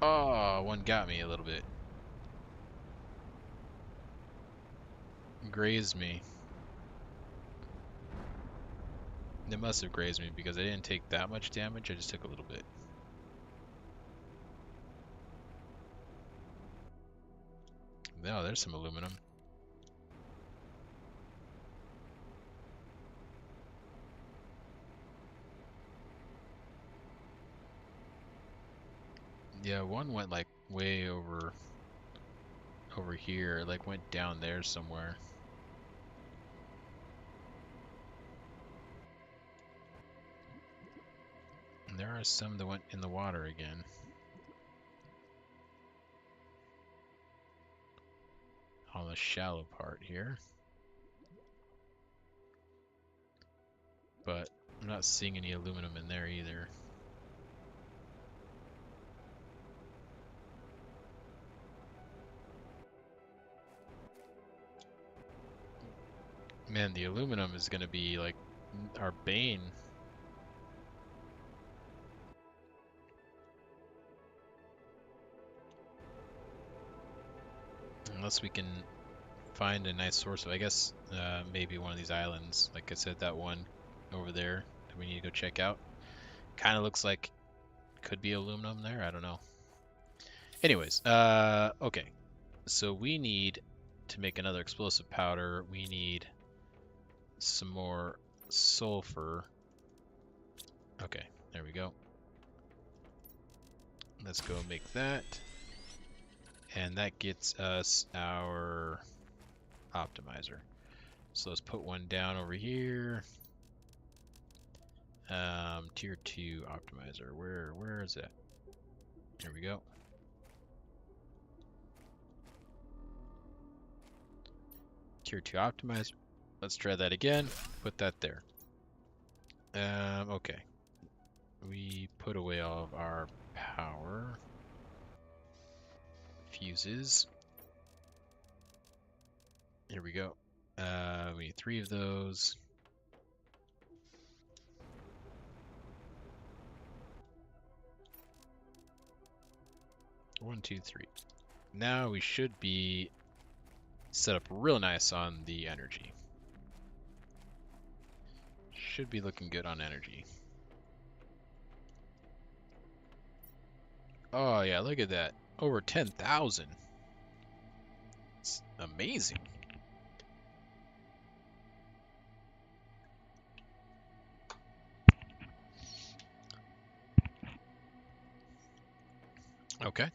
Oh, one got me a little bit. Grazed me. It must have grazed me because I didn't take that much damage, I just took a little bit. No, there's some aluminum. Yeah, one went like way over here, like went down there somewhere. And there are some that went in the water again. On the shallow part here. But I'm not seeing any aluminum in there either. Man, the aluminum is going to be like our bane. Unless we can find a nice source of, I guess, maybe one of these islands. Like I said, that one over there that we need to go check out. Kind of looks like could be aluminum there. I don't know. Anyways, okay. So we need to make another explosive powder. We need some more sulfur. Okay, there we go. Let's go make that. And that gets us our optimizer. So let's put one down over here. Tier 2 optimizer. Where is it? Here we go. Tier 2 optimizer. Let's try that again. Put that there. Okay. We put away all of our power. Fuses. Here we go. We need 3 of those. One, two, three. Now we should be set up real nice on the energy. Should be looking good on energy. Oh yeah, look at that. Over 10,000. It's amazing. Okay.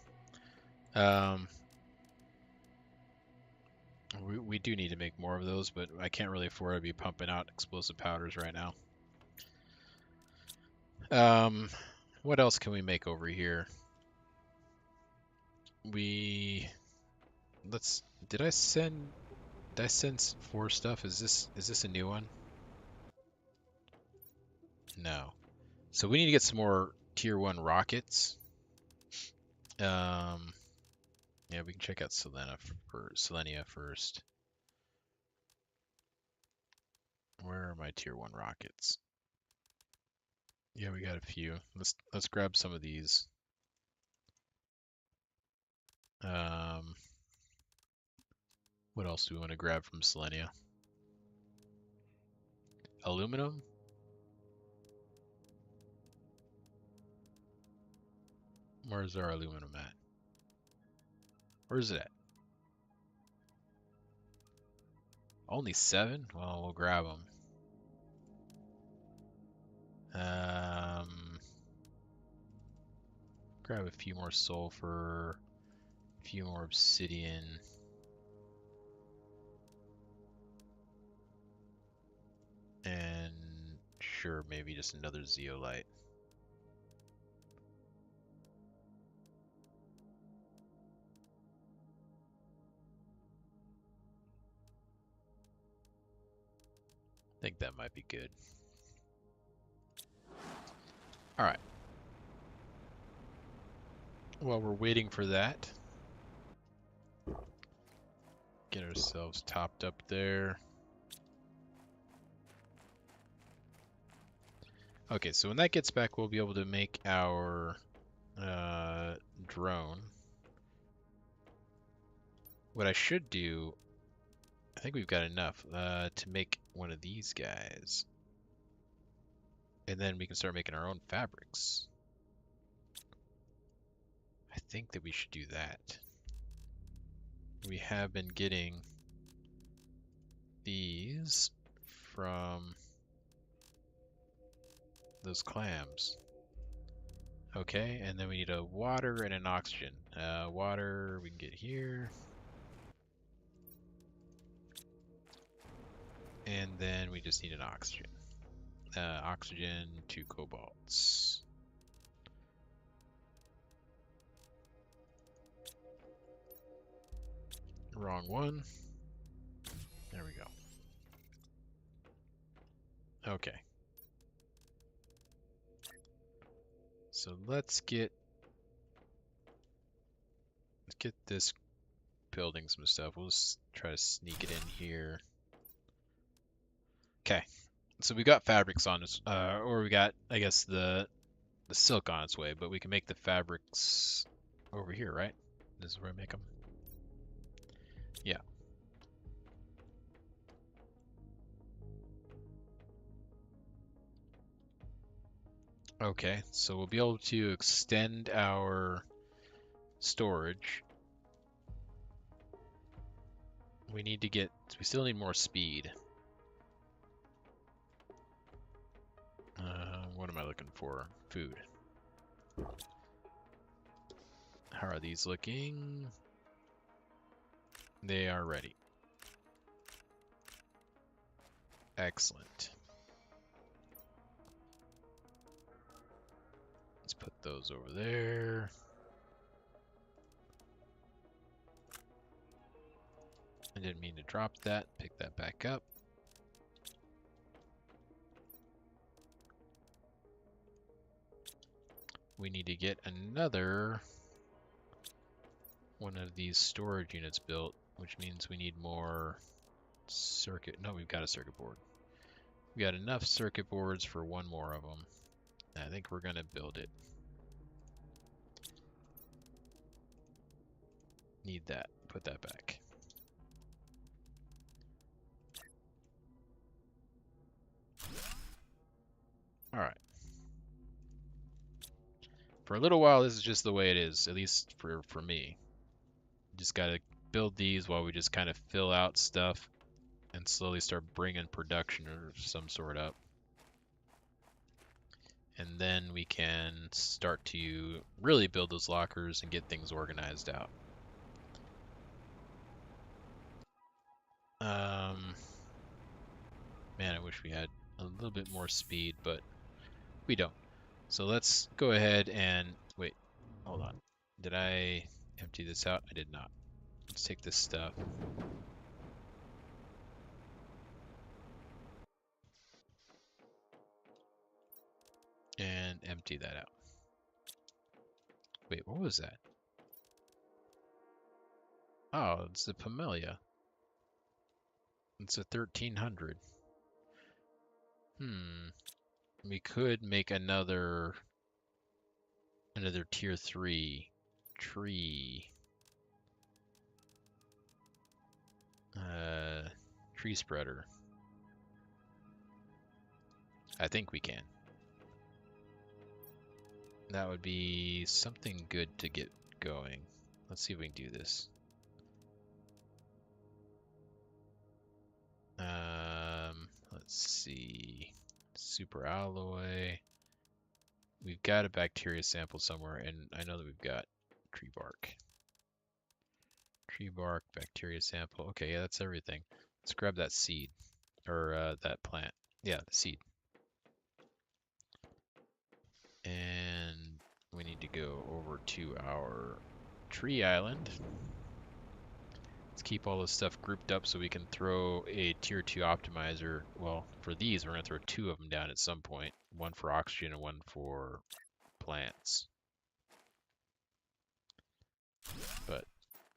We do need to make more of those, but I can't really afford to be pumping out explosive powders right now. What else can we make over here? Did I send 4 stuff? Is this a new one? No. So we need to get some more tier 1 rockets. Yeah, we can check out Selenea first. Where are my tier 1 rockets? Yeah, we got a few. Let's grab some of these. What else do we want to grab from Selenea? Aluminum? Where's our aluminum at? Where's it at? Only 7? Well, we'll grab them. Grab a few more sulfur, a few more obsidian. And sure, maybe just another zeolite. I think that might be good. All right. While we're waiting for that, get ourselves topped up there. Okay, so when that gets back, we'll be able to make our drone. What I should do, I think we've got enough to make one of these guys. And then we can start making our own fabrics. I think that we should do that. We have been getting these from those clams. Okay, and then we need a water and an oxygen. Water we can get here. And then we just need an oxygen. Oxygen, 2 cobalts. Wrong one. There we go. Okay. So let's get this building some stuff. We'll just try to sneak it in here. Okay. So we got fabrics on us, or we got, I guess, the silk on its way, but we can make the fabrics over here, right? This is where I make them. Yeah. Okay, so we'll be able to extend our storage. We still need more speed. What am I looking for? Food. How are these looking? They are ready. Excellent. Let's put those over there. I didn't mean to drop that. Pick that back up. We need to get another one of these storage units built, which means we need more circuit. No, we've got a circuit board. We got enough circuit boards for one more of them. I think we're gonna build it. Need that. Put that back. All right. For a little while, this is just the way it is, at least for me. Just gotta build these while we just kind of fill out stuff and slowly start bringing production or some sort up. And then we can start to really build those lockers and get things organized out. Man, I wish we had a little bit more speed, but we don't. So let's go ahead and wait. Hold on. Did I empty this out? I did not. Let's take this stuff. And empty that out. Wait, what was that? Oh, it's the Pamelia. It's a 1300. We could make another tier 3 tree. Tree spreader. I think we can. That would be something good to get going. Let's see if we can do this. Let's see. Super alloy. We've got a bacteria sample somewhere, and I know that we've got tree bark. Tree bark, bacteria sample. Okay, yeah, that's everything. Let's grab that seed, or that plant. Yeah, the seed. And we need to go over to our tree island. Let's keep all this stuff grouped up so we can throw a tier 2 optimizer. Well, for these, we're going to throw two of them down at some point. One for oxygen and one for plants. But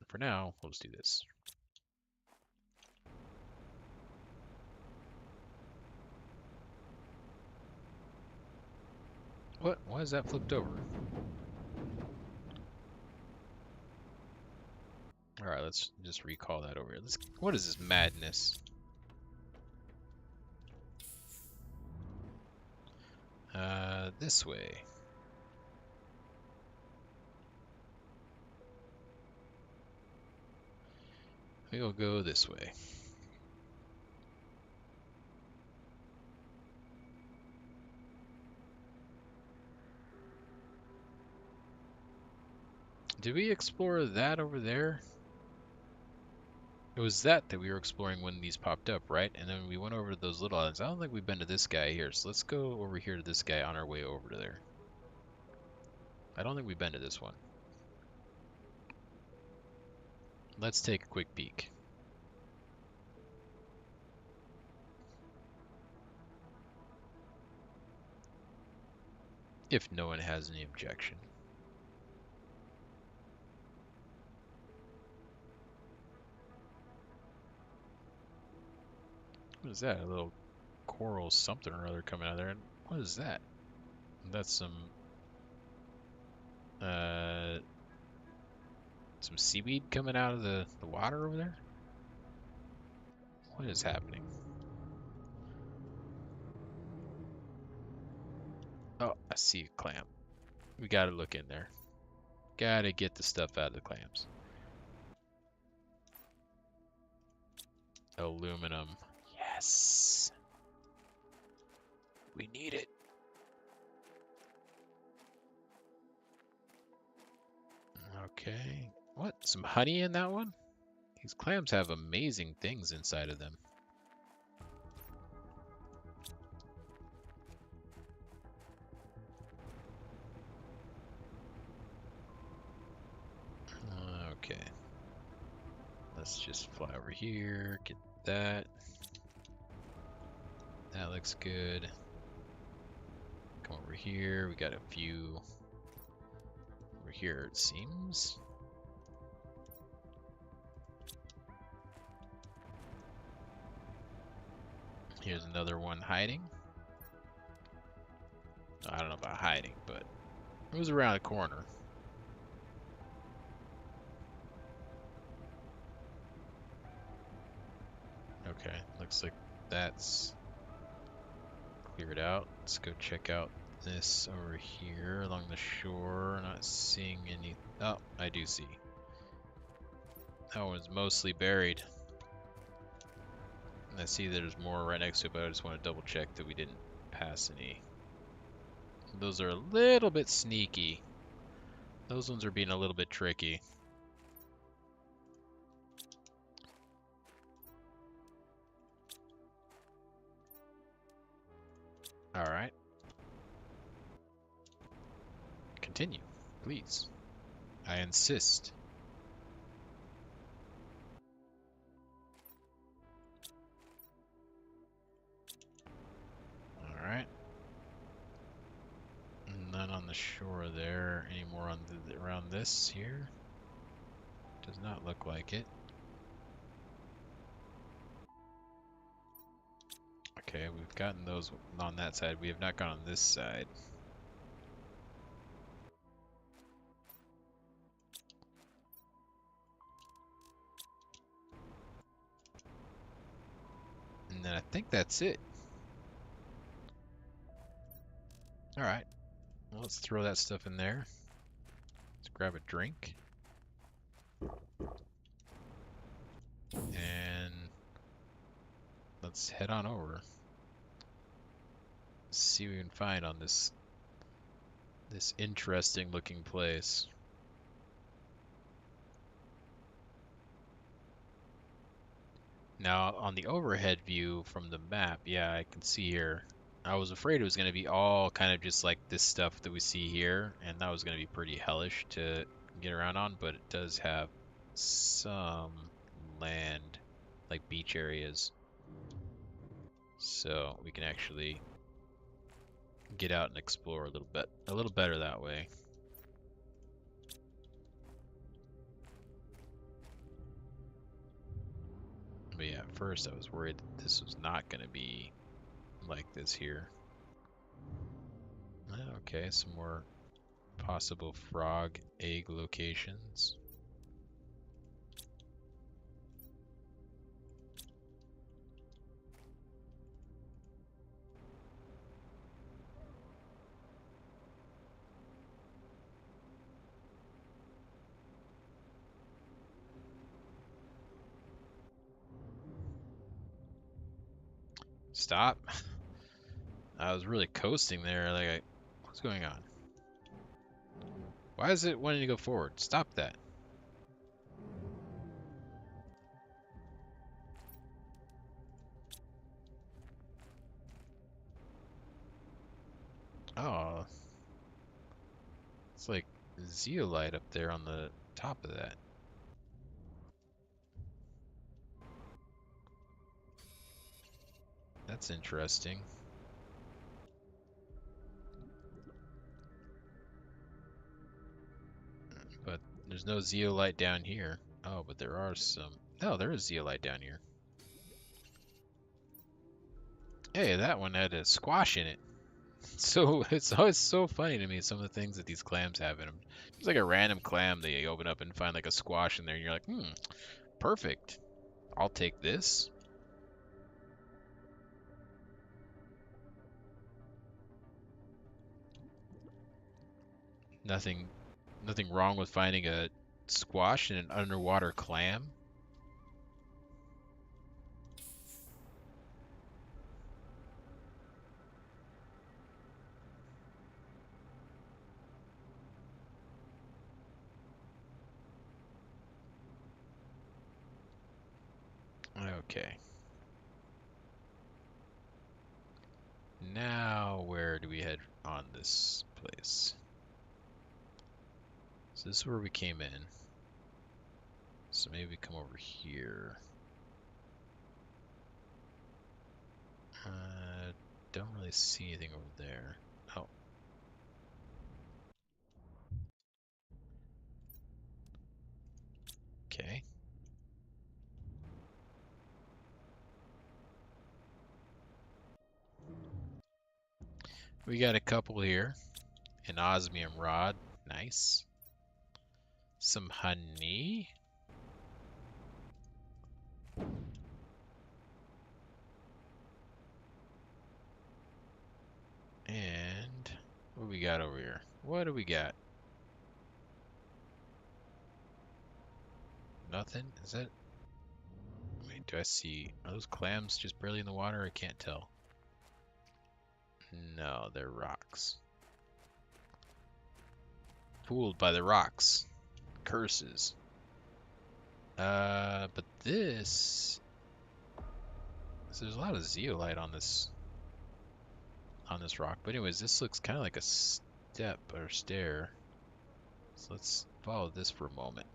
for now, we'll just do this. What? Why is that flipped over? Alright, let's just recall that over here. What is this madness? This way. We'll go this way. Did we explore that over there? It was that we were exploring when these popped up, right? And then we went over to those little islands. I don't think we've been to this guy here, so let's go over here to this guy on our way over to there. I don't think we've been to this one. Let's take a quick peek. If no one has any objection. What is that? A little coral something or other coming out of there. What is that? That's some seaweed coming out of the water over there? What is happening? Oh, I see a clam. We gotta look in there. Gotta get the stuff out of the clams. Aluminum. Yes. We need it. Okay. What? Some honey in that one? These clams have amazing things inside of them. Okay. Let's just fly over here, get that. That looks good. Come over here. We got a few over here, it seems. Here's another one hiding. I don't know about hiding, but it was around the corner. Okay, looks like that's cleared out. Let's go check out this over here along the shore. Not seeing any. Oh, I do see. That one's mostly buried. And I see there's more right next to it, but I just want to double check that we didn't pass any. Those are a little bit sneaky. Those ones are being a little bit tricky. Alright. Continue, please. I insist. Alright. None on the shore there. Any more on around this here? Does not look like it. Okay, we've gotten those on that side. We have not gone on this side. And then I think that's it. Alright. Well, let's throw that stuff in there. Let's grab a drink. And let's head on over. See what we can find on this interesting looking place. Now on the overhead view from the map, yeah, I can see here. I was afraid it was going to be all kind of just like this stuff that we see here, and that was going to be pretty hellish to get around on, but it does have some land, like beach areas. So we can actually get out and explore a little better that way. But yeah, at first I was worried that this was not going to be like this here. Okay, some more possible frog egg locations. Stop. I was really coasting there. What's going on? Why is it wanting to go forward? Stop that. Oh. It's like zeolite up there on the top of that. That's interesting. But there's no zeolite down here. Oh, but there are some. No, there is zeolite down here. Hey, that one had a squash in it. So it's always so funny to me, some of the things that these clams have in them. It's like a random clam that you open up and find like a squash in there, and you're like, perfect. I'll take this. Nothing wrong with finding a squash in an underwater clam. Okay. Now, where do we head on this place? So this is where we came in. So maybe we come over here. Don't really see anything over there. Oh. Okay. We got a couple here. An osmium rod. Nice. Some honey. And what do we got over here? What do we got? Nothing? Is that... Wait, do I see... Are those clams just barely in the water? I can't tell. No, they're rocks. Fooled by the rocks. Curses. But this... So there's a lot of zeolite on this rock. But anyways, this looks kind of like a step or stair. So let's follow this for a moment.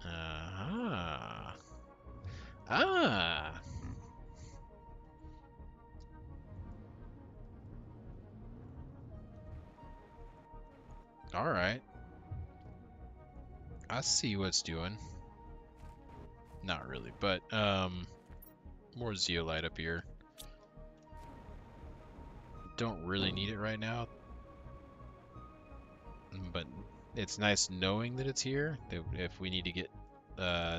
Uh-huh. Ah! Alright. I see what it's doing. Not really, but, more zeolite up here. Don't really need it right now. But it's nice knowing that it's here. That if we need to get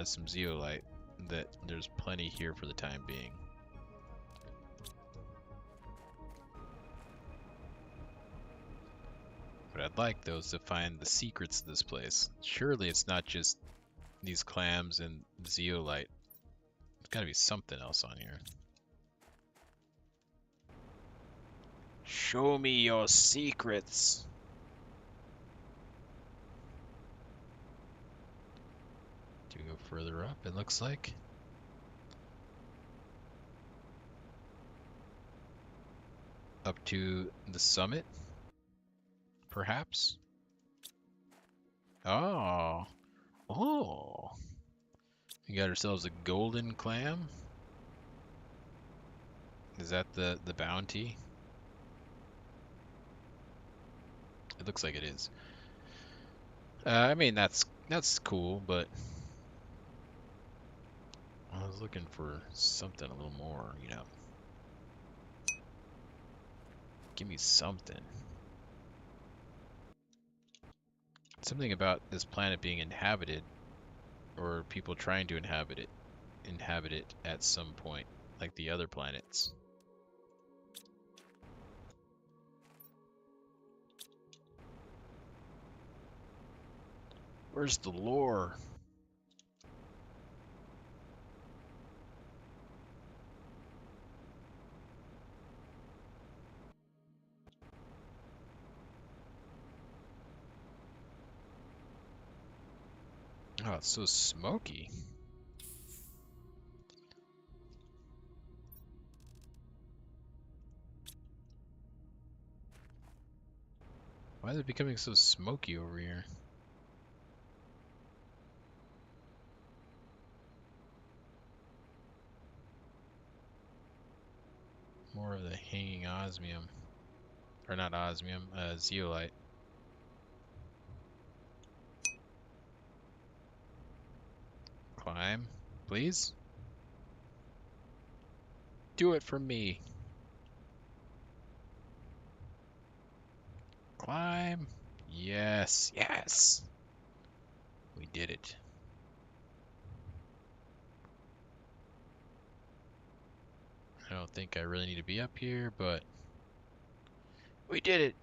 some zeolite, that there's plenty here for the time being. But I'd like those to find the secrets of this place. Surely it's not just these clams and zeolite. There's got to be something else on here. Show me your secrets. Do we go further up, it looks like? Up to the summit? Perhaps? Oh, Oh, we got ourselves a golden clam. Is that the bounty? It looks like it is. I mean that's cool, but I was looking for something a little more, you know. Give me something. Something about this planet being inhabited, or people trying to inhabit it at some point, like the other planets. Where's the lore? Oh, it's so smoky. Why is it becoming so smoky over here? More of the hanging osmium. Or not osmium, zeolite. Climb, please. Do it for me. Climb. Yes, yes. We did it. I don't think I really need to be up here, but we did it.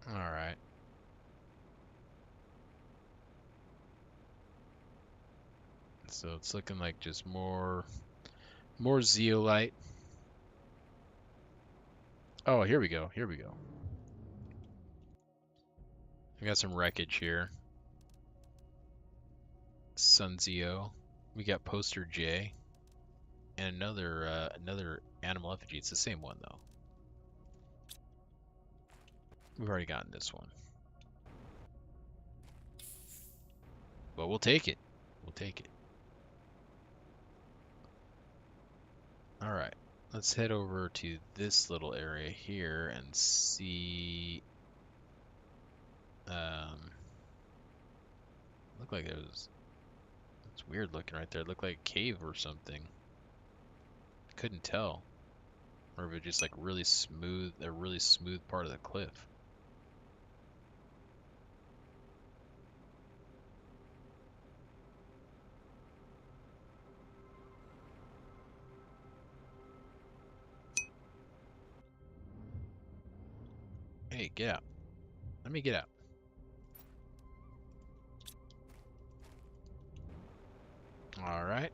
All right. So it's looking like just more zeolite. Oh, here we go. Here we go. We got some wreckage here. Sunzio. We got Poster J. And another animal effigy. It's the same one though. We've already gotten this one. But we'll take it. We'll take it. Alright. Let's head over to this little area here and see look like it's weird looking right there. It looked like a cave or something. Couldn't tell. Or if it just like a really smooth part of the cliff. Hey, get out. Let me get out. Alright.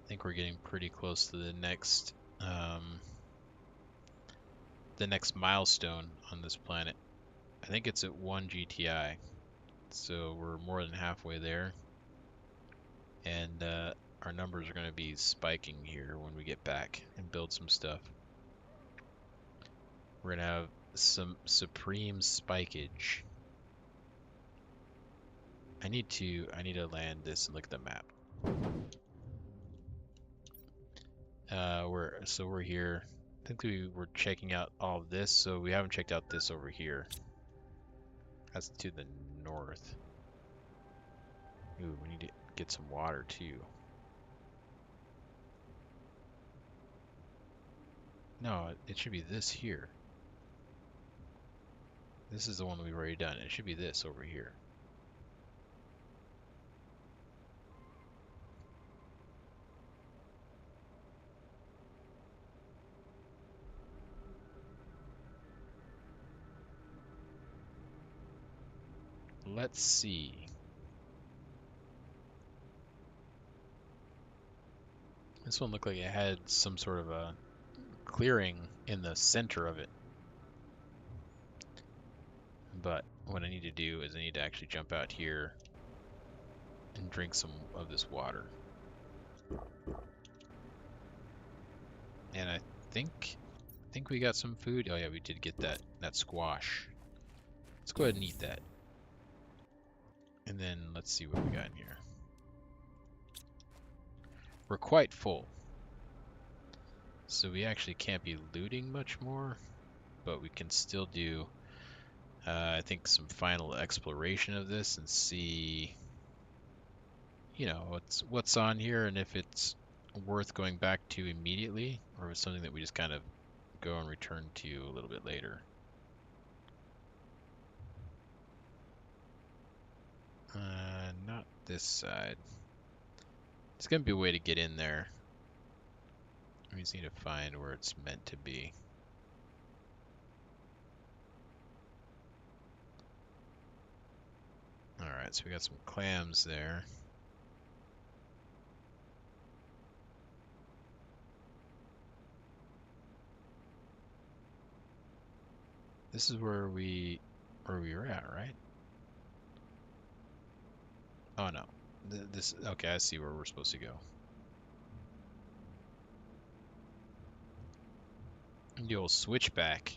I think we're getting pretty close to the next milestone on this planet. I think it's at 1 GTI. So we're more than halfway there. And our numbers are going to be spiking here when we get back and build some stuff. We're going to have some supreme spikeage. I need to land this and look at the map. We're here. I think we were checking out all of this, so we haven't checked out this over here. That's to the north. Ooh, we need to get some water too. No, it should be this here. This is the one we've already done. It should be this over here. Let's see. This one looked like it had some sort of a clearing in the center of it. But what I need to do is I need to actually jump out here and drink some of this water. And I think we got some food. Oh yeah, we did get that squash. Let's go ahead and eat that. And then let's see what we got in here. We're quite full. So we actually can't be looting much more, but we can still do, I think, some final exploration of this and see, you know, what's on here and if it's worth going back to immediately, or if it's something that we just kind of go and return to a little bit later. Not this side. It's gonna be a way to get in there. We just need to find where it's meant to be. Alright, so we got some clams there. This is where we were at, right? Oh no. This okay, I see where we're supposed to go. The old switchback.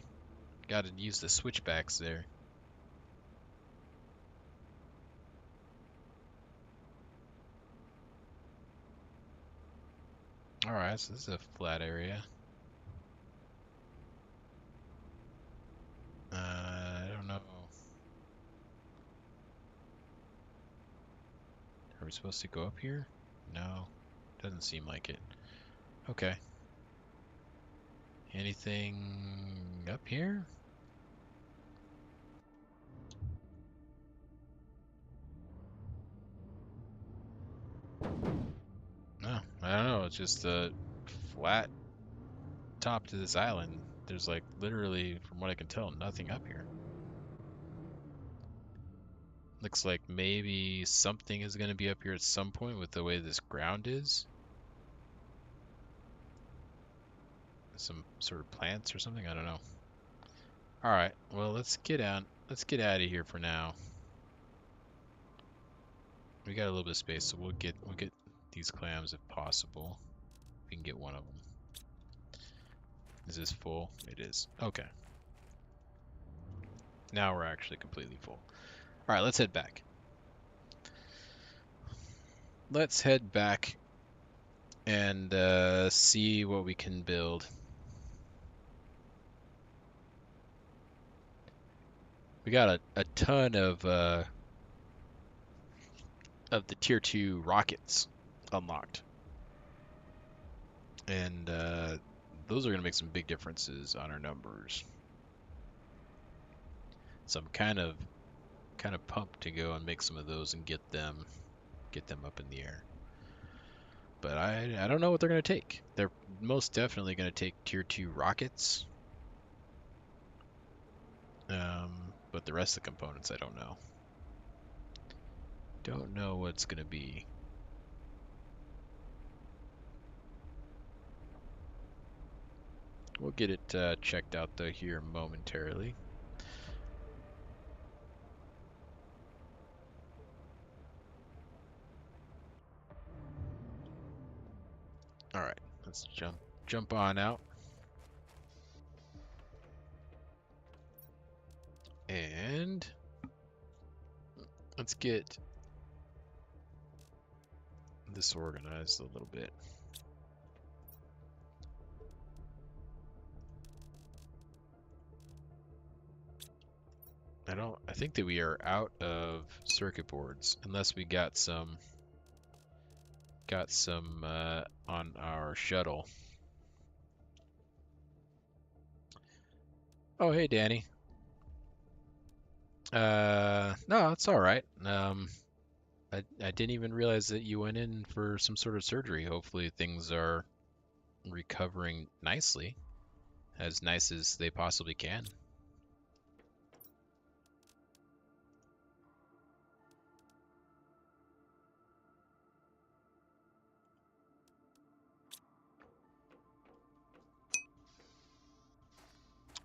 Gotta use the switchbacks there. Alright, so this is a flat area. I don't know. Are we supposed to go up here? No, doesn't seem like it. Okay. Anything up here? No, I don't know. It's just a flat top to this island. There's like literally, from what I can tell, nothing up here. Looks like maybe something is going to be up here at some point with the way this ground is. Some sort of plants or something, I don't know. All right, well, let's get out. Let's get out of here for now. We got a little bit of space, so we'll get these clams if possible. We can get one of them. Is this full? It is. Okay. Now we're actually completely full. All right, let's head back. Let's head back and see what we can build. We got a ton of the tier 2 rockets unlocked. And those are going to make some big differences on our numbers. So I'm kind of pumped to go and make some of those and get them up in the air. But I don't know what they're going to take. They're most definitely going to take tier 2 rockets. But the rest of the components I don't know. Don't know what's going to be. We'll get it checked out though here momentarily. All right, let's jump on out. And let's get this organized a little bit. I think that we are out of circuit boards unless we got some on our shuttle. Oh, hey, Danny. No, it's all right. I didn't even realize that you went in for some sort of surgery. Hopefully things are recovering nicely, as nice as they possibly can.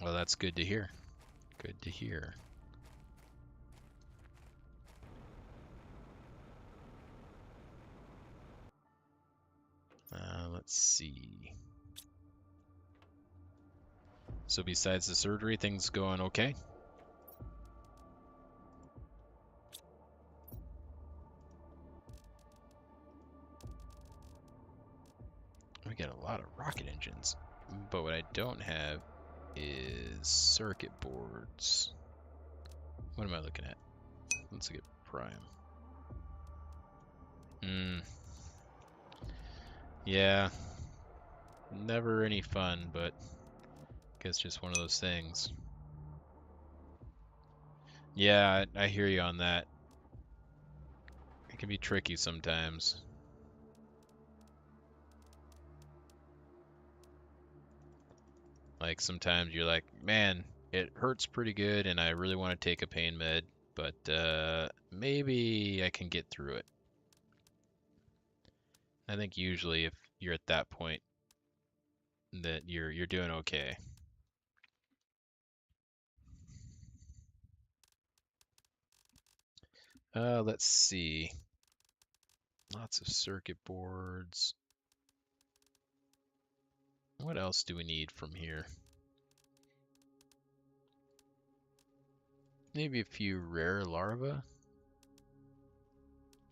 Well, that's good to hear. Good to hear. Let's see. So besides the surgery, things going okay? We got a lot of rocket engines, but what I don't have is circuit boards. What am I looking at? Let's look at Prime. Yeah, never any fun, but I guess just one of those things. Yeah, I hear you on that. It can be tricky sometimes. Like sometimes you're like, man, it hurts pretty good and I really want to take a pain med, but maybe I can get through it. I think usually if you're at that point that you're doing okay. Let's see. Lots of circuit boards. What else do we need from here? Maybe a few rare larvae.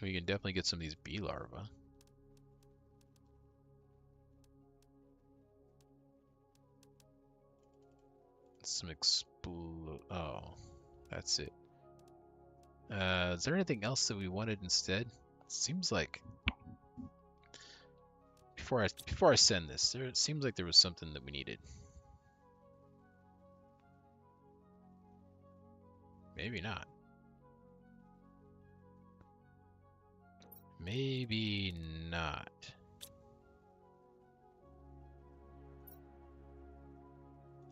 We can definitely get some of these bee larvae. Some oh, that's it. Is there anything else that we wanted instead? Seems like before I send this, it seems like there was something that we needed. Maybe not. Maybe not.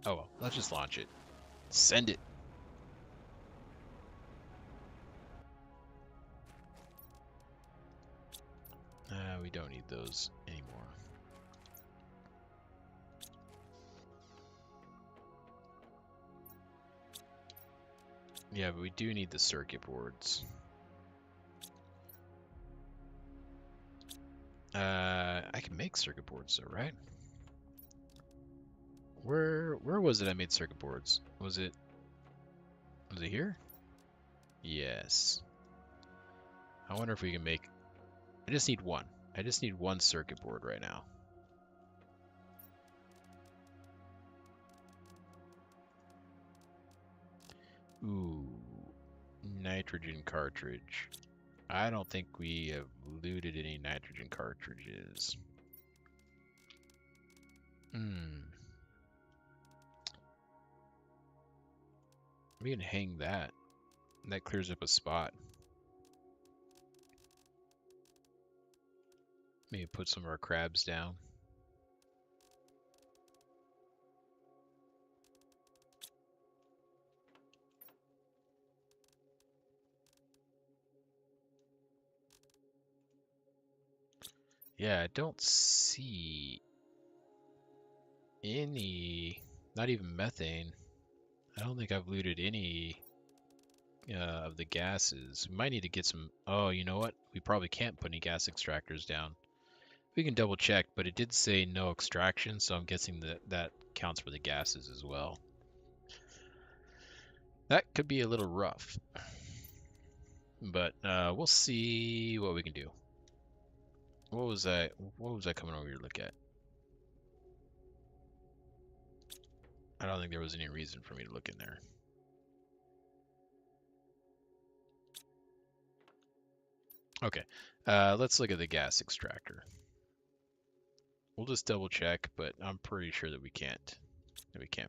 Oh well, let's just launch it. Send it. We don't need those anymore. Yeah, but we do need the circuit boards. I can make circuit boards though, right? Where was it I made circuit boards? Was it here? Yes. I wonder if we can make... I just need one. I just need one circuit board right now. Ooh, nitrogen cartridge. I don't think we have looted any nitrogen cartridges. We can hang that. That clears up a spot. Maybe put some of our crabs down. Yeah, I don't see any, not even methane. I don't think I've looted any of the gases. We might need to get some, oh, you know what? We probably can't put any gas extractors down. We can double check, but it did say no extraction, so I'm guessing that counts for the gases as well. That could be a little rough, but we'll see what we can do. What was I coming over here to look at? I don't think there was any reason for me to look in there. Okay, let's look at the gas extractor. We'll just double check, but I'm pretty sure that we can't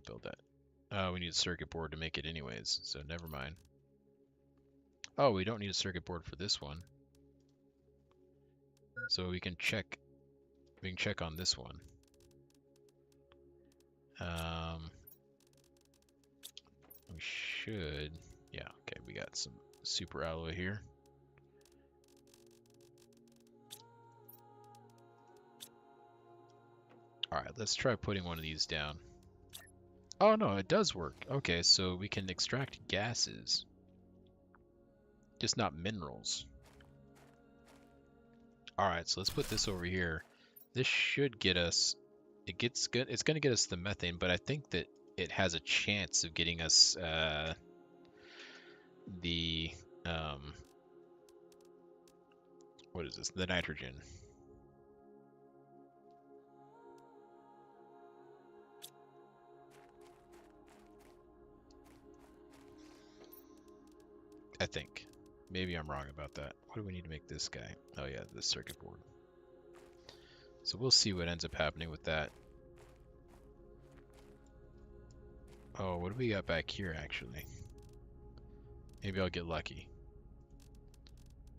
build that. We need a circuit board to make it anyways, so never mind. Oh, we don't need a circuit board for this one. So we can check on this one. We should, yeah, okay, we got some super alloy here. Alright, let's try putting one of these down. Oh no, it does work. Okay, so we can extract gases. Just not minerals. Alright, so let's put this over here. This should get us. It gets good. It's going to get us the methane, but I think that it has a chance of getting us the um, what is this? The nitrogen. I think. Maybe I'm wrong about that. What do we need to make this guy? Oh yeah, this circuit board. So we'll see what ends up happening with that. Oh, what do we got back here actually? Maybe I'll get lucky.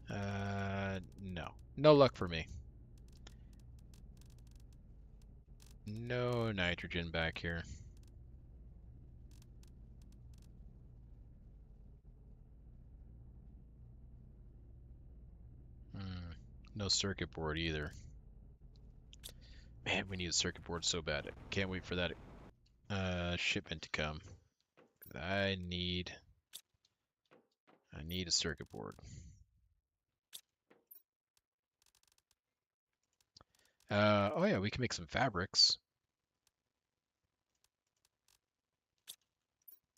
No. No luck for me. No nitrogen back here. No circuit board either. Man, we need a circuit board so bad. Can't wait for that shipment to come. I need a circuit board. Oh yeah, we can make some fabrics.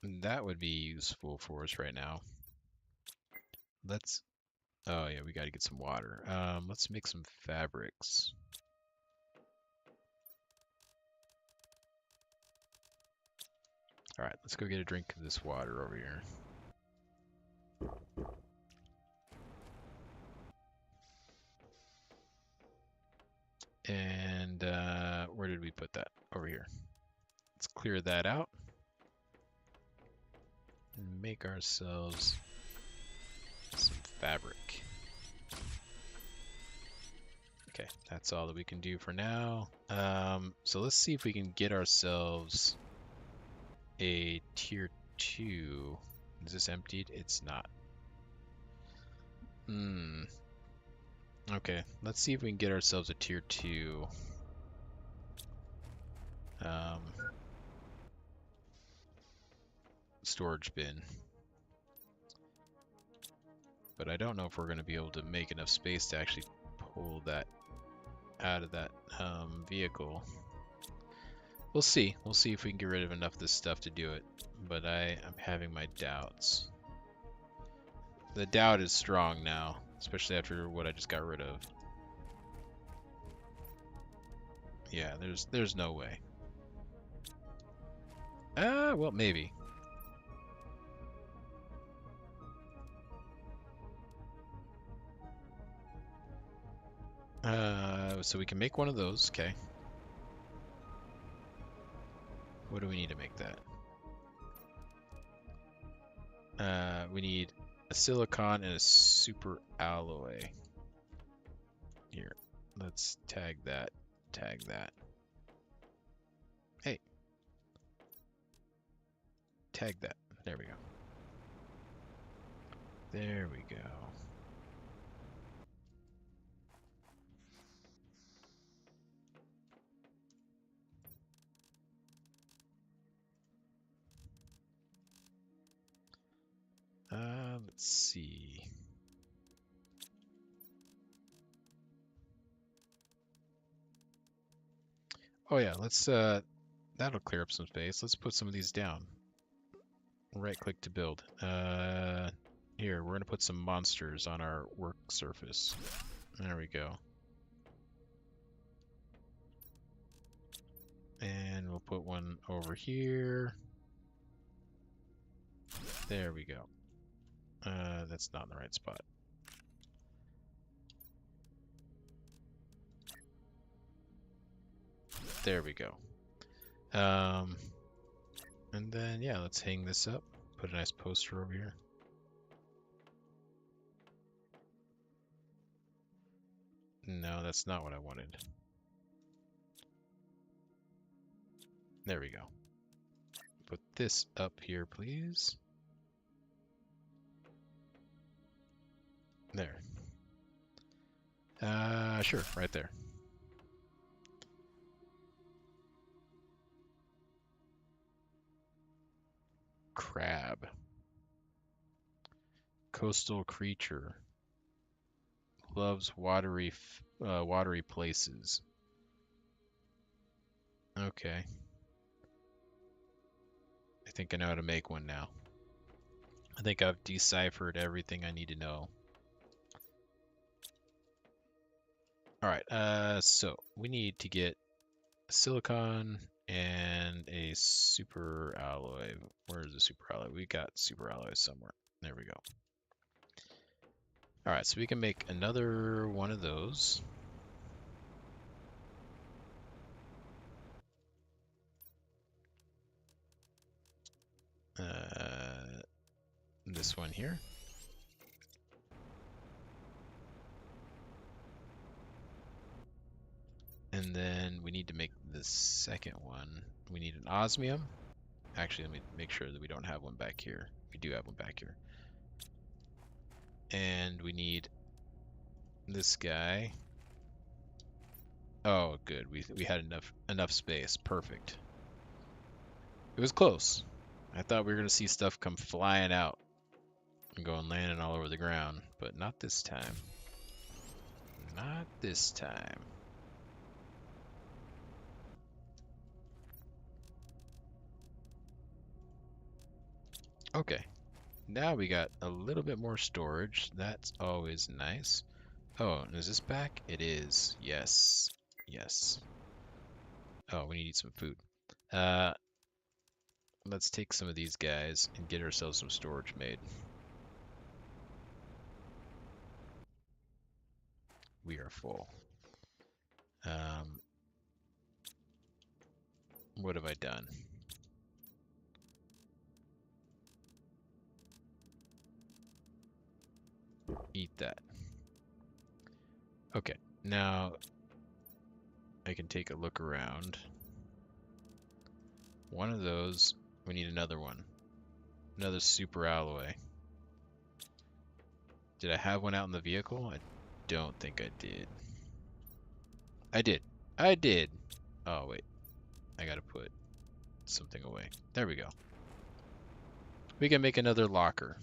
That would be useful for us right now. Let's. Oh yeah, we got to get some water. Let's make some fabrics. All right, let's go get a drink of this water over here. And where did we put that? Over here. Let's clear that out and make ourselves some fabric. Okay, that's all that we can do for now. So let's see if we can get ourselves a tier 2. Is this emptied? It's not. Okay, let's see if we can get ourselves a tier 2. Storage bin. But I don't know if we're going to be able to make enough space to actually pull that out of that vehicle. We'll see. We'll see if we can get rid of enough of this stuff to do it. But I'm having my doubts. The doubt is strong now, especially after what I just got rid of. Yeah, there's no way. Well, maybe. So we can make one of those, okay. What do we need to make that? We need a silicon and a super alloy. Here, let's tag that, tag that. Hey. Tag that. There we go. There we go. Let's see. Oh yeah, let's that'll clear up some space. Let's put some of these down. Right click to build. Here, we're gonna put some monsters on our work surface. There we go. And we'll put one over here. There we go. That's not in the right spot. There we go. And then, yeah, let's hang this up. Put a nice poster over here. No, that's not what I wanted. There we go. Put this up here, please. There. Sure, right there. Crab. Coastal creature. Loves watery places. Okay. I think I know how to make one now. I think I've deciphered everything I need to know. Alright, so we need to get silicon and a super alloy. Where is the super alloy? We got super alloy somewhere. There we go. Alright, so we can make another one of those. This one here. And then we need to make the second one. We need an osmium. Actually, let me make sure that we don't have one back here. We do have one back here. And we need this guy. Oh, good. We had enough space. Perfect. It was close. I thought we were gonna see stuff come flying out and go and landing all over the ground, but not this time. Not this time. Okay. Now we got a little bit more storage. That's always nice. Oh, and is this back? It is. Yes. Yes. Oh, we need some food. Let's take some of these guys and get ourselves some storage made. We are full. What have I done? Eat that. Okay, now I can take a look around. One of those, we need another one. Another super alloy. Did I have one out in the vehicle? I don't think I did. I did. I did. Oh, wait. I gotta put something away. There we go. We can make another locker.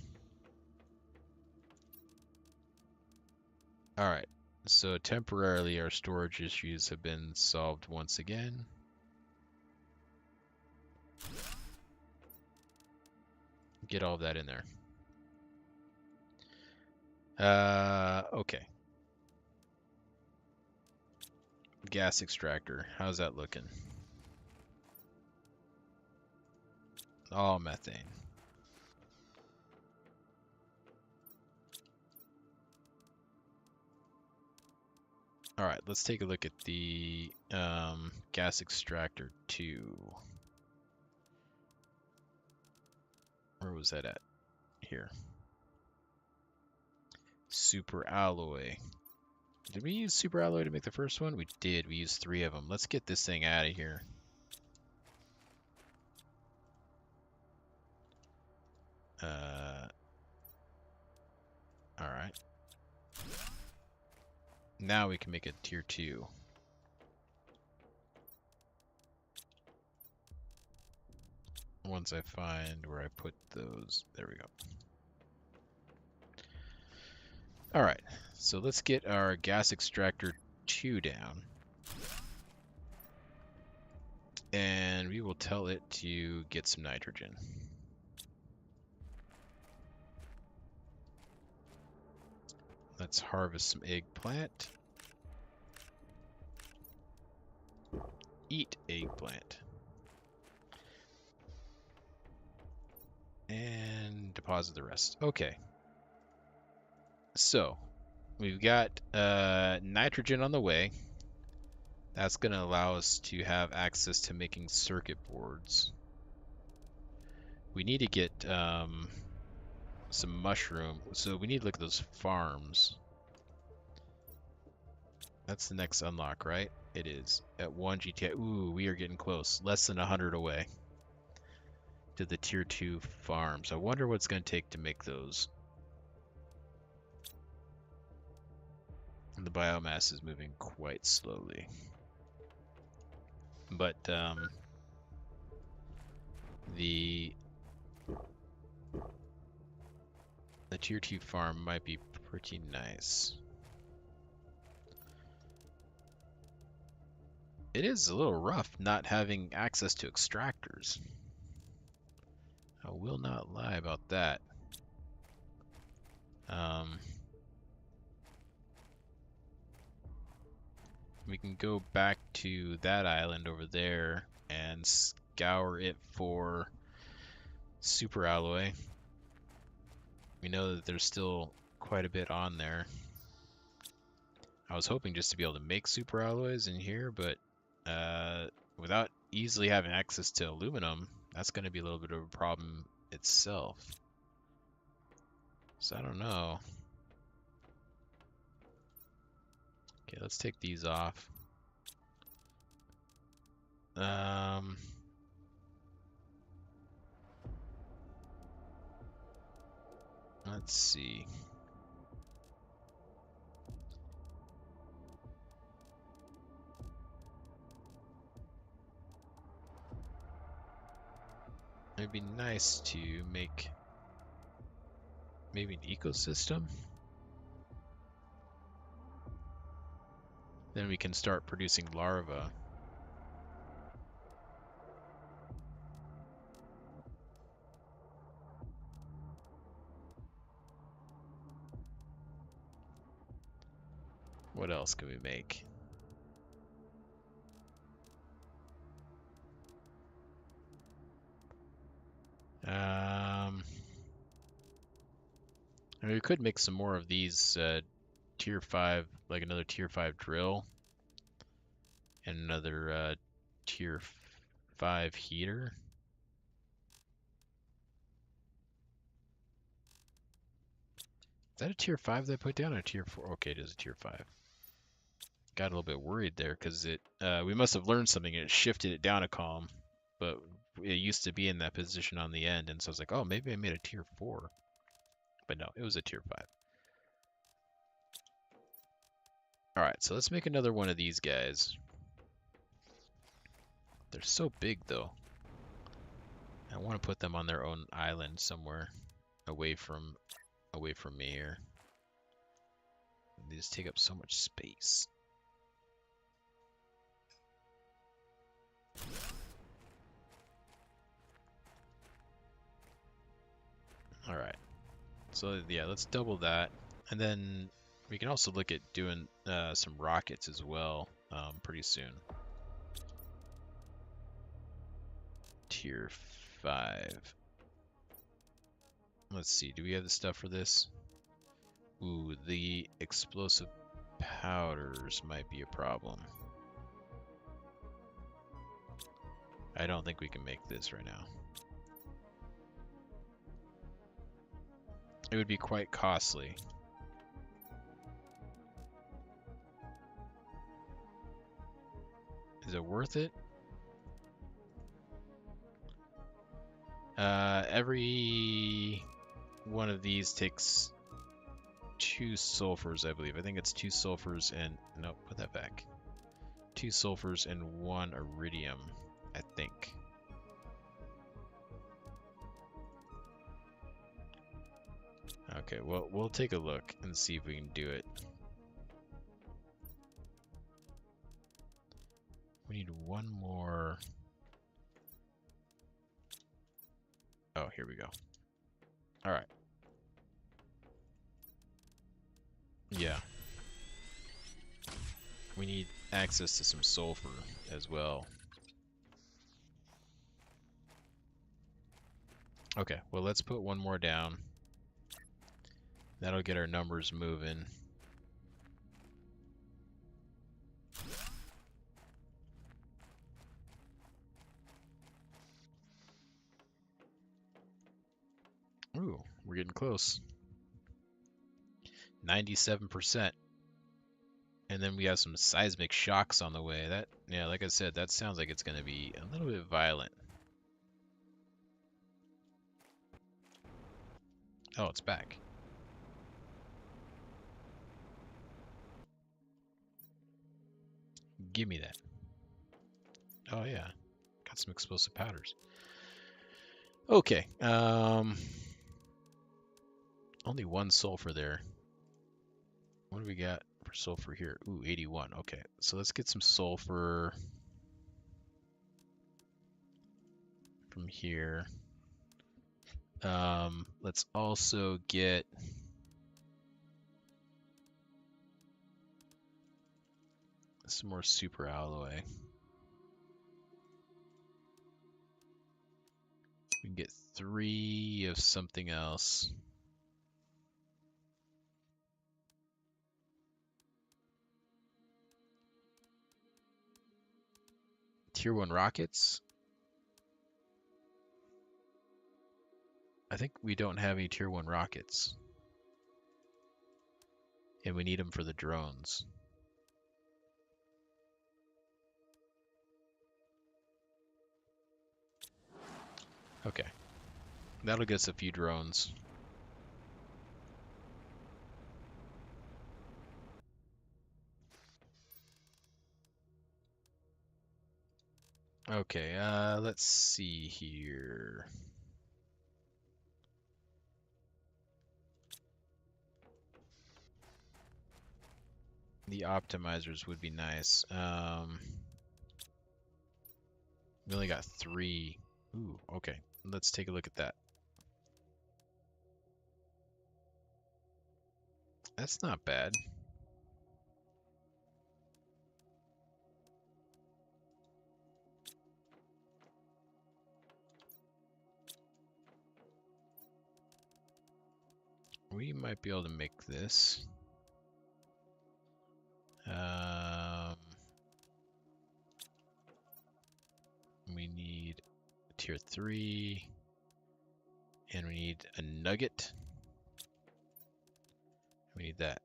Alright. So temporarily our storage issues have been solved once again. Get all of that in there. Okay. Gas extractor. How's that looking? All methane. Alright, let's take a look at the gas extractor 2. Where was that at? Here. Super alloy. Did we use super alloy to make the first one? We did. We used 3 of them. Let's get this thing out of here. Alright. Now we can make a tier 2. Once I find where I put those. There we go. Alright, so let's get our gas extractor 2 down. And we will tell it to get some nitrogen. Let's harvest some eggplant. Eat eggplant. And deposit the rest. Okay. So, we've got nitrogen on the way. That's going to allow us to have access to making circuit boards. We need to get some mushroom. So we need to look at those farms. That's the next unlock, right? It is. At 1 GTA. Ooh, we are getting close. Less than 100 away to the tier 2 farms. I wonder what it's going to take to make those. And the biomass is moving quite slowly. But the tier 2 farm might be pretty nice. It is a little rough not having access to extractors. I will not lie about that. We can go back to that island over there and scour it for super alloy. We know that there's still quite a bit on there. I was hoping just to be able to make super alloys in here, but without easily having access to aluminum, that's going to be a little bit of a problem itself. So I don't know. Okay, let's take these off. Let's see. It'd be nice to make maybe an ecosystem. Then we can start producing larvae. What else can we make? I mean, we could make some more of these tier 5, like another tier 5 drill and another tier 5 heater. Is that a tier 5 that I put down or a tier 4? Okay, it is a tier 5. Got a little bit worried there because we must have learned something and it shifted it down a column, but it used to be in that position on the end, and so I was like, oh, maybe I made a tier 4. But no, it was a tier 5. Alright, so let's make another one of these guys. They're so big, though. I want to put them on their own island somewhere away from me here. They just take up so much space. Alright. So yeah, let's double that. And then we can also look at doing some rockets as well pretty soon. Tier 5. Let's see, do we have the stuff for this? Ooh, the explosive powders might be a problem. I don't think we can make this right now. It would be quite costly. Is it worth it? Every one of these takes 2 sulfurs, I believe. I think it's 2 sulfurs and... Nope, put that back. 2 sulfurs and 1 iridium, I think. Okay, well, we'll take a look and see if we can do it. We need 1 more... Oh, here we go. Alright. Yeah. We need access to some sulfur as well. Okay, well, let's put 1 more down. That'll get our numbers moving. Ooh, we're getting close. 97%. And then we have some seismic shocks on the way. That, yeah, like I said, that sounds like it's going to be a little bit violent. Oh, it's back. Give me that. Oh, yeah. Got some explosive powders. Okay. Only 1 sulfur there. What do we got for sulfur here? Ooh, 81. Okay, so let's get some sulfur. from here. Let's also get some more super alloy. We can get 3 of something else. Tier 1 rockets? I think we don't have any Tier 1 rockets. And we need them for the drones. Okay. That'll get us a few drones. Okay, let's see here. The optimizers would be nice. We only got 3. Ooh, okay. Let's take a look at that. That's not bad. We might be able to make this. We need tier 3, and we need a nugget. We need that.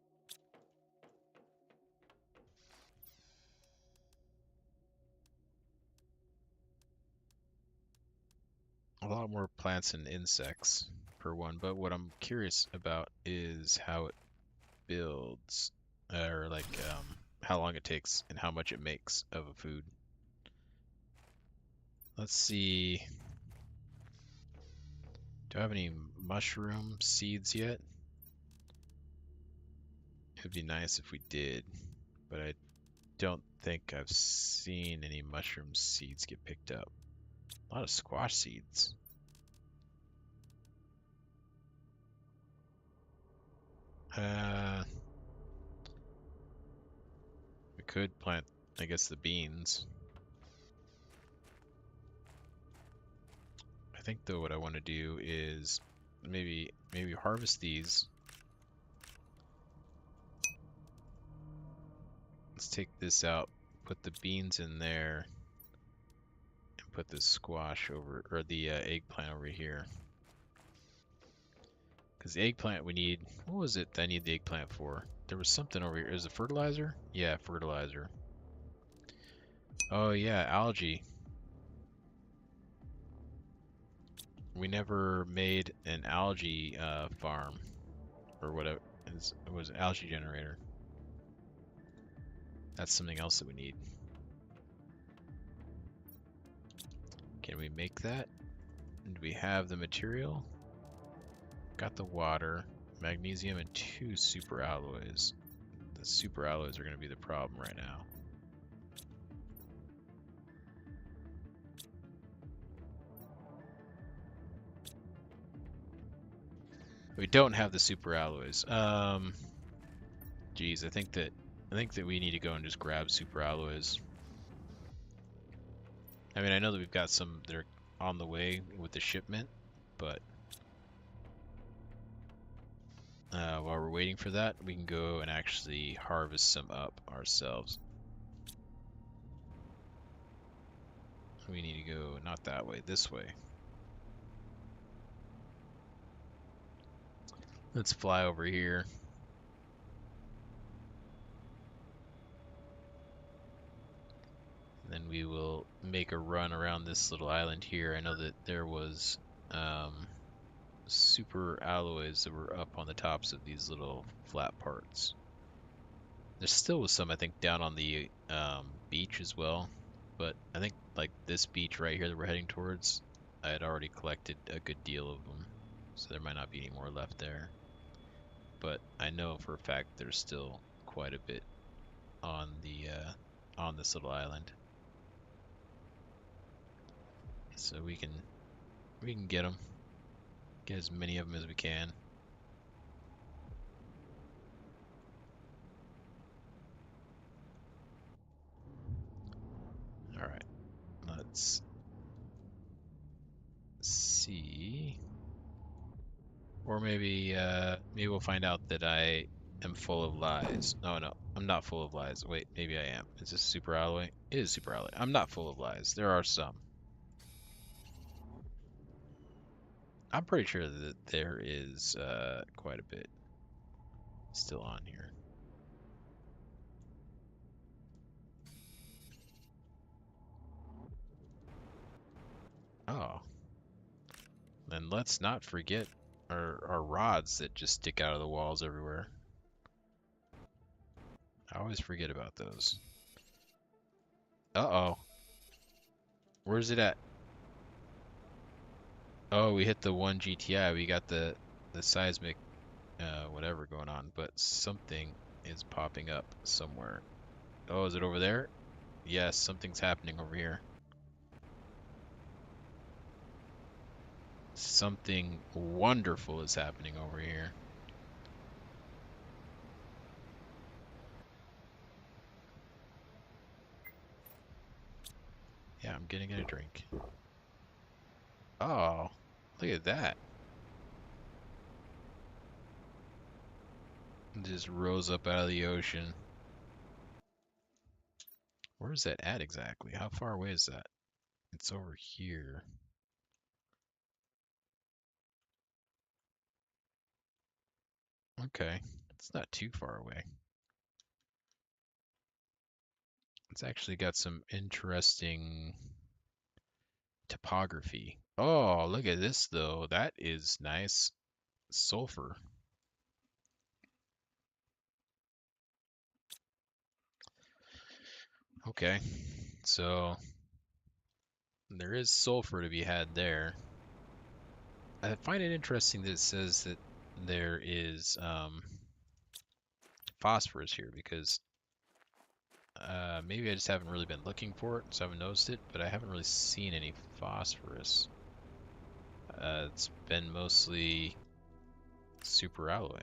A lot more plants and insects per one, but what I'm curious about is how it builds, or like how long it takes and how much it makes of a food. Let's see. Do I have any mushroom seeds yet? It would be nice if we did, but I don't think I've seen any mushroom seeds get picked up. A lot of squash seeds. We could plant, I guess, the beans. I think though what I want to do is maybe harvest these. Let's take this out, put the beans in there, and put the squash over, or the eggplant over here. Because the eggplant we need, what was it that I need the eggplant for? There was something over here. Is it fertilizer? Yeah, fertilizer. Oh yeah, algae. We never made an algae farm, or whatever. It was an algae generator. That's something else that we need. Can we make that? Do we have the material? Got the water, magnesium, and 2 super alloys. The super alloys are going to be the problem right now. We don't have the super alloys. Geez, I think that we need to go and just grab super alloys. I mean, I know that we've got some that are on the way with the shipment, but while we're waiting for that, we can go and actually harvest some up ourselves. We need to go not that way, this way. Let's fly over here. And then we will make a run around this little island here. I know that there was super alloys that were up on the tops of these little flat parts. There still was some, I think, down on the beach as well. But I think like this beach right here that we're heading towards, I had already collected a good deal of them. So there might not be any more left there. But I know for a fact there's still quite a bit on the on this little island. So we can We can get them. Get as many of them as we can. Alright, let's see. Or maybe we'll find out that I am full of lies. Oh no, I'm not full of lies. Wait, maybe I am. Is this super alloy? It is super alloy. I'm not full of lies. There are some. I'm pretty sure that there is quite a bit still on here. Oh. And let's not forget our rods that just stick out of the walls everywhere. I always forget about those. Uh-oh. Where's it at? Oh, we hit the 1 GTI. We got the seismic whatever going on, but something is popping up somewhere. Oh, is it over there? Yes, something's happening over here. Something wonderful is happening over here. Yeah, I'm getting a drink. Oh, look at that. It just rose up out of the ocean. Where is that at exactly? How far away is that? It's over here. Okay, it's not too far away. It's actually got some interesting topography. Oh, look at this though. That is nice. Sulfur. Okay, so there is sulfur to be had there. I find it interesting that it says that there is phosphorus here because maybe I just haven't really been looking for it, so I haven't noticed it, but I haven't really seen any phosphorus. It's been mostly super alloy.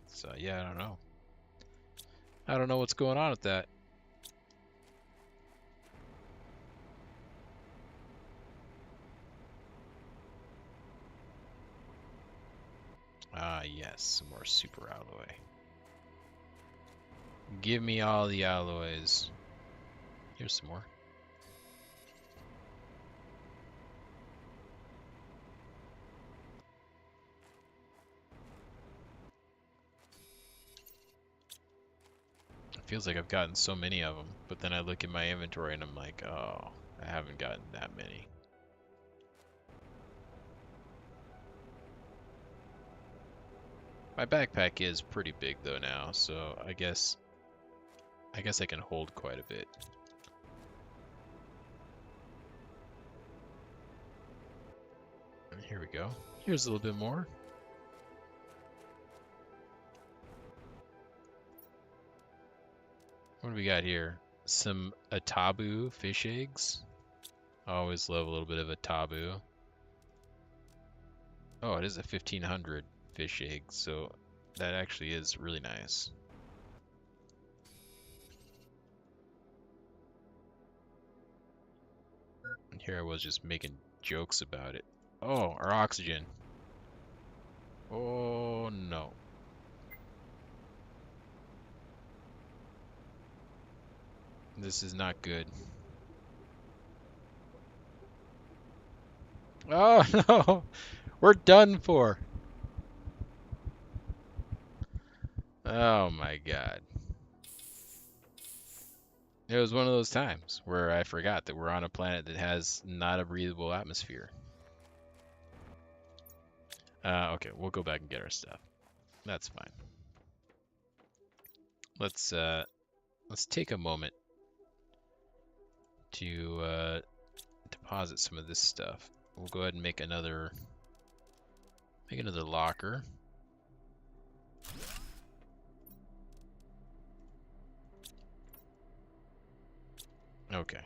So yeah, I don't know. I don't know what's going on with that. Ah, yes, some more super alloy. Give me all the alloys. Here's some more. It feels like I've gotten so many of them, but then I look at my inventory and I'm like, oh, I haven't gotten that many. My backpack is pretty big though now, so I guess I can hold quite a bit. Here we go. Here's a little bit more. What do we got here? Some Atabu fish eggs. I always love a little bit of Atabu. Oh, it is a 1500 fish egg, so that actually is really nice. And here I was just making jokes about it. Oh, our oxygen. Oh no. This is not good. Oh no! We're done for! Oh my god. It was one of those times where I forgot that we're on a planet that has not a breathable atmosphere. Okay, we'll go back and get our stuff. That's fine. Let's take a moment to deposit some of this stuff. We'll go ahead and make another locker. Okay.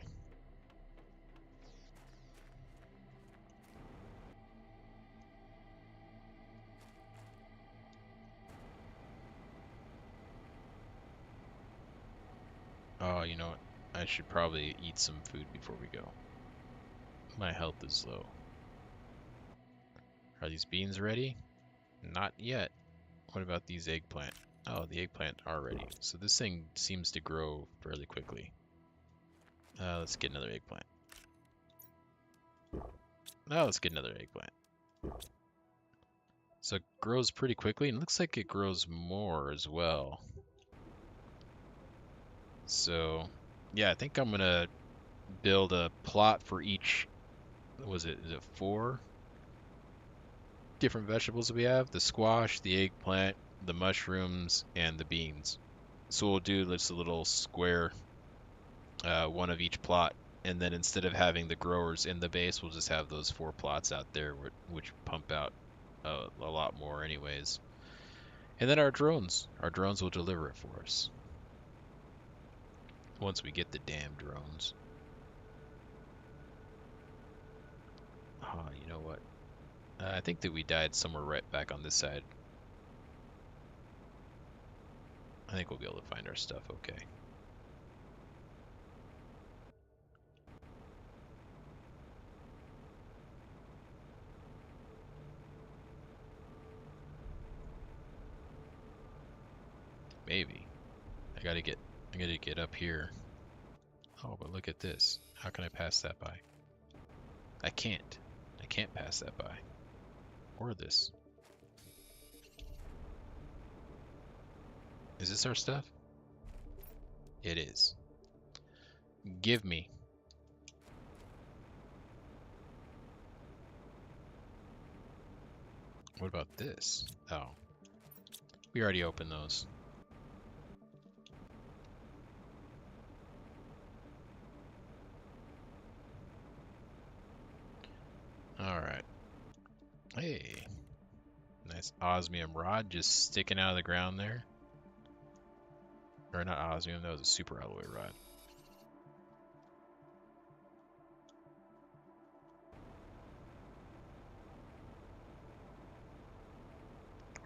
Oh, you know what? I should probably eat some food before we go. My health is low. Are these beans ready? Not yet. What about these eggplant? Oh, the eggplant are ready. So this thing seems to grow fairly quickly. Let's get another eggplant. Oh, let's get another eggplant. So it grows pretty quickly, and it looks like it grows more as well. So, yeah, I think I'm gonna build a plot for each. Is it 4 different vegetables that we have? The squash, the eggplant, the mushrooms, and the beans. So we'll do this a little square, one of each plot, and then instead of having the growers in the base, we'll just have those 4 plots out there, which pump out a lot more anyways. And then our drones will deliver it for us once we get the damn drones. Oh, you know what? I think that we died somewhere right back on this side. I think we'll be able to find our stuff okay. Maybe. I gotta get up here. Oh, but look at this. How can I pass that by? I can't. I can't pass that by. Or this. Is this our stuff? It is. Give me. What about this? Oh. We already opened those. Alright. Hey. Nice osmium rod just sticking out of the ground there. Or not osmium, that was a super alloy rod.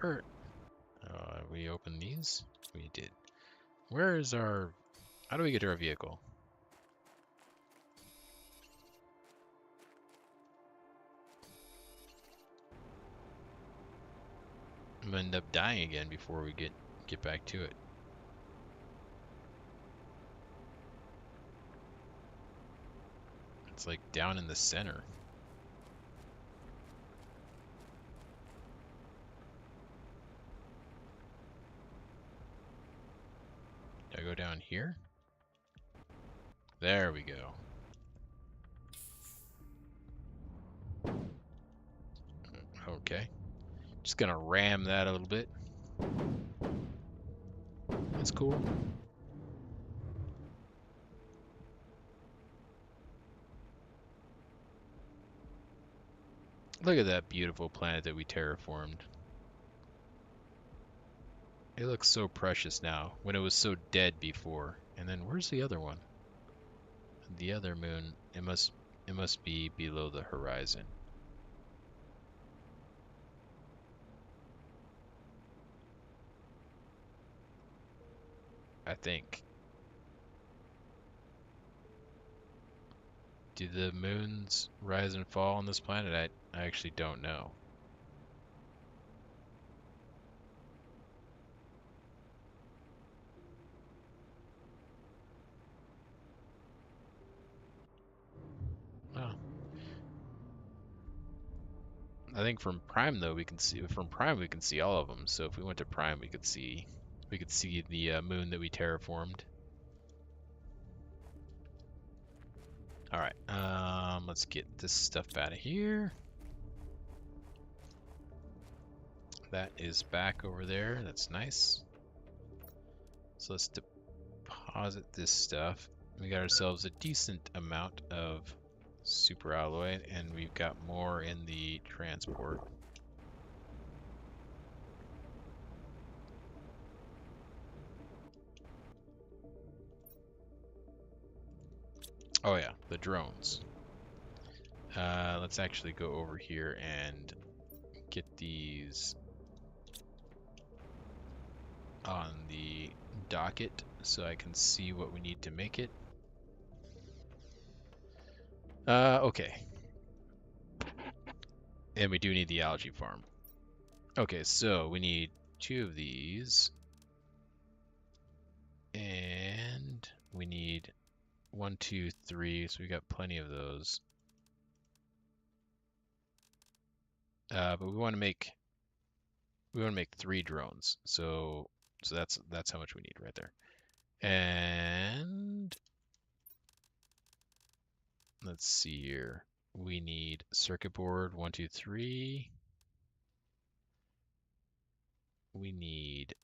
Where? We opened these? We did. Where is our... How do we get to our vehicle? I'm gonna end up dying again before we get back to it. It's like down in the center. Do I go down here? There we go. Okay. Just gonna ram that a little bit. That's cool. Look at that beautiful planet that we terraformed. It looks so precious now, when it was so dead before. And then where's the other one? The other moon, it must be below the horizon. I think. Do the moons rise and fall on this planet? I actually don't know. Oh. I think from Prime though we can see all of them. So if we went to Prime, we could see the moon that we terraformed. All right, let's get this stuff out of here. That is back over there. That's nice. So let's deposit this stuff. We got ourselves a decent amount of super alloy, and we've got more in the transport. Oh yeah, the drones. Let's actually go over here and get these on the docket so I can see what we need to make it. Okay. And we do need the algae farm. Okay, so we need 2 of these. And we need 1, 2, 3, so we got plenty of those. But we want to make 3 drones. So that's how much we need right there. And let's see here. We need circuit board 1, 2, 3. We need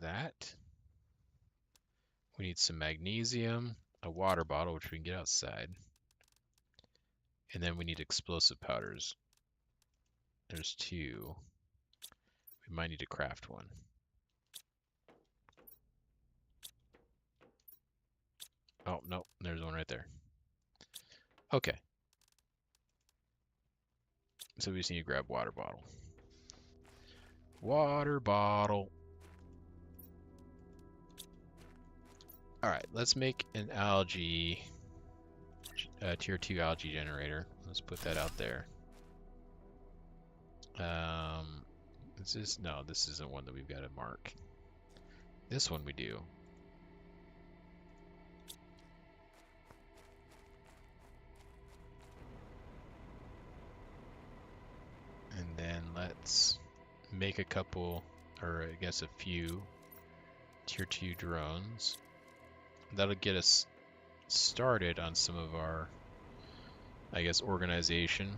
that. We need some magnesium, a water bottle, which we can get outside. And then we need explosive powders. There's 2. We might need to craft one. Oh, no, there's one right there. Okay. So we just need to grab water bottle. Water bottle. All right, let's make an algae, tier 2 algae generator. Let's put that out there. No, this isn't one that we've got to mark. This one we do. And then let's make a couple, or I guess a few, tier 2 drones. That'll get us started on some of our, I guess, organization.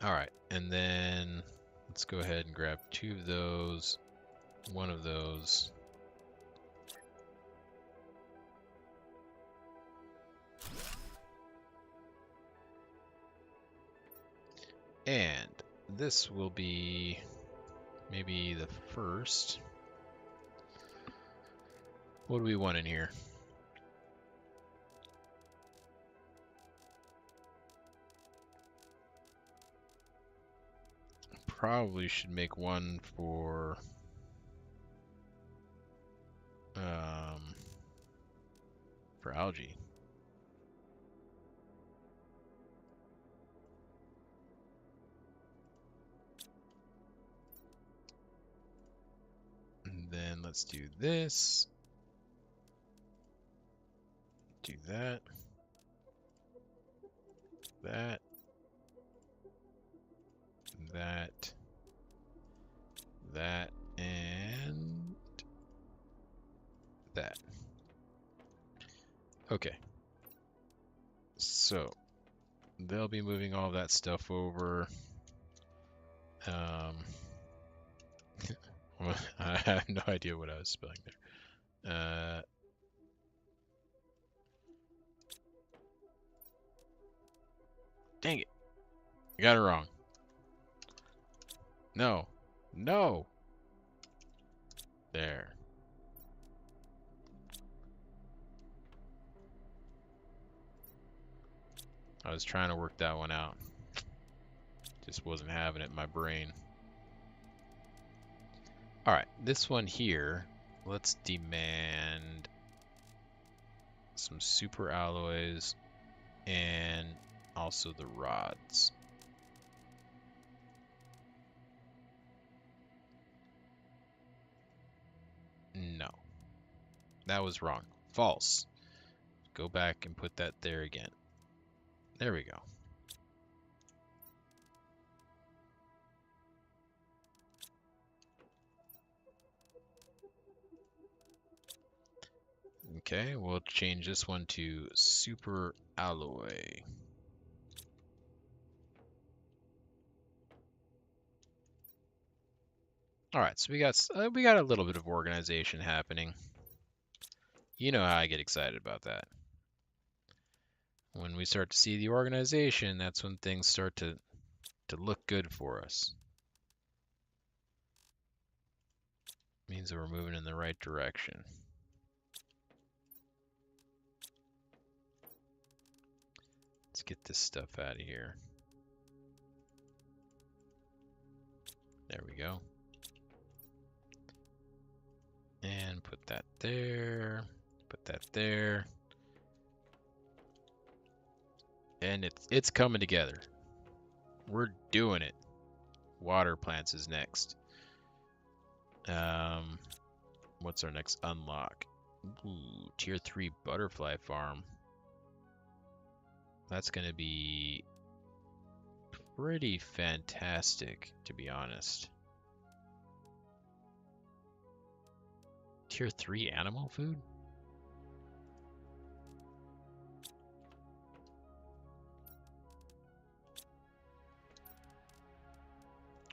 All right, and then let's go ahead and grab 2 of those, 1 of those. And this will be maybe the first. What do we want in here? Probably should make one for algae. And then let's do this. Do that. That. That. That. And that. Okay. So they'll be moving all that stuff over. I have no idea what I was spelling there. Dang it. I got it wrong. No. No. There. I was trying to work that one out. Just wasn't having it in my brain. Alright, this one here, let's demand some super alloys and also the rods. No. That was wrong. False. Go back and put that there again. There we go. Okay, we'll change this one to super alloy. All right, so we got a little bit of organization happening. You know how I get excited about that. When we start to see the organization, that's when things start to look good for us. Means that we're moving in the right direction. Let's get this stuff out of here. There we go. And put that there. Put that there. And it's coming together. We're doing it. Water plants is next. What's our next unlock? Ooh, tier 3 butterfly farm. That's gonna be pretty fantastic, to be honest. Tier 3 animal food?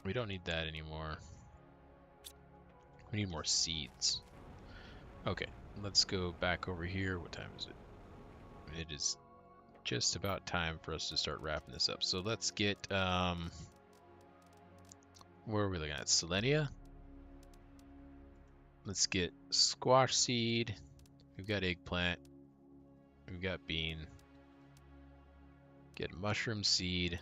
We don't need that anymore. We need more seeds. Okay, let's go back over here. What time is it? It is just about time for us to start wrapping this up. So let's get, where are we looking at? Selenea? Let's get squash seed. We've got eggplant. We've got bean. Get mushroom seed.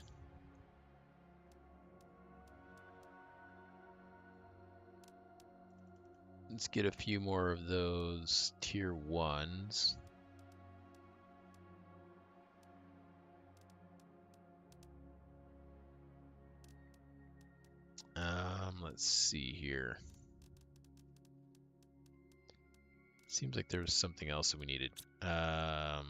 Let's get a few more of those tier 1s. Let's see here. Seems like there was something else that we needed. What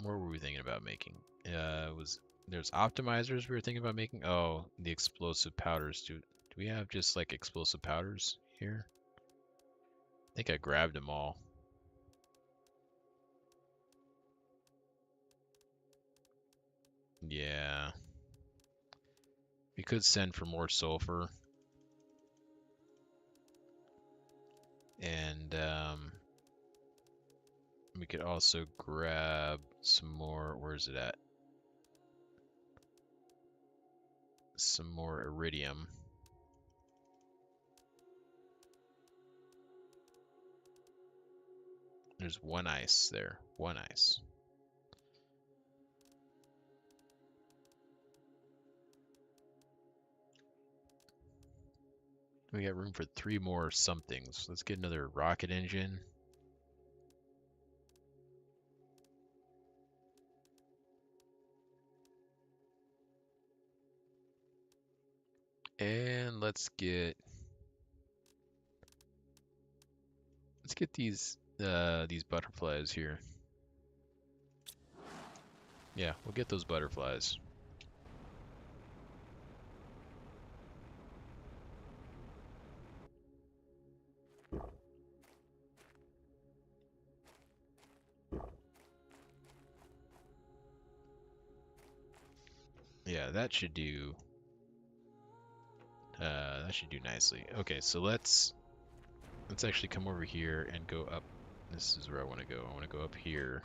were we thinking about making? There's optimizers we were thinking about making? Oh, the explosive powders. Do we have just like explosive powders here? I think I grabbed them all. Yeah. We could send for more sulfur. And we could also grab some more. Where is it at? Some more iridium. There's one ice there. One ice. We got room for 3 more somethings. Let's get another rocket engine. And let's get these butterflies here. Yeah, we'll get those butterflies. Yeah, that should do nicely. Okay, so let's actually come over here and go up. This is where I want to go. I want to go up here.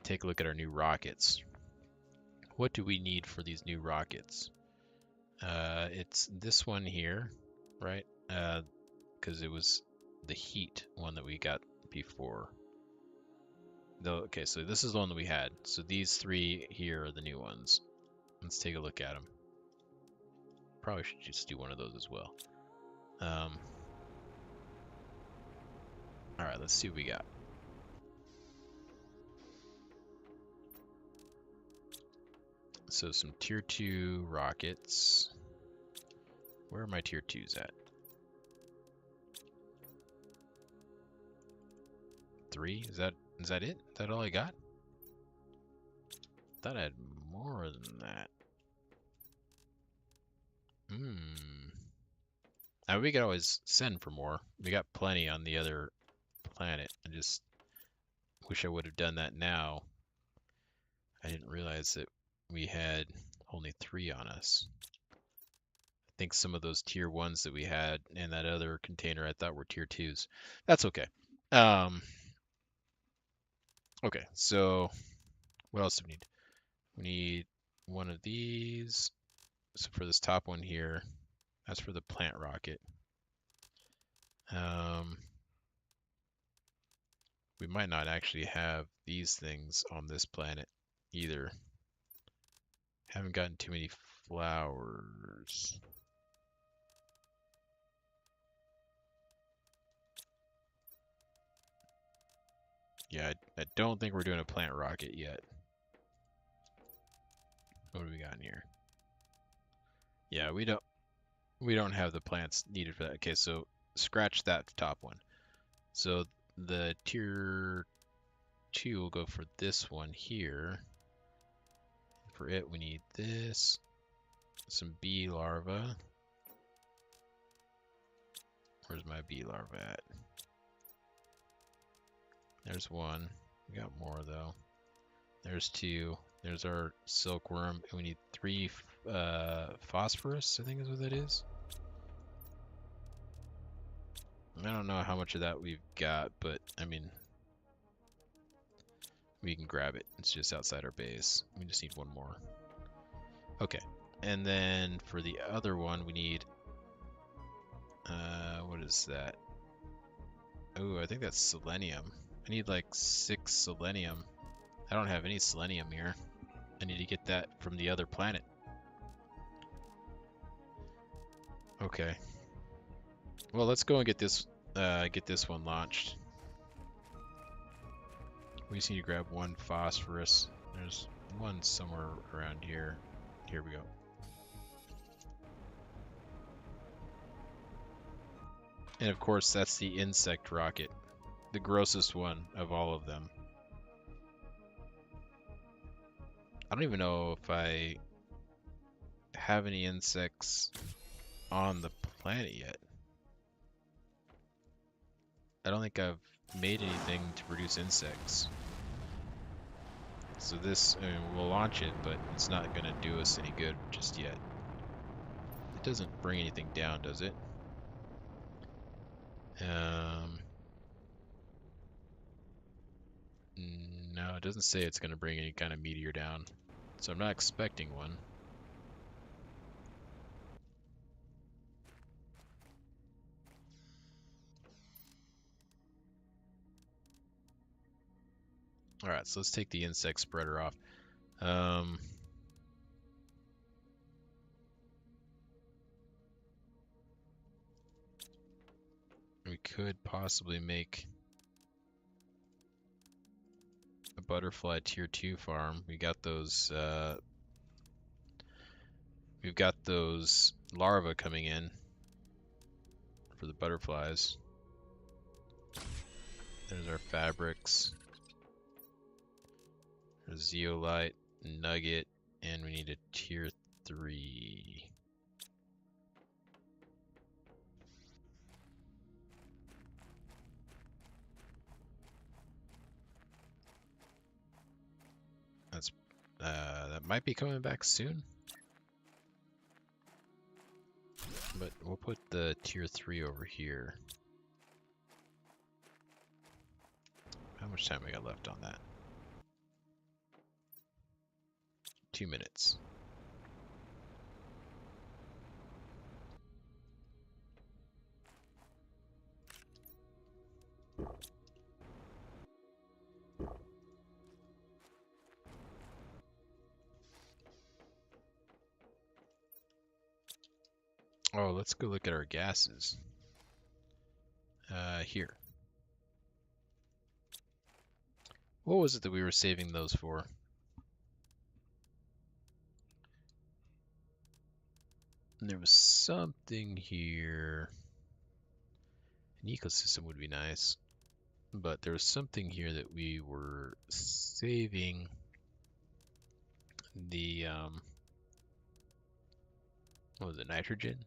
Take a look at our new rockets. What do we need for these new rockets? It's this one here, right? Because it was the heat one that we got before. Though, okay, so this is the one that we had. So these 3 here are the new ones. Let's take a look at them. Probably should just do one of those as well. All right, let's see what we got. So some tier 2 rockets. Where are my tier 2s at? 3? Is that it? Is that all I got? Thought I had more than that. Now we could always send for more. We got plenty on the other planet. I just wish I would have done that now. I didn't realize that we had only 3 on us. I think some of those tier 1s that we had in that other container I thought were tier 2s. That's okay. Um, okay, so what else do we need? We need one of these. So for this top one here, that's for the plant rocket. Um, we might not actually have these things on this planet either. Haven't gotten too many flowers. Yeah, I don't think we're doing a plant rocket yet. What do we got in here? Yeah, we don't have the plants needed for that. Okay, so scratch that top one. So the tier 2 will go for this one here. For it, we need this, some bee larvae. Where's my bee larva at? There's one. We got more though. There's two. There's our silkworm. And we need 3 phosphorus, I think is what that is. I don't know how much of that we've got, but I mean, we can grab it. It's just outside our base. We just need one more. Okay. And then for the other one, we need, what is that? Oh, I think that's selenium. I need like 6 selenium. I don't have any selenium here. I need to get that from the other planet. Okay. Well, let's go and get this one launched. We just need to grab 1 phosphorus. There's one somewhere around here. Here we go. And of course, that's the insect rocket. The grossest one of all of them. I don't even know if I have any insects on the planet yet. I don't think I've made anything to produce insects. So this, I mean, we'll launch it, but it's not going to do us any good just yet. It doesn't bring anything down, does it? No, it doesn't say it's going to bring any kind of meteor down. So I'm not expecting one. Alright, so let's take the insect spreader off. We could possibly make a butterfly tier 2 farm. We've got those larvae coming in for the butterflies. There's our fabrics. There's zeolite, nugget, and we need a tier 3. That might be coming back soon. But we'll put the tier 3 over here. How much time we got left on that? 2 minutes. Oh, let's go look at our gases. Here. What was it that we were saving those for? And there was something here. An ecosystem would be nice. But there was something here that we were saving the, what was it, nitrogen?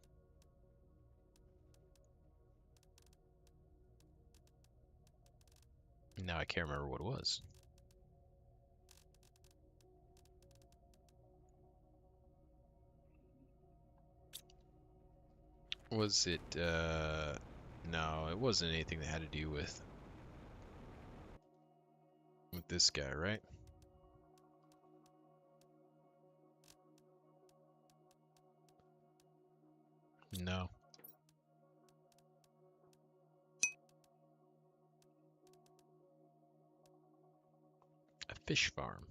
Now I can't remember what it was. Was it, no, it wasn't anything that had to do with with this guy, right? No. A fish farm.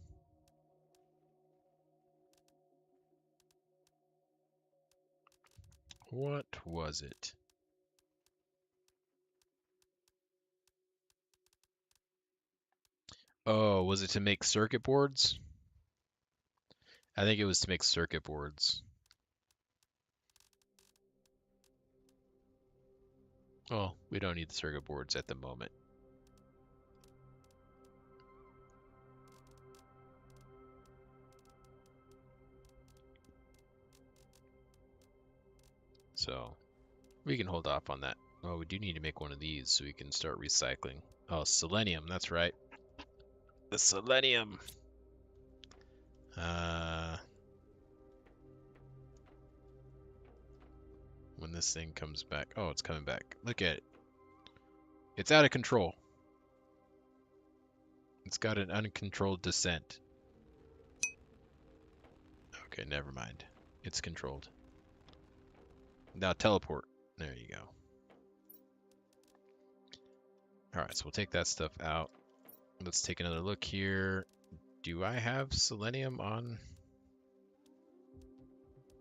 What was it? Oh, was it to make circuit boards? I think it was to make circuit boards. Oh, we don't need the circuit boards at the moment. So we can hold off on that. Oh, we do need to make one of these so we can start recycling. Oh, selenium, that's right. The selenium. When this thing comes back. Oh, it's coming back. Look at it. It's out of control. It's got an uncontrolled descent. Okay, never mind. It's controlled. Now teleport. There you go. Alright, so we'll take that stuff out. Let's take another look here. Do I have selenium on?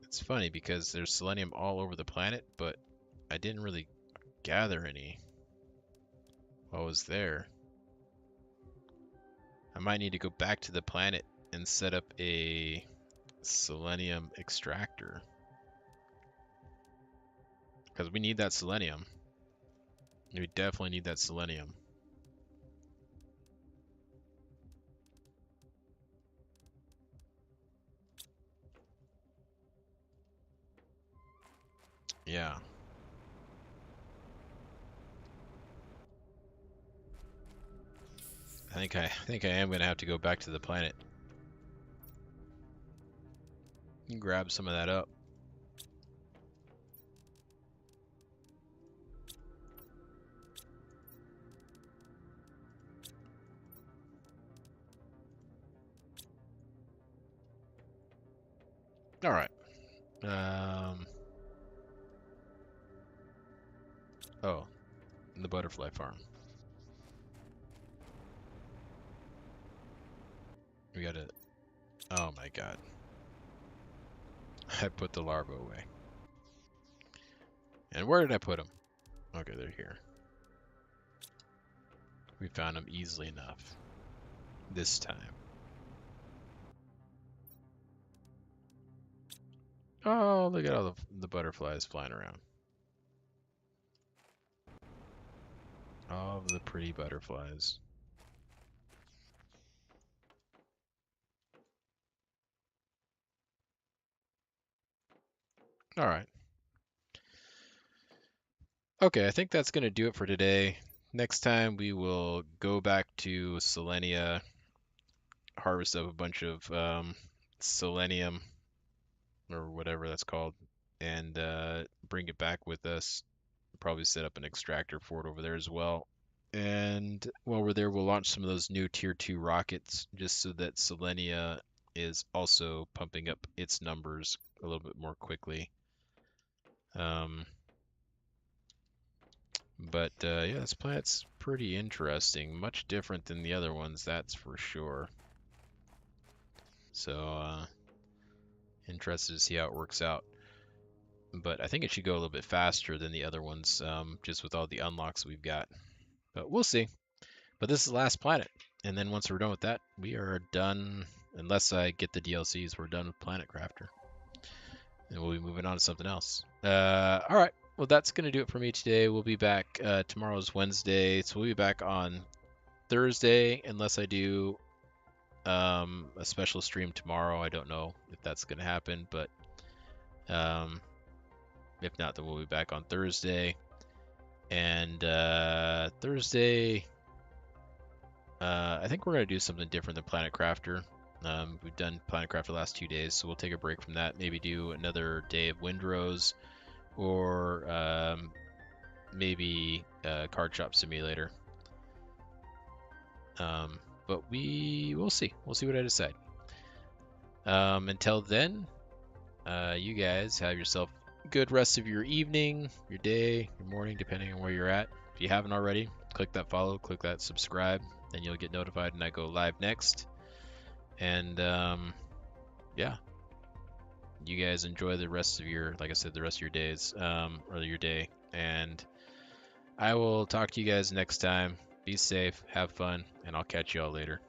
It's funny because there's selenium all over the planet, but I didn't really gather any while I was there. I might need to go back to the planet and set up a selenium extractor. Because we need that selenium. We definitely need that selenium. Yeah. I think I am gonna have to go back to the planet and grab some of that up. All right. Oh, the butterfly farm. We gotta. Oh my god. I put the larva away. And where did I put them? Okay, they're here. We found them easily enough. This time. Oh, look at all the butterflies flying around. All of the pretty butterflies. All right. Okay, I think that's going to do it for today. Next time we will go back to Selenea, harvest up a bunch of selenium or whatever that's called, and bring it back with us. Probably set up an extractor for it over there as well. And while we're there, we'll launch some of those new Tier 2 rockets just so that Selenea is also pumping up its numbers a little bit more quickly. But yeah, this planet's pretty interesting. Much different than the other ones, that's for sure. So, interested to see how it works out. But I think it should go a little bit faster than the other ones, just with all the unlocks we've got. But we'll see. But this is the last planet. And then once we're done with that, we are done. Unless I get the DLCs, we're done with Planet Crafter. And we'll be moving on to something else. All right. Well, that's going to do it for me today. We'll be back. Tomorrow's Wednesday, so we'll be back on Thursday, unless I do a special stream tomorrow. I don't know if that's going to happen, but if not, then we'll be back on Thursday. And Thursday, I think we're going to do something different than Planet Crafter. We've done Planet Craft the last 2 days, so we'll take a break from that. Maybe do another day of Windrose, or maybe Card Shop Simulator. but we'll see. We'll see what I decide. Until then, you guys have yourself a good rest of your evening, your day, your morning, depending on where you're at. If you haven't already, click that follow, click that subscribe, and you'll get notified when I go live next. And yeah, you guys enjoy the rest of your, like I said, the rest of your days, or your day. And I will talk to you guys next time. Be safe, have fun, and I'll catch you all later.